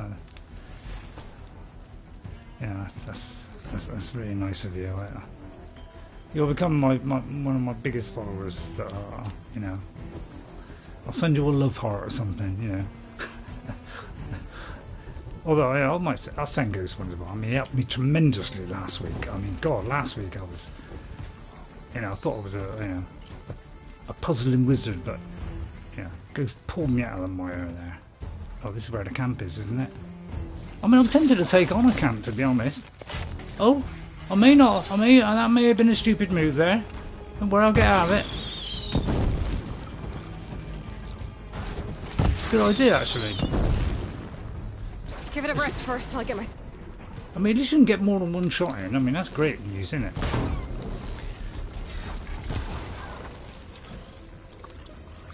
Yeah, that's really nice of you. You'll become one of my biggest followers. That are, you know, I'll send you a love heart or something. You know. Although yeah, I'll send Ghost one as well. I mean, he helped me tremendously last week. I mean, God, last week I was, you know, I thought I was a puzzling wizard, but yeah, Ghost pulled me out of the mire there. Oh, this is where the camp is, isn't it? I mean, I'm tempted to take on a camp, to be honest. Oh, I may not. That may have been a stupid move there. Don't worry, I'll get out of it. Good idea, actually. Give it a rest first till I get my... I mean, you shouldn't get more than one shot in. I mean, that's great news, isn't it?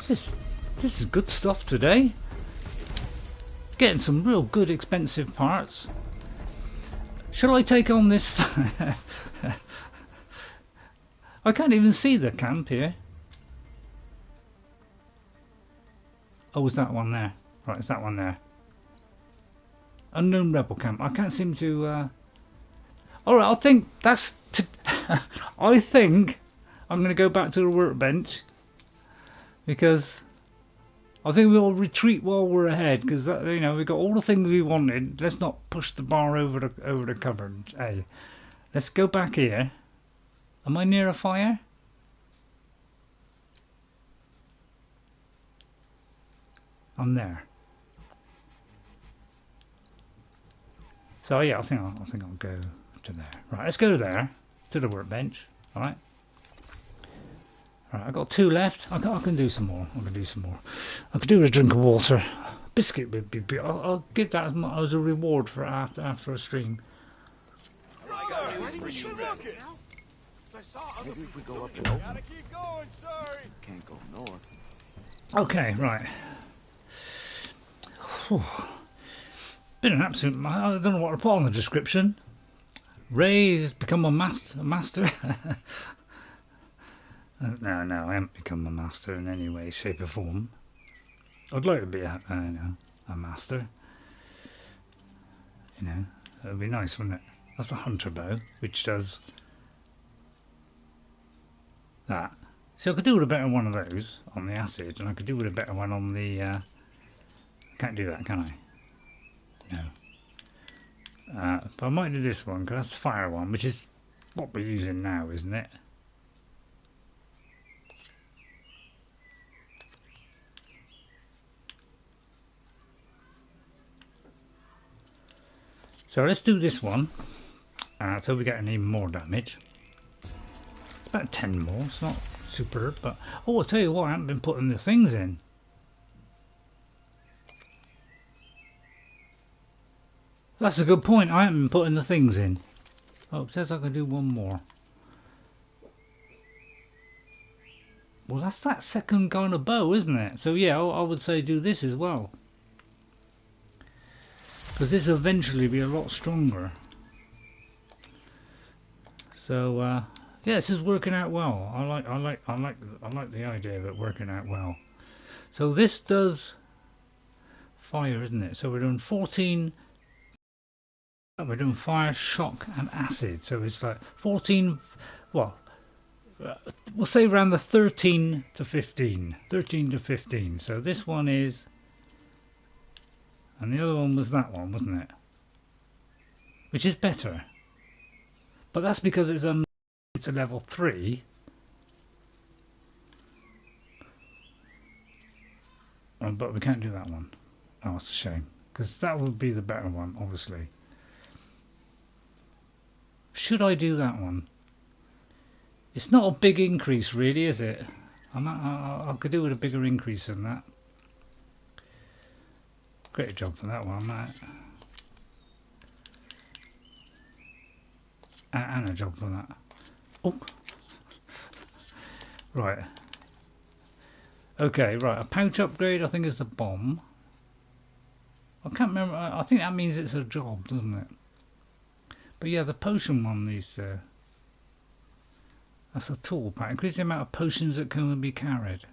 This is good stuff today. Getting some real good expensive parts. Shall I take on this? I can't even see the camp here. Oh, is that one there? Right, is that one there? Unknown rebel camp. I can't seem to. Alright, I think that's. I think I'm going to go back to the workbench because I think we'll retreat while we're ahead because you know we've got all the things we wanted. Let's not push the bar over the cupboard. Hey, let's go back here. Am I near a fire? I'm there. So yeah, I think I'll go to there. Right, let's go there to the workbench. All right. Right, I've got 2 left. I can do some more. I could do with a drink of water. Biscuit would be. I'll give that as a reward for after a stream. Maybe if we go up and open. Gotta keep going, sorry. Can't go north. Okay, right. Whew. Been an absolute. I don't know what to put on the description. Ray has become a master. No, I haven't become a master in any way, shape, or form. I'd like to be a master. You know, that'd be nice, wouldn't it? That's a hunter bow, which does that. So I could do with a better one of those on the acid, and I could do with a better one on the. Can't do that, can I? No. But I might do this one because that's the fire one, which is what we're using now, isn't it? So let's do this one so we get an even more damage. It's about 10 more, it's not super, but oh, I'll tell you what, I haven't been putting the things in. That's a good point, I haven't been putting the things in. Oh, it says I can do one more. Well, that's that second kind of bow, isn't it? So yeah, I would say do this as well. Because this will eventually be a lot stronger. So yeah, this is working out well. I like the idea of it working out well. So this does fire, isn't it? So we're doing 14. We're doing fire, shock, and acid. So it's like 14. Well, we'll say around the 13 to 15. 13 to 15. So this one is. And the other one was that one, wasn't it? Which is better. But that's because it's to level 3. But we can't do that one. Oh, it's a shame. Because that would be the better one, obviously. Should I do that one? It's not a big increase, really, is it? I could do with a bigger increase than that. Great job for that one, Matt. And a job for that. Oh, right. Okay, right. A pouch upgrade, I think, is the bomb. I can't remember. I think that means it's a job, doesn't it? But yeah, the potion one is. That's a tool pack. Increase the amount of potions that can be carried.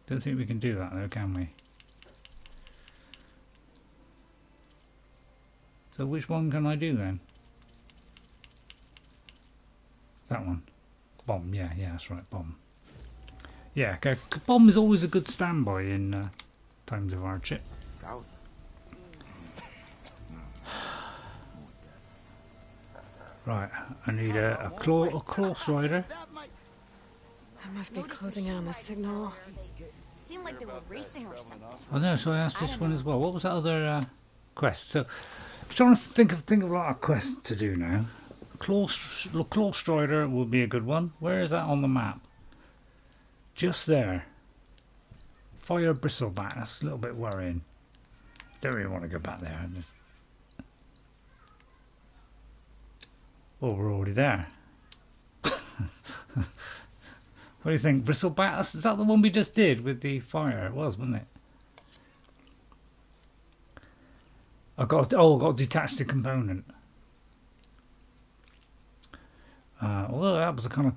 Don't think we can do that though, can we? So which one can I do then? That one. Bomb, yeah, that's right, bomb. Yeah, okay. Bomb is always a good standby in times of hardship. South. Right, I need a claw strider. I must be closing in on the signal. Seemed like they were racing or something. I know, so I asked this one as well. What was that other quest? So I'm trying to think of a lot of quests to do now. Claw strider would be a good one. Where is that on the map? Just there. Fire bristleback. That's a little bit worrying. Don't really want to go back there. Well, we're already there. What do you think? Bristleback? Is that the one we just did with the fire? It was, wasn't it? I got detached the component. Although that was a kind of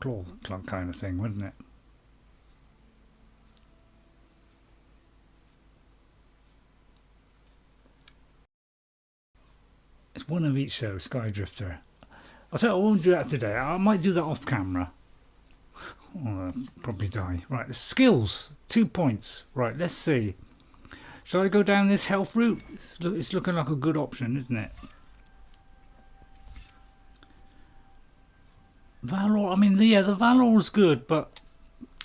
claw kind of thing, wasn't it? It's one of each though, Skydrifter. I'll tell you, I won't do that today. I might do that off camera. I'll probably die. Right, skills, 2 points. Right, let's see. Shall I go down this health route? It's looking like a good option, isn't it? Valor, I mean, yeah, the Valor's good, but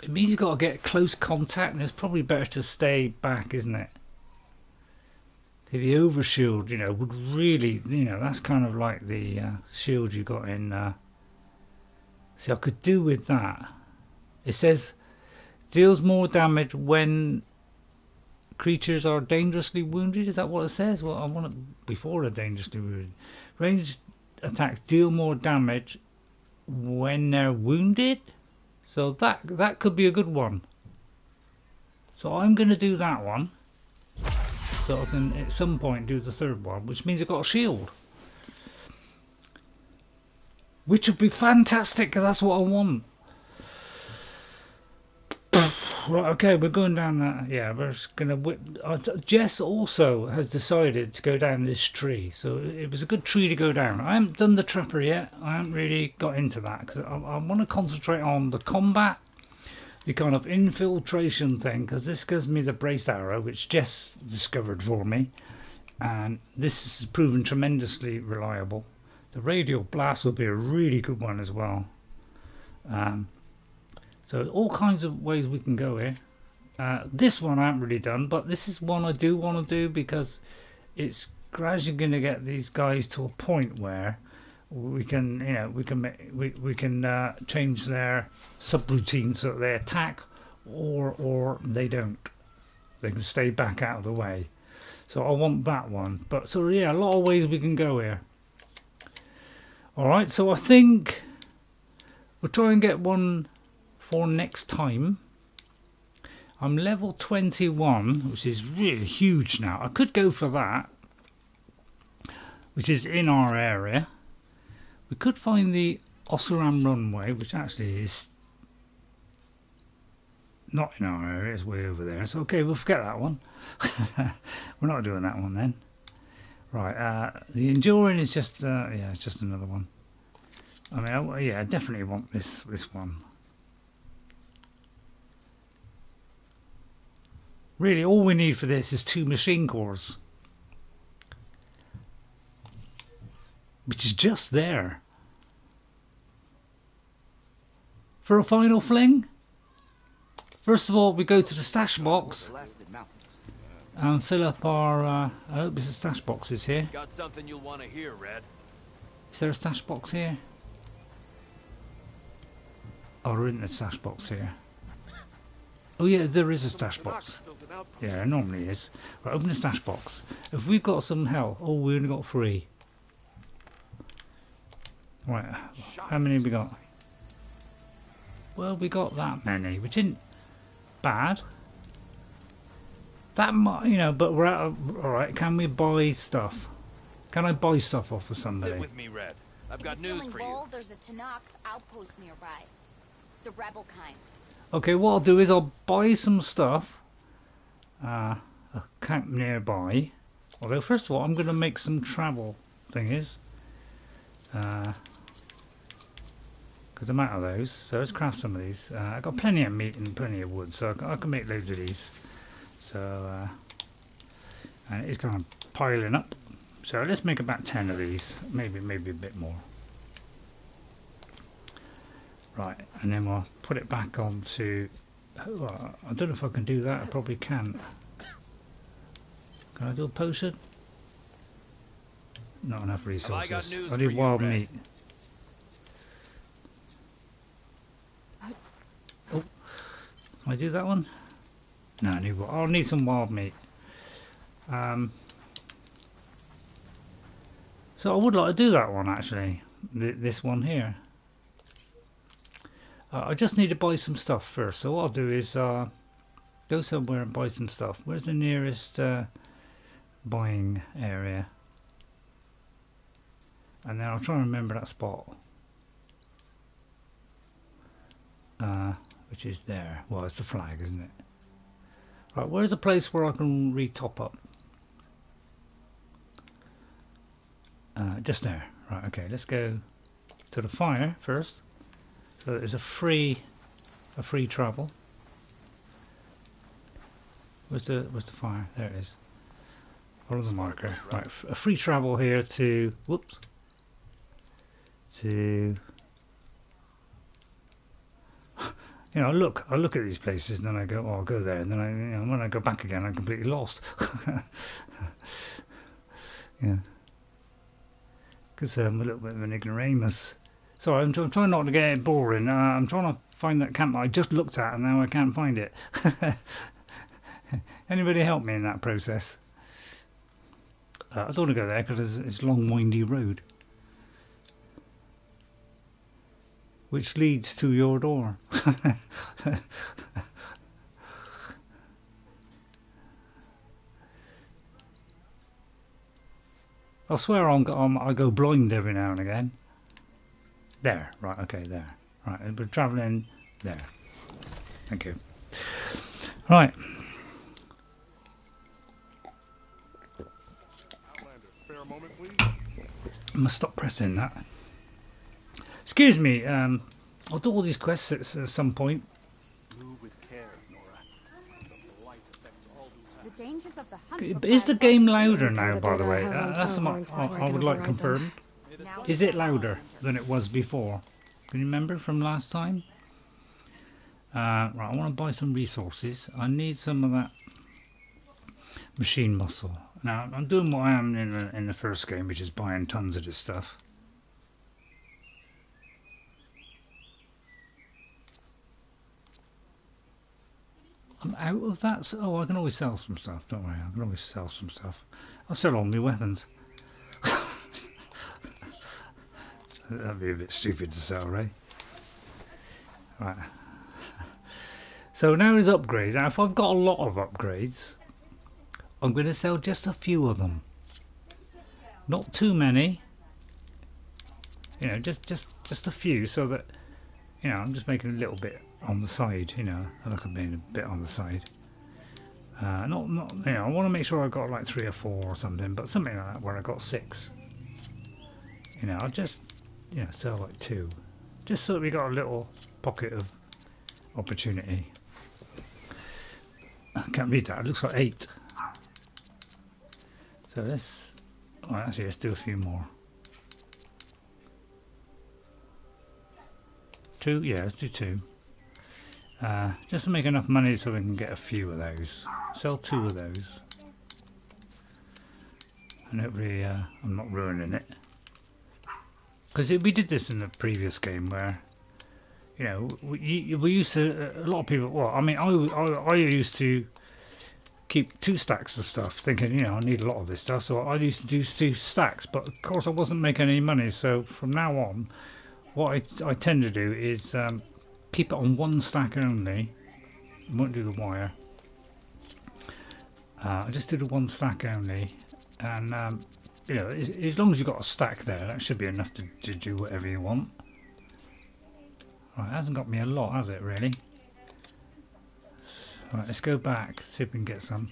it means you've got to get close contact, and it's probably better to stay back, isn't it? The overshield, you know, would really, you know, that's kind of like the shield you got in. See, I could do with that. It says deals more damage when creatures are dangerously wounded. Is that what it says? Well, I want it before they're dangerously wounded. Ranged attacks deal more damage when they're wounded. So that could be a good one. So I'm going to do that one. So I can at some point do the third one, which means I've got a shield. Which would be fantastic, because that's what I want. Right, okay, we're going down that. Yeah, we're just gonna. Jess also has decided to go down this tree, so it was a good tree to go down. I haven't done the trapper yet. I haven't really got into that because I want to concentrate on the combat, the kind of infiltration thing, because this gives me the braced arrow, which Jess discovered for me, and this has proven tremendously reliable. The radial blast will be a really good one as well. So all kinds of ways we can go here. This one I haven't really done, but this is one I do want to do because it's gradually going to get these guys to a point where we can, you know, we can change their subroutine so that they attack or they don't. They can stay back out of the way. So I want that one. But so yeah, a lot of ways we can go here. All right, so I think we'll try and get one for next time. I'm level 21, which is really huge now. I could go for that, which is in our area. We could find the Oseram runway, which actually is not in our area, it's way over there. So okay, we'll forget that one. We're not doing that one then. Right, the Enduring is just, yeah, it's just another one. I mean, yeah, I definitely want this one. Really, all we need for this is 2 machine cores, which is just there. For a final fling, first of all, we go to the stash box and fill up our. I hope there's a stash box is here. Got something you'll want to hear, Red. Is there a stash box here? Oh, there isn't a stash box here. Oh yeah, there is a stash box. Yeah, there normally is. Right, open the stash box. If we've got some health, oh, we only got 3. Right, how many have we got? Well, we got that many, which isn't bad. That might, you know, but we're out of, all right. Can we buy stuff? Can I buy stuff off of somebody? Sit with me, Red. I've got news for you. There's a Tanakh outpost nearby. The rebel kind. Okay, what I'll do is I'll buy some stuff. A camp nearby. Although first of all, I'm going to make some travel thingies. Because I'm out of those. So let's craft some of these. I've got plenty of meat and plenty of wood, so I can make loads of these. So, and it's kind of piling up. So let's make about 10 of these. Maybe a bit more. Right, and then we'll put it back onto. Oh, I don't know if I can do that. I probably can't. Can I do a potion? Not enough resources. I need wild meat. Oh, can I do that one? No, I'll need some wild meat. So I would like to do that one actually. This one here. I just need to buy some stuff first. So what I'll do is go somewhere and buy some stuff. Where's the nearest buying area. And then I'll try and remember that spot. Which is there. Well, it's the flag, isn't it? Right, where's a place where I can re-top up? Just there. Right, okay, let's go to the fire first. So there's a free travel. Where's the fire? There it is. Follow the marker. Right, a free travel here to whoops. To you know, I look at these places and then I go, oh, I'll go there, and then when I go back again, I'm completely lost. Yeah, because I'm a little bit of an ignoramus. Sorry, I'm trying not to get it boring. I'm trying to find that camp that I just looked at and now I can't find it. Anybody help me in that process? I don't want to go there because it's a long, windy road, which leads to your door. I swear I go blind every now and again. There, right, okay, there. Right, we're travelling there. Thank you. Right. Spare a moment, please. I must stop pressing that. Excuse me, I'll do all these quests at some point. Move with care, Nora. The light affects all who pass. The dangers of the hunt. Is the game louder now, the by the data way? I have on That's phone what lines before I I can would like override them. confirmed. Is it louder than it was before? Can you remember from last time? Right, I want to buy some resources. I need some of that machine muscle. Now, I'm doing what I am in the first game, which is buying tons of this stuff. I'm out of that. Oh, I can always sell some stuff. Don't worry, I can always sell some stuff. I'll sell all my weapons. That'd be a bit stupid to sell, right? Right. So now there's upgrades. Now, if I've got a lot of upgrades, I'm going to sell just a few of them. Not too many. You know, just a few, so that I'm just making a little bit on the side. I look at being a bit on the side. Not I want to make sure I've got like 3 or 4 or something, but something like that where I got 6. I'll just sell like 2, just so that we got a little pocket of opportunity. I can't read that. It looks like 8. So let's do a few more. 2, yeah, let's do 2. Just to make enough money so we can get a few of those. Sell 2 of those. And hopefully I'm not ruining it. Because we did this in the previous game where, we used to, a lot of people, well, I mean, I used to keep 2 stacks of stuff, thinking, I need a lot of this stuff, so I used to do 2 stacks, but of course I wasn't making any money, so from now on, what I tend to do is keep it on 1 stack only. I won't do the wire. I just do the 1 stack only, and as long as you've got a stack there, that should be enough to do whatever you want. Right, it hasn't got me a lot, has it, really? Right, let's go back, see if we can get some.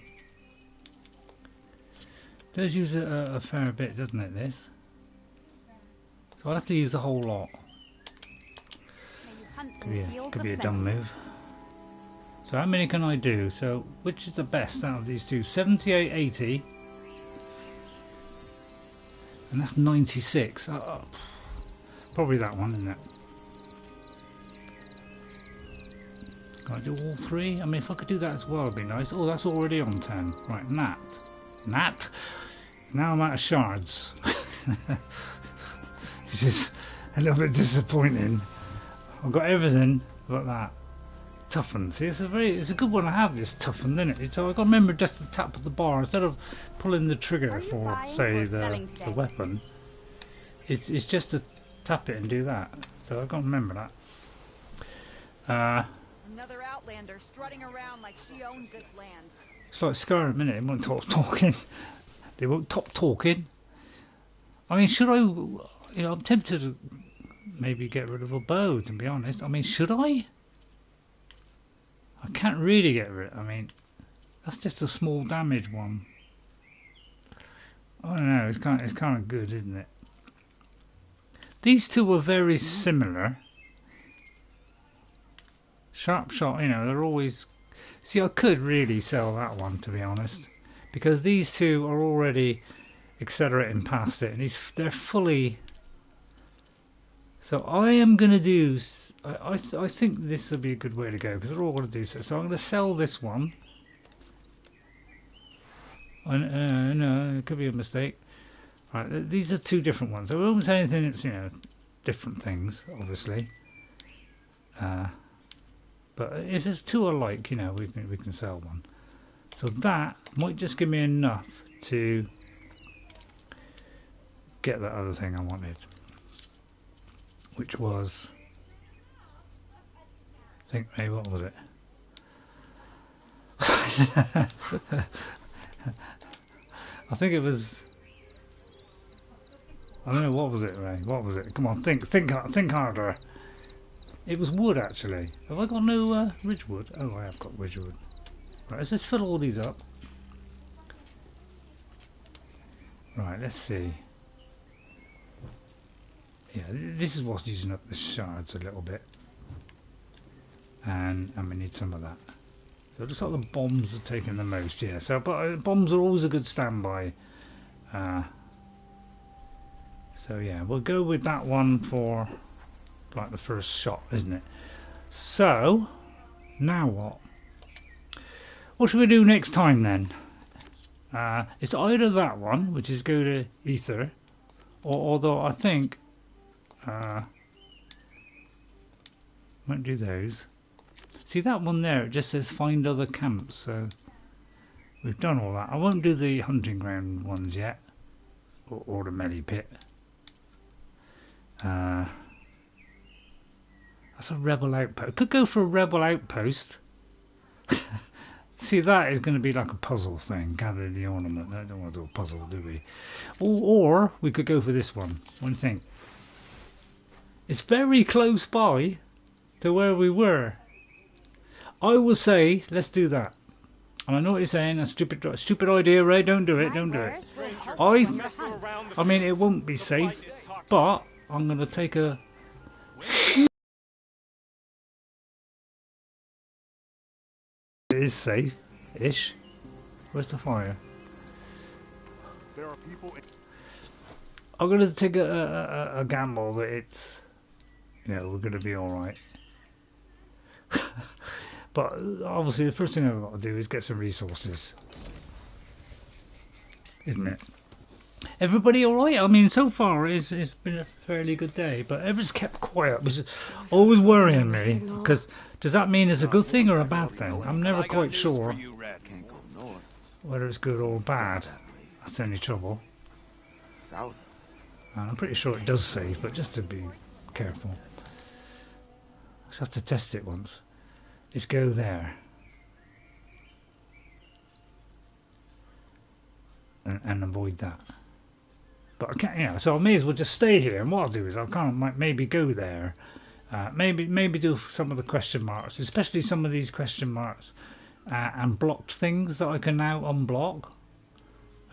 It does use a fair bit, doesn't it, this? So I'll have to use the whole lot. Could be a dumb move. So how many can I do? So which is the best out of these two? 78, 80. And that's 96. Probably that one, isn't it? Can I do all 3? I mean, if I could do that as well, it'd be nice. Oh, that's already on 10. Right, Nat. Now I'm out of shards. Which is a little bit disappointing. I've got everything but that. Toughen. See, it's a good one to have, this toughen, isn't it? So I've got to remember just to tap the bar instead of pulling the trigger for, say, the weapon. It's just to tap it and do that. So I've got to remember that. Another outlander strutting around like she owns this land. It's like Skyrim, isn't it? It won't talking. They won't stop talking. I mean, should I? You know, I'm tempted to maybe get rid of a bow. To be honest, I mean, should I? I can't really get rid. I mean, that's just a small damage one. I don't know. It's kind of good, isn't it? These two are very similar. Sharp shot, you know, they're always... See, I could really sell that one, to be honest. Because these two are already accelerating past it. And they're fully... So I am going to do... I think this will be a good way to go. Because they're all going to do so. So I'm going to sell this one. No, it could be a mistake. Right, these are two different ones. I won't say anything that's, you know, different things, obviously. But if there's two alike, you know, we can sell one. So that might just give me enough to get that other thing I wanted, which was, I think, maybe what was it? I think it was. I don't know, what was it, Ray? What was it? Come on, think harder. It was wood, actually. Have I got no ridgewood? Oh, I have got ridgewood. Right, let's just fill all these up. Right, let's see. Yeah, this is what's using up the shards a little bit. And we need some of that. So it looks like the bombs are taking the most, yeah. So, but bombs are always a good standby. So yeah, we'll go with that one for like the first shot, isn't it? So now what? What should we do next time then? It's either that one, which is go to ether, or although I think won't do those. See that one there? It just says find other camps. So we've done all that. I won't do the hunting ground ones yet, or the melee pit. That's a rebel outpost. Could go for a rebel outpost. See, that is going to be like a puzzle thing. Gather the ornament. I don't want to do a puzzle, do we? Or we could go for this one. What do you think? It's very close by to where we were. I will say, let's do that. And I know what you're saying. A stupid idea, Ray. Don't do it. Don't do it. I mean, it won't be safe, but I'm going to take a... It is safe-ish. Where's the fire? There are people. I'm going to take a gamble that it's, you know, we're going to be all right. But obviously, the first thing I've got to do is get some resources, isn't it? Everybody all right? I mean, so far it's been a fairly good day, but everyone's kept quiet, which is always worrying me. Because does that mean it's a good thing or a bad thing? I'm never quite sure whether it's good or bad. That's the only trouble. I'm pretty sure it does save, but just to be careful. I just have to test it once. Just go there. And avoid that. But I can't, you know, so I may as well just stay here. And what I'll do is I'll kind of maybe go there. Maybe do some of the question marks, especially some of these question marks and blocked things that I can now unblock.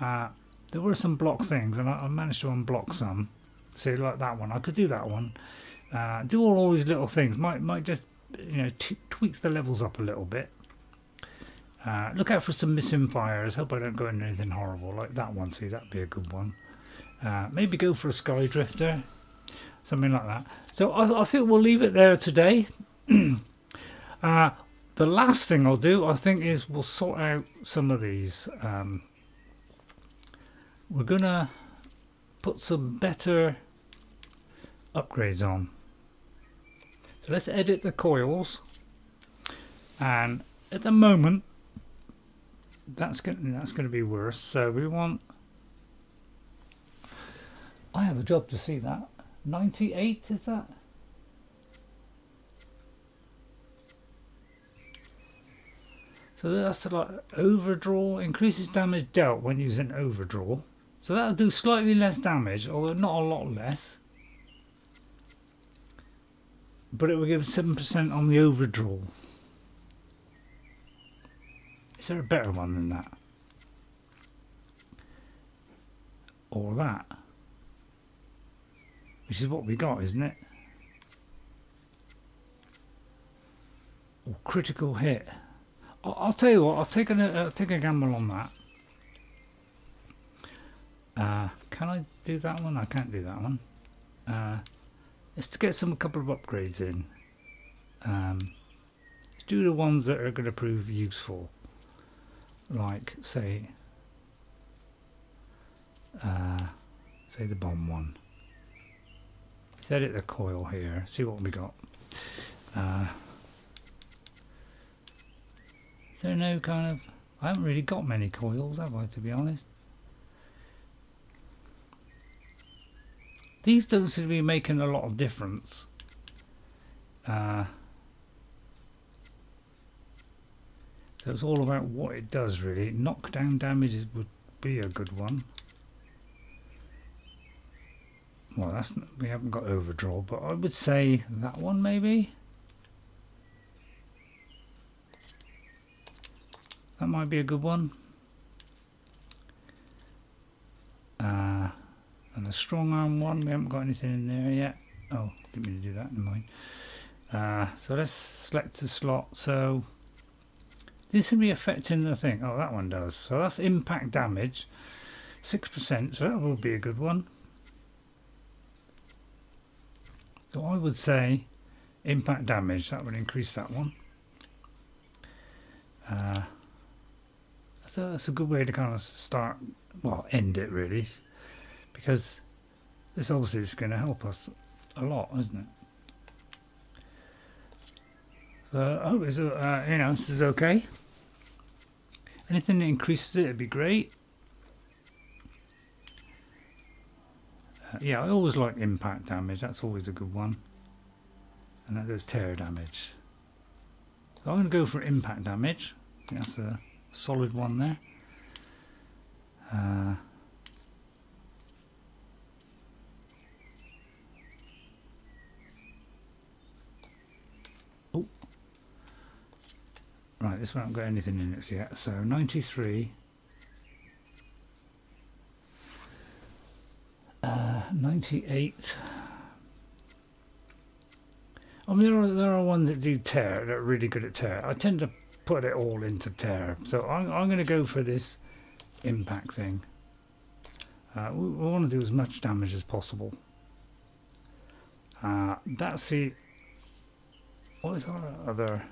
There were some blocked things, and I managed to unblock some. So like that one, I could do that one. Do all these little things. Might just, you know, tweak the levels up a little bit. Look out for some missing fires. Hope I don't go into anything horrible like that one. See, that'd be a good one. Maybe go for a sky drifter, something like that. So I think we'll leave it there today. The last thing I'll do, I think, is we'll sort out some of these. We're gonna put some better upgrades on. So let's edit the coils, and at the moment that's going to be worse. So we want. I have a job to see that. 98 is that? So that's like overdraw, increases damage dealt when using overdraw. So that'll do slightly less damage, although not a lot less. But it will give 7% on the overdraw. Is there a better one than that? Or that? Which is what we got, isn't it? Or critical hit. I'll tell you what, I'll take a gamble on that. Can I do that one? I can't do that one. Let's get a couple of upgrades in. Let's do the ones that are going to prove useful. Like, say the bomb one. Set it the coil here. See what we got. Is there no kind of... I haven't really got many coils, have I, to be honest? These don't seem to be making a lot of difference. So it's all about what it does, really. Knockdown damage would be a good one. Well, we haven't got overdraw, but I would say that one maybe. That might be a good one. And the strong arm one, we haven't got anything in there yet. Oh, didn't mean to do that, never mind. So let's select the slot. So this will be affecting the thing. Oh, that one does. So that's impact damage, 6%. So that will be a good one. So I would say impact damage. That would increase that one. So that's a good way to kind of start, well, end it really, because this obviously is going to help us a lot, isn't it? So I hope it's, you know, this is okay. Anything that increases it would be great. Yeah, I always like impact damage. That's always a good one. And that does tear damage. So I'm going to go for impact damage. I think that's a solid one there. Oh, right, this one hasn't got anything in it yet. So 93, 98. I mean, there are ones that do tear, that are really good at tear. I tend to put it all into tear, so I'm going to go for this impact thing. We want to do as much damage as possible. That's the... What is our other...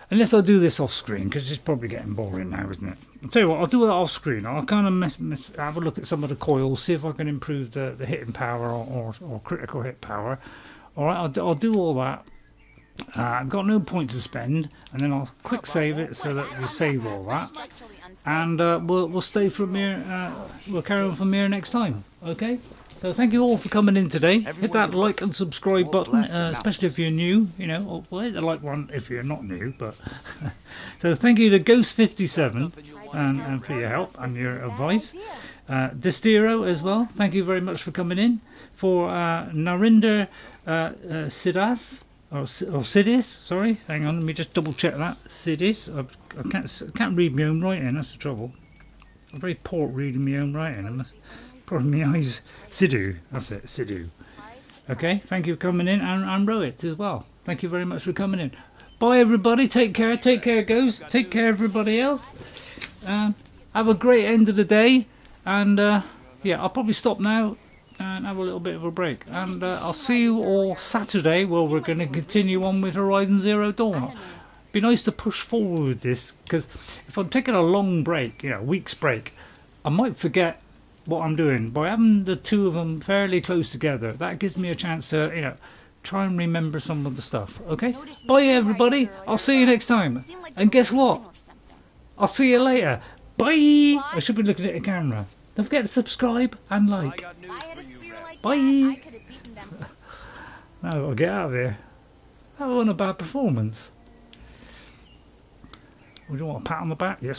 Unless I do this off screen, because it's probably getting boring now, isn't it? I'll tell you what, I'll do it off screen. I'll kind of have a look at some of the coils, see if I can improve the hitting power or critical hit power. Alright, I'll do all that. I've got no point to spend, and then I'll quick save it so that we save all that, and we'll stay from here. We'll carry on from here next time. Okay. So thank you all for coming in today. Hit that like and subscribe button, especially if you're new. You know, well, hit the like one if you're not new. But so thank you to Ghost57 and for your help and your advice. Destiro as well. Thank you very much for coming in. For Narinder Sidas. Or Sidis, sorry, hang on, let me just double check that. Sidis, I can't read my own writing, that's the trouble. I'm very poor at reading my own writing, pardon my eyes. Sidhu, that's it, Sidhu. Okay, thank you for coming in, and Rohit as well. Thank you very much for coming in. Bye everybody, take care, Ghost, take care everybody else. Have a great end of the day, and yeah, I'll probably stop now and have a little bit of a break, and I'll see you all Saturday where we're going to continue on with Horizon Zero Dawn. Be nice to push forward with this, because if I'm taking a long break, you know, a week's break, I might forget what I'm doing. By having the two of them fairly close together, that gives me a chance to, you know, try and remember some of the stuff. Okay, bye everybody, I'll see you next time, and guess what, I'll see you later. Bye. I should be looking at the camera. Don't forget to subscribe and like. Bye. No, I'll get out of here. That wasn't a bad performance. Would you want a pat on the back? Yes,